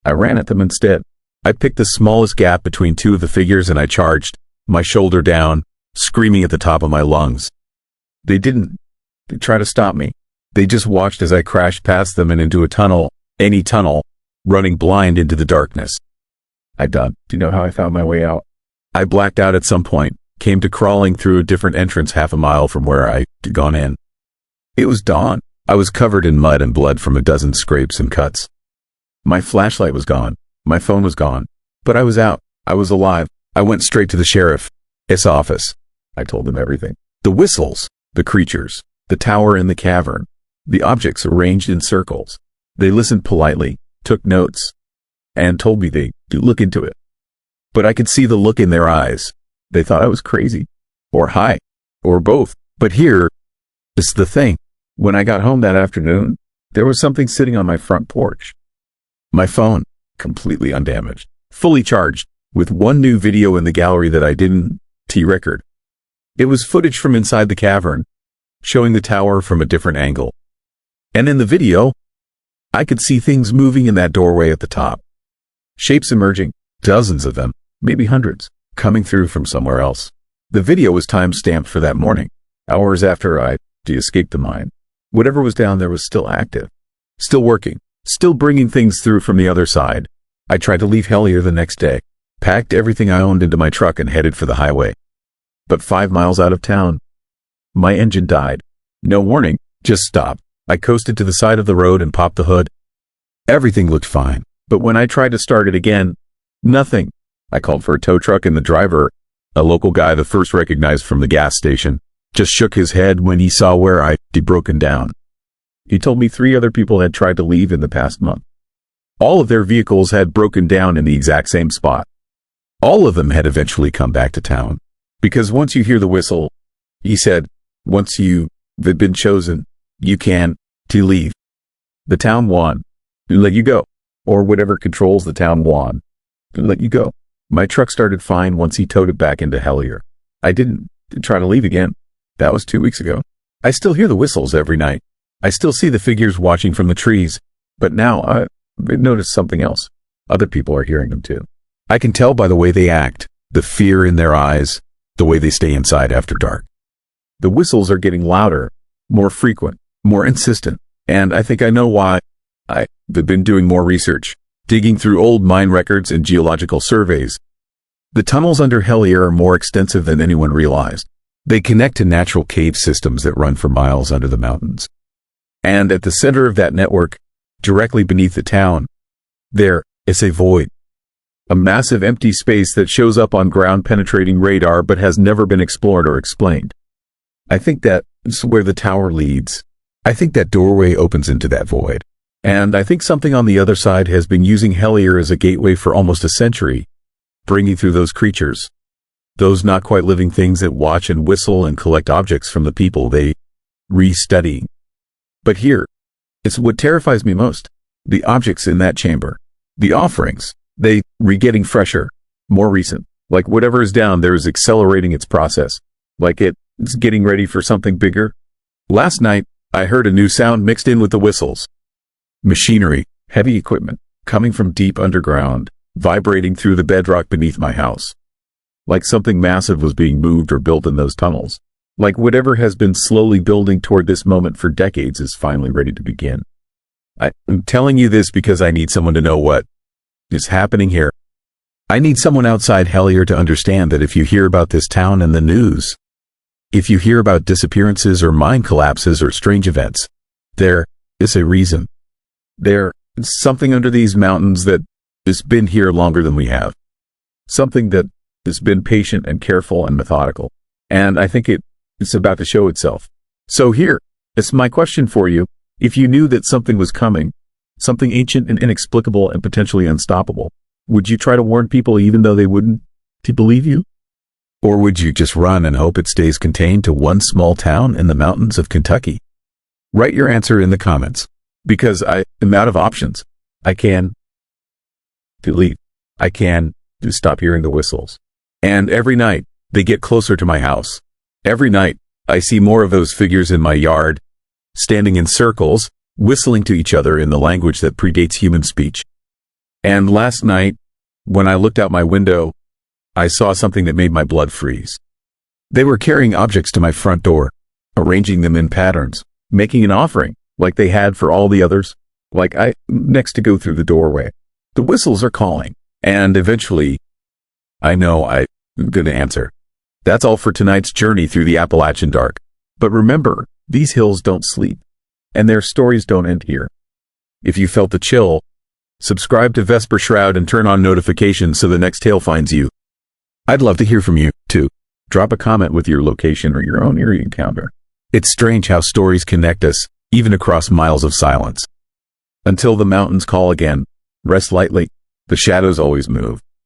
I ran at them instead. I picked the smallest gap between 2 of the figures and I charged, my shoulder down, screaming at the top of my lungs. They didn't try to stop me. They just watched as I crashed past them and into a tunnel, any tunnel, running blind into the darkness. I died. Do you know how I found my way out? I blacked out at some point, came to crawling through a different entrance half a mile from where I'd gone in. It was dawn. I was covered in mud and blood from a dozen scrapes and cuts. My flashlight was gone. My phone was gone. But I was out. I was alive. I went straight to the sheriff's office. I told him everything. The whistles, the creatures, the tower in the cavern, the objects arranged in circles. They listened politely, took notes, and told me they'd look into it. But I could see the look in their eyes. They thought I was crazy, or high, or both. But here is the thing. When I got home that afternoon, there was something sitting on my front porch. My phone, completely undamaged, fully charged, with one new video in the gallery that I didn't record. It was footage from inside the cavern, showing the tower from a different angle. And in the video, I could see things moving in that doorway at the top. Shapes emerging, dozens of them, maybe hundreds, coming through from somewhere else. The video was time-stamped for that morning, hours after I escaped the mine. Whatever was down there was still active, still working, still bringing things through from the other side. I tried to leave Hellier the next day, packed everything I owned into my truck and headed for the highway. But 5 miles out of town, my engine died. No warning, just stopped. I coasted to the side of the road and popped the hood. Everything looked fine, but when I tried to start it again, nothing. I called for a tow truck and the driver, a local guy the first recognized from the gas station, just shook his head when he saw where I'd broken down. He told me 3 other people had tried to leave in the past month. All of their vehicles had broken down in the exact same spot. All of them had eventually come back to town. Because once you hear the whistle, he said, once you've been chosen, you can leave. The town won. Let you go. Or whatever controls the town won. Let you go. My truck started fine once he towed it back into Hellier. I didn't try to leave again. That was 2 weeks ago. I still hear the whistles every night. I still see the figures watching from the trees. But now I've noticed something else. Other people are hearing them too. I can tell by the way they act, the fear in their eyes, the way they stay inside after dark. The whistles are getting louder, more frequent, more insistent, and I think I know why. I've been doing more research, digging through old mine records and geological surveys. The tunnels under Hellier are more extensive than anyone realized. They connect to natural cave systems that run for miles under the mountains. And at the center of that network, directly beneath the town, there is a void. A massive empty space that shows up on ground-penetrating radar but has never been explored or explained. I think that's where the tower leads. I think that doorway opens into that void. And I think something on the other side has been using Hellier as a gateway for almost a century, bringing through those creatures, those not quite living things that watch and whistle and collect objects from the people they re-study. But here, it's what terrifies me most. The objects in that chamber, the offerings, they re-getting fresher, more recent. Like whatever is down there is accelerating its process. Like it's getting ready for something bigger. Last night, I heard a new sound mixed in with the whistles. Machinery, heavy equipment, coming from deep underground, vibrating through the bedrock beneath my house. Like something massive was being moved or built in those tunnels. Like whatever has been slowly building toward this moment for decades is finally ready to begin. I'm telling you this because I need someone to know what is happening here. I need someone outside Hellier to understand that if you hear about this town in the news, if you hear about disappearances or mine collapses or strange events, there is a reason. There is something under these mountains that has been here longer than we have. Something that has been patient and careful and methodical. And I think it's about to show itself. So here, it's my question for you. If you knew that something was coming, something ancient and inexplicable and potentially unstoppable, would you try to warn people even though they wouldn't to believe you? Or would you just run and hope it stays contained to one small town in the mountains of Kentucky? Write your answer in the comments, because I am out of options. I can delete. I can stop hearing the whistles. And every night, they get closer to my house. Every night, I see more of those figures in my yard, standing in circles, whistling to each other in the language that predates human speech. And last night, when I looked out my window, I saw something that made my blood freeze. They were carrying objects to my front door, arranging them in patterns, making an offering, like they had for all the others, like I next to go through the doorway. The whistles are calling, and eventually, I know I'm going to answer. That's all for tonight's journey through the Appalachian dark. But remember, these hills don't sleep, and their stories don't end here. If you felt the chill, subscribe to Vesper Shroud and turn on notifications so the next tale finds you. I'd love to hear from you, too. Drop a comment with your location or your own eerie encounter. It's strange how stories connect us, even across miles of silence. Until the mountains call again, rest lightly. The shadows always move.